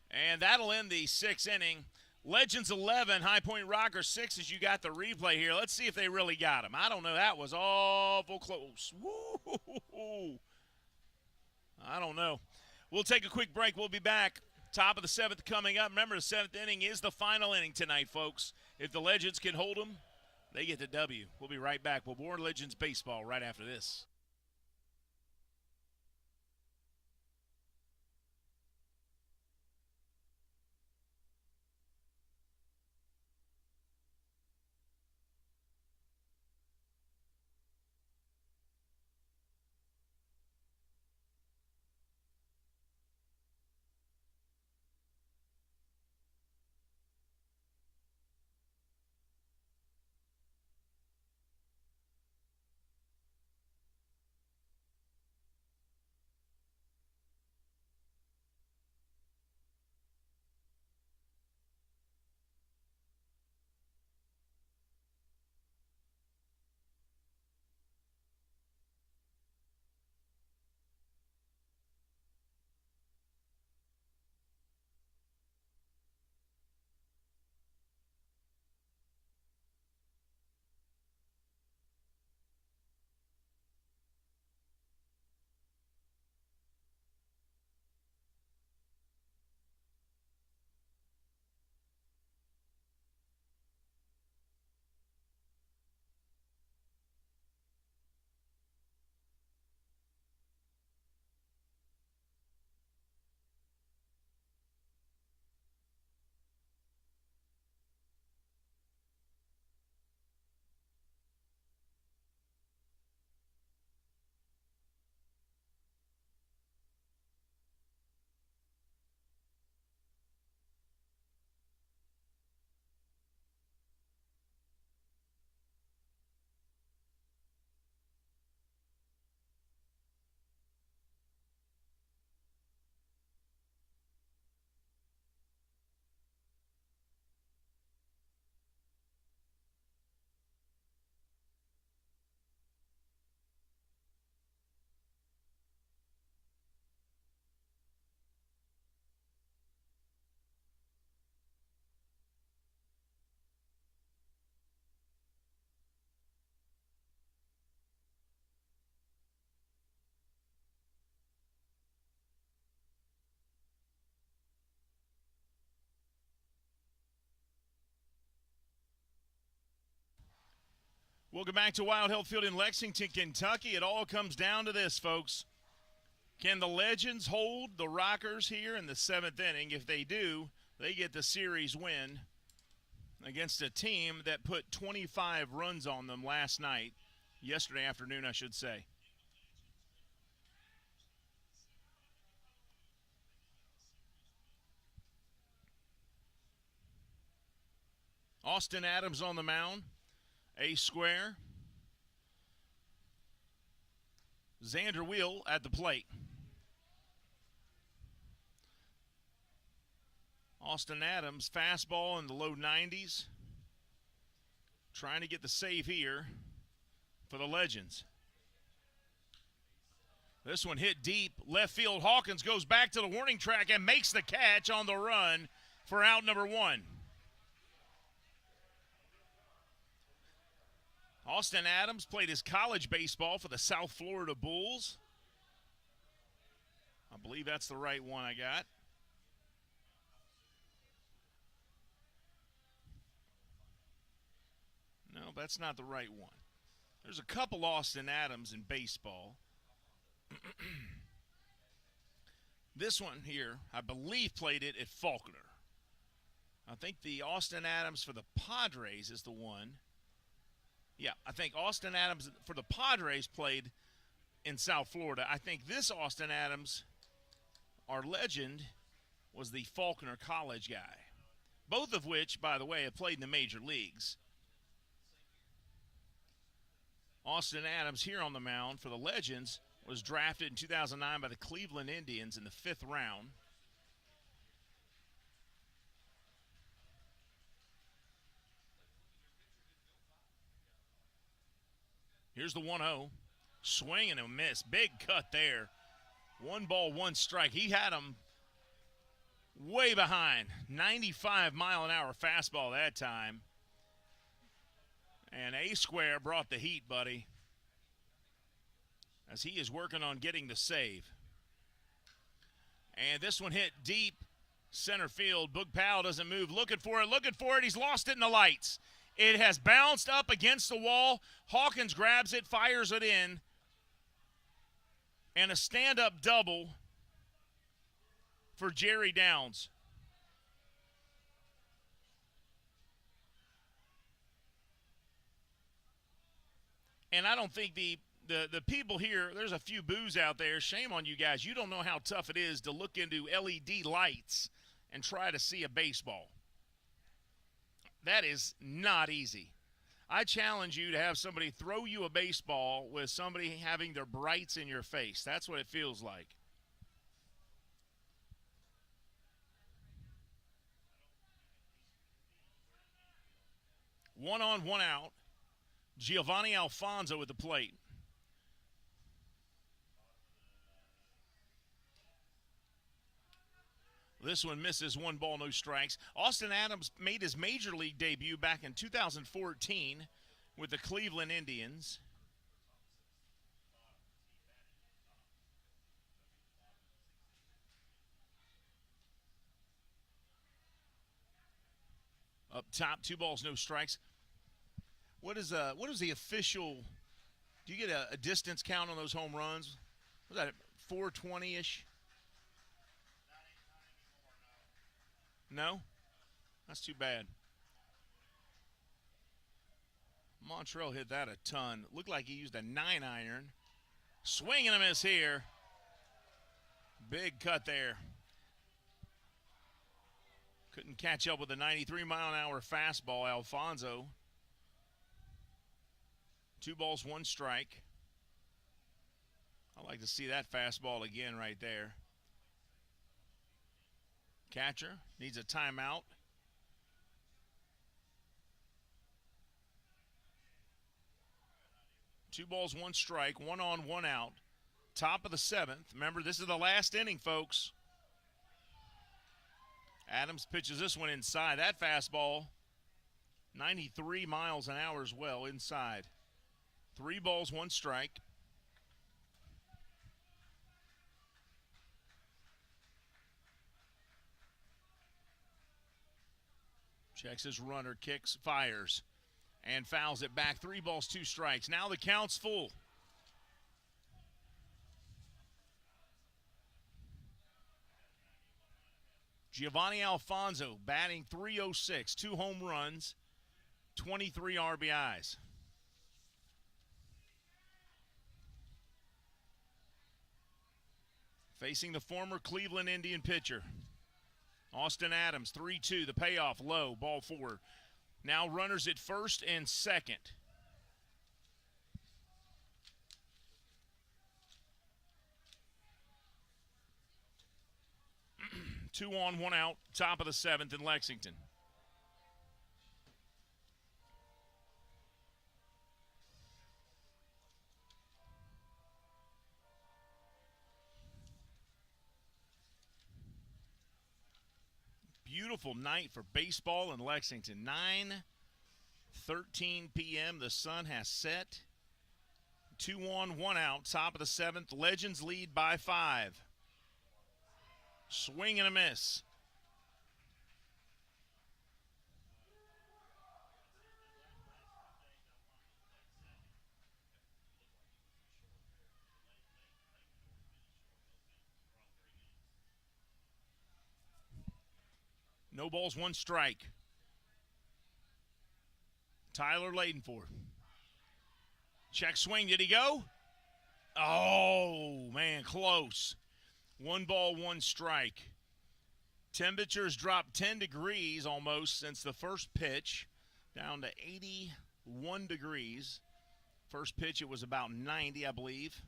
And that'll end the sixth inning. Legends 11, High Point Rockers 6 as you got the replay here. Let's see if they really got him. I don't know. That was awful close. Woo! I don't know. We'll take a quick break. We'll be back. Top of the seventh coming up. Remember, the seventh inning is the final inning tonight, folks. If the Legends can hold them, they get the W. We'll be right back. We'll more Legends baseball right after this. Welcome back to Wild Health Field in Lexington, Kentucky. It all comes down to this, folks. Can the Legends hold the Rockers here in the seventh inning? If they do, they get the series win against a team that put 25 runs on them yesterday afternoon, I should say. Austin Adams on the mound. A square. Xander Wheel at the plate. Austin Adams, fastball in the low 90s. Trying to get the save here for the Legends. This one hit deep. Left field. Hawkins goes back to the warning track and makes the catch on the run for out number one. Austin Adams played his college baseball for the South Florida Bulls. I believe that's the right one I got. No, that's not the right one. There's a couple Austin Adams in baseball. This one here, I believe, played it at Faulkner. I think the Austin Adams for the Padres is the one. Yeah, I think Austin Adams for the Padres played in South Florida. I think this Austin Adams, our legend, was the Faulkner College guy. Both of which, by the way, have played in the major leagues. Austin Adams here on the mound for the Legends, was drafted in 2009 by the Cleveland Indians in the 5th round. Here's the 1-0. Swing and a miss. Big cut there. 1 ball, 1 strike. He had him way behind. 95-mile-an-hour fastball that time. And A-Square brought the heat, buddy, as he is working on getting the save. And this one hit deep center field. Boog Powell doesn't move. Looking for it. He's lost it in the lights. It has bounced up against the wall. Hawkins grabs it, fires it in. And a stand-up double for Jerry Downs. And I don't think the people here, there's a few boos out there. Shame on you guys. You don't know how tough it is to look into LED lights and try to see a baseball. That is not easy. I challenge you to have somebody throw you a baseball with somebody having their brights in your face. That's what it feels like. One on, one out. Giovanni Alfonso at the plate. This one misses. 1 ball, no strikes. Austin Adams made his major league debut back in 2014 with the Cleveland Indians. Up top, 2 balls, no strikes. What is the official? Do you get a distance count on those home runs? Was that 420-ish? No? That's too bad. Montrell hit that a ton. Looked like he used a 9-iron. Swing and a miss here. Big cut there. Couldn't catch up with the 93-mile-an-hour fastball, Alfonso. 2 balls, 1 strike. I'd like to see that fastball again right there. Catcher needs a timeout. Two balls, 1 strike, 1 on, 1 out. Top of the 7th. Remember, this is the last inning, folks. Adams pitches this one inside. That fastball, 93 miles an hour as well, inside. 3 balls, 1 strike. Checks his runner, kicks, fires, and fouls it back. 3 balls, 2 strikes. Now the count's full. Giovanni Alfonso batting .306, 2 home runs, 23 RBIs. Facing the former Cleveland Indian pitcher, Austin Adams, 3-2, the payoff low, ball 4. Now runners at first and second. Two on, 1 out, top of the 7th in Lexington. Beautiful night for baseball in Lexington. 9:13 p.m. The sun has set. 2 on, 1 out, top of the 7th. Legends lead by 5. Swing and a miss. No balls, 1 strike. Tyler Ladenford. Check swing. Did he go? Oh, man, close. 1 ball, 1 strike. Temperatures dropped 10 degrees almost since the first pitch, down to 81 degrees. First pitch, it was about 90, I believe.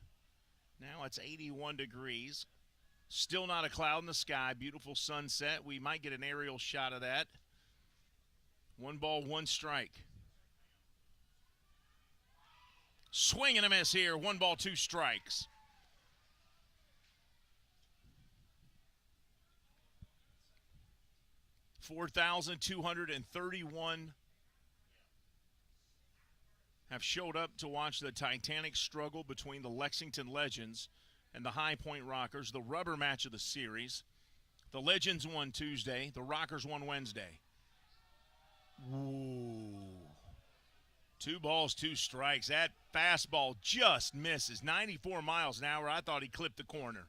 Now it's 81 degrees. Still not a cloud in the sky. Beautiful sunset. We might get an aerial shot of that. 1 ball, 1 strike. Swing and a miss here. 1 ball, 2 strikes. $4,231 have showed up to watch the titanic struggle between the Lexington Legends and the High Point Rockers, the rubber match of the series. The Legends won Tuesday. The Rockers won Wednesday. Ooh. 2 balls, 2 strikes. That fastball just misses. 94 miles an hour. I thought he clipped the corner.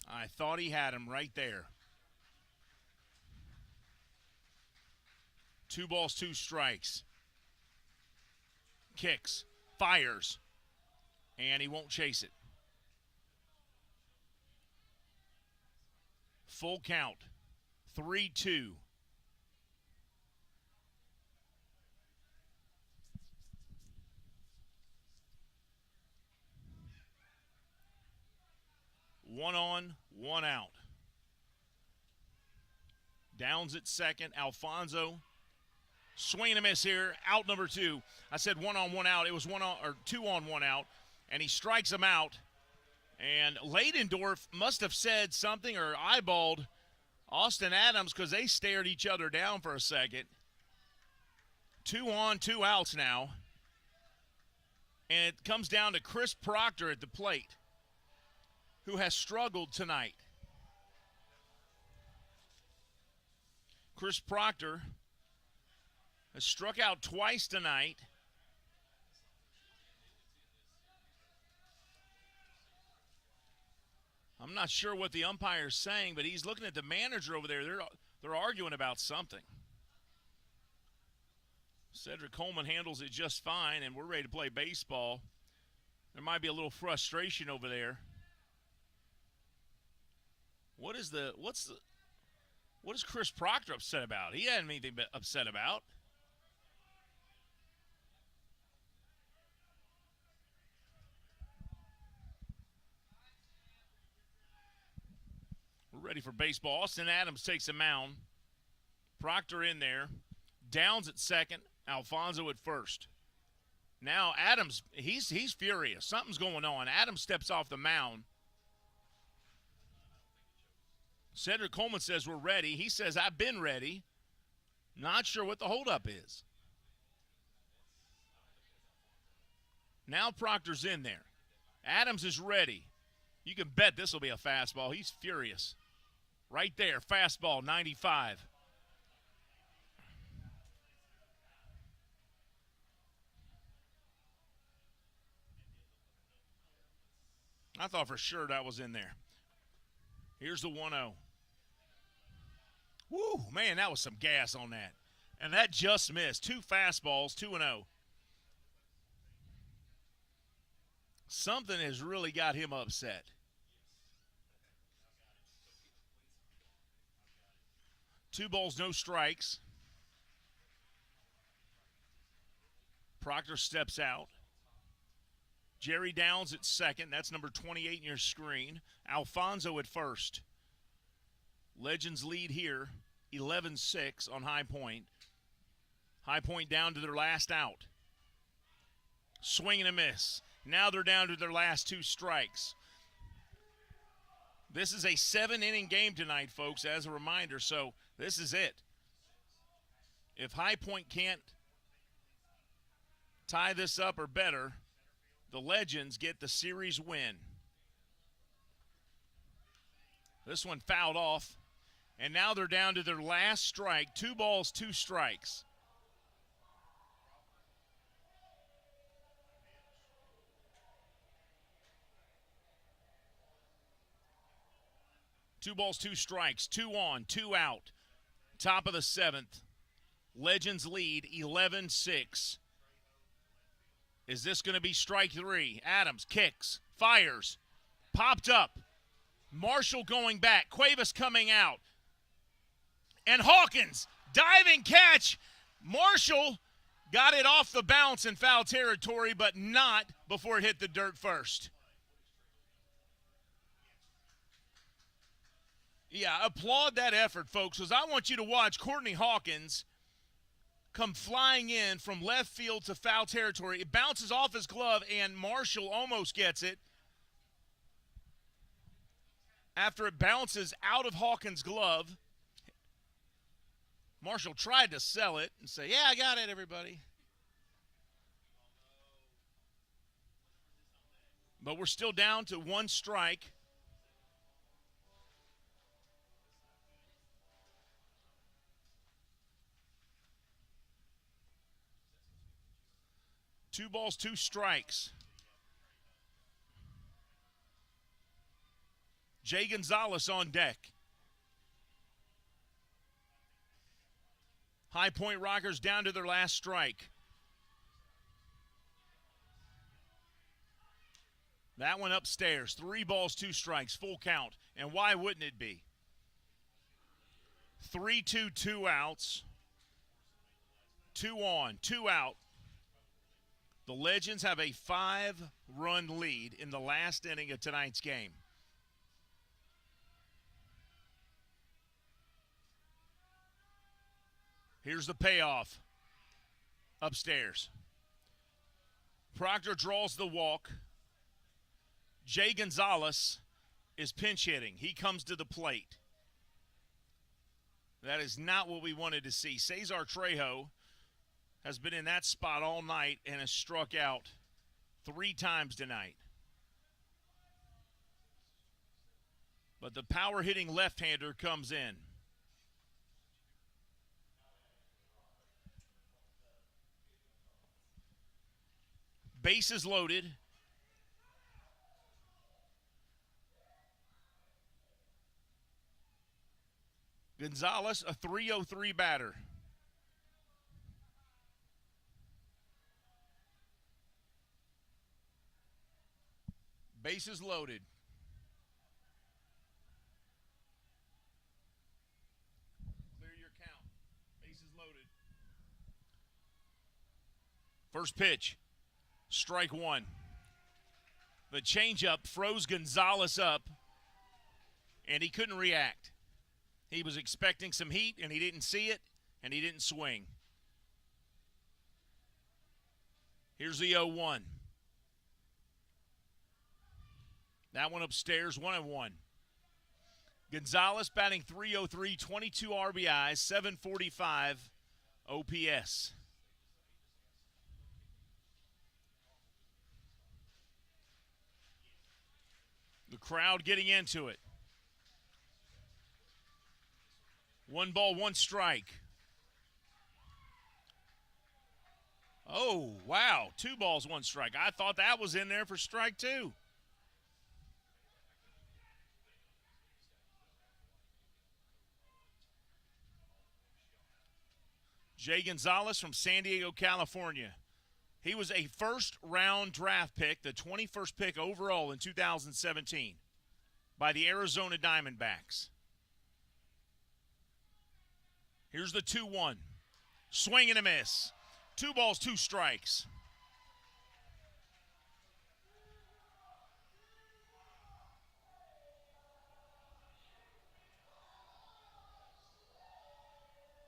I thought he had him right there. 2 balls, 2 strikes. Kicks, fires, and he won't chase it. Full count, 3-2. One on, 1 out. Downs at second. Alfonso. Swing and a miss here. Out number 2. I said 1 on, 1 out. It was 1 on or 2 on, 1 out. And he strikes him out. And Ladendorf must have said something or eyeballed Austin Adams because they stared each other down for a second. 2 on, 2 outs now. And it comes down to Chris Proctor at the plate, who has struggled tonight. Chris Proctor has struck out twice tonight. I'm not sure what the umpire's saying, but he's looking at the manager over there. They're arguing about something. Cedric Coleman handles it just fine, and we're ready to play baseball. There might be a little frustration over there. What is Chris Proctor upset about? He hadn't anything to be upset about. We're ready for baseball. Austin Adams takes a mound. Proctor in there. Downs at second. Alfonso at first. Now Adams, he's furious. Something's going on. Adams steps off the mound. Cedric Coleman says we're ready. He says I've been ready. Not sure what the holdup is. Now Proctor's in there. Adams is ready. You can bet this will be a fastball. He's furious. Right there, fastball, 95. I thought for sure that was in there. Here's the 1-0. Woo, man, that was some gas on that. And that just missed. 2 fastballs, 2-0. Something has really got him upset. Two balls, no strikes. Proctor steps out. Jerry Downs at second. That's number 28 in your screen. Alfonso at first. Legends lead here, 11-6 on High Point. High Point down to their last out. Swing and a miss. Now they're down to their last 2 strikes. This is a 7-inning game tonight, folks, as a reminder, so this is it. If High Point can't tie this up or better, the Legends get the series win. This one fouled off, and now they're down to their last strike. 2 balls, 2 strikes. Two balls, 2 strikes, 2 on, 2 out. Top of the 7th. Legends lead 11-6. Is this going to be strike 3? Adams kicks, fires, popped up. Marshall going back, Cuevas coming out. And Hawkins, diving catch. Marshall Got it off the bounce in foul territory, but not before it hit the dirt first. Yeah, applaud that effort, folks, because I want you to watch Courtney Hawkins come flying in from left field to foul territory. It bounces off his glove, and Marshall almost gets it. After it bounces out of Hawkins' glove, Marshall tried to sell it and say, yeah, I got it, everybody. But we're still down to one strike. Two balls, two strikes. Jay Gonzalez on deck. High Point Rockers down to their last strike. That one upstairs. 3 balls, 2 strikes, full count. And why wouldn't it be? 3-2, 2 outs. 2 on, 2 out. The Legends have a 5-run lead in the last inning of tonight's game. Here's the payoff upstairs. Proctor draws the walk. Jay Gonzalez is pinch hitting. He comes to the plate. That is not what we wanted to see. Cesar Trejo has been in that spot all night and has struck out 3 times tonight. But the power-hitting left-hander comes in. Bases loaded. Gonzalez, a .303 batter. Bases loaded. Clear your count. Bases loaded. First pitch. Strike 1. The changeup froze Gonzalez up, and he couldn't react. He was expecting some heat, and he didn't see it, and he didn't swing. Here's the 0-1. That one upstairs, 1-1. Gonzalez batting .303, 22 RBIs, 745 OPS. The crowd getting into it. 1 ball, 1 strike. Oh, wow. 2 balls, 1 strike. I thought that was in there for strike 2. Jay Gonzalez from San Diego, California. He was a first-round draft pick, the 21st pick overall in 2017 by the Arizona Diamondbacks. Here's the 2-1. Swing and a miss. 2 balls, 2 strikes.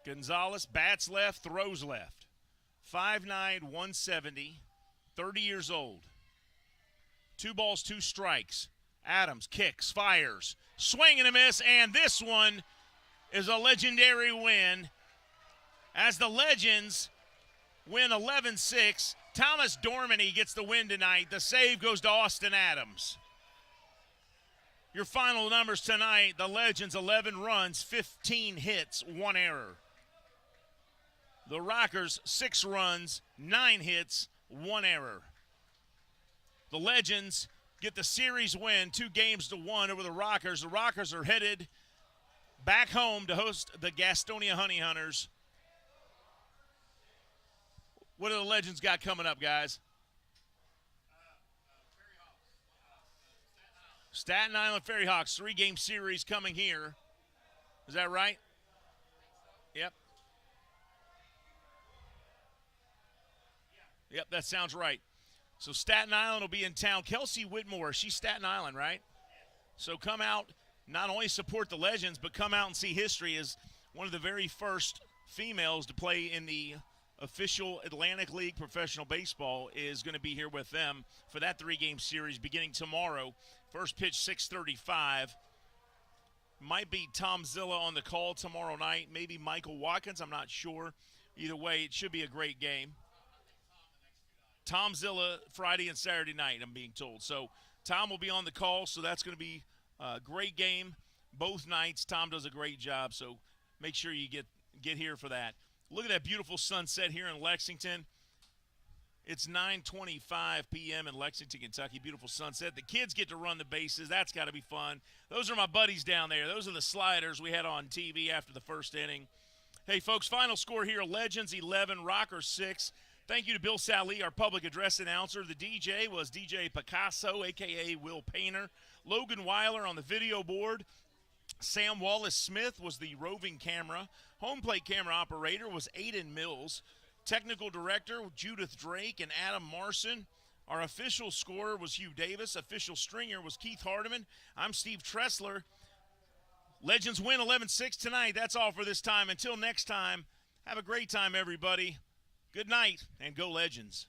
Gonzalez bats left, throws left. 5'9", 170, 30 years old. 2 balls, 2 strikes. Adams kicks, fires, swing and a miss, and this one is a legendary win as the Legends win 11-6. Thomas Dormany gets the win tonight. The save goes to Austin Adams. Your final numbers tonight, the Legends 11 runs, 15 hits, 1 error. The Rockers 6 runs, 9 hits, 1 error. The Legends get the series win 2-1 over the Rockers. The Rockers are headed back home to host the Gastonia Honey Hunters. What do the Legends got coming up, guys? Staten Island Ferry Hawks, 3-game series coming here. Is that right? Yep. Yep, that sounds right. So Staten Island will be in town. Kelsey Whitmore, she's Staten Island, right? So come out, not only support the Legends, but come out and see history as one of the very first females to play in the official Atlantic League Professional Baseball is going to be here with them for that 3-game series beginning tomorrow. First pitch 6:35. Might be Tom Zilla on the call tomorrow night, maybe Michael Watkins, I'm not sure. Either way, it should be a great game. Tom Zilla Friday and Saturday night, I'm being told. So Tom will be on the call, so that's going to be a great game both nights. Tom does a great job, so make sure you get here for that. Look at that beautiful sunset here in Lexington. It's 9:25 p.m. in Lexington, Kentucky. Beautiful sunset. The kids get to run the bases. That's got to be fun. Those are my buddies down there. Those are the Sliders we had on TV after the first inning. Hey, folks, final score here, Legends 11, Rockers 6. Thank you to Bill Sally, our public address announcer. The DJ was DJ Picasso, a.k.a. Will Painter. Logan Weiler on the video board. Sam Wallace-Smith was the roving camera. Home plate camera operator was Aiden Mills. Technical director, Judith Drake and Adam Marson. Our official scorer was Hugh Davis. Official stringer was Keith Hardiman. I'm Steve Tressler. Legends win 11-6 tonight. That's all for this time. Until next time, have a great time, everybody. Good night, and go Legends.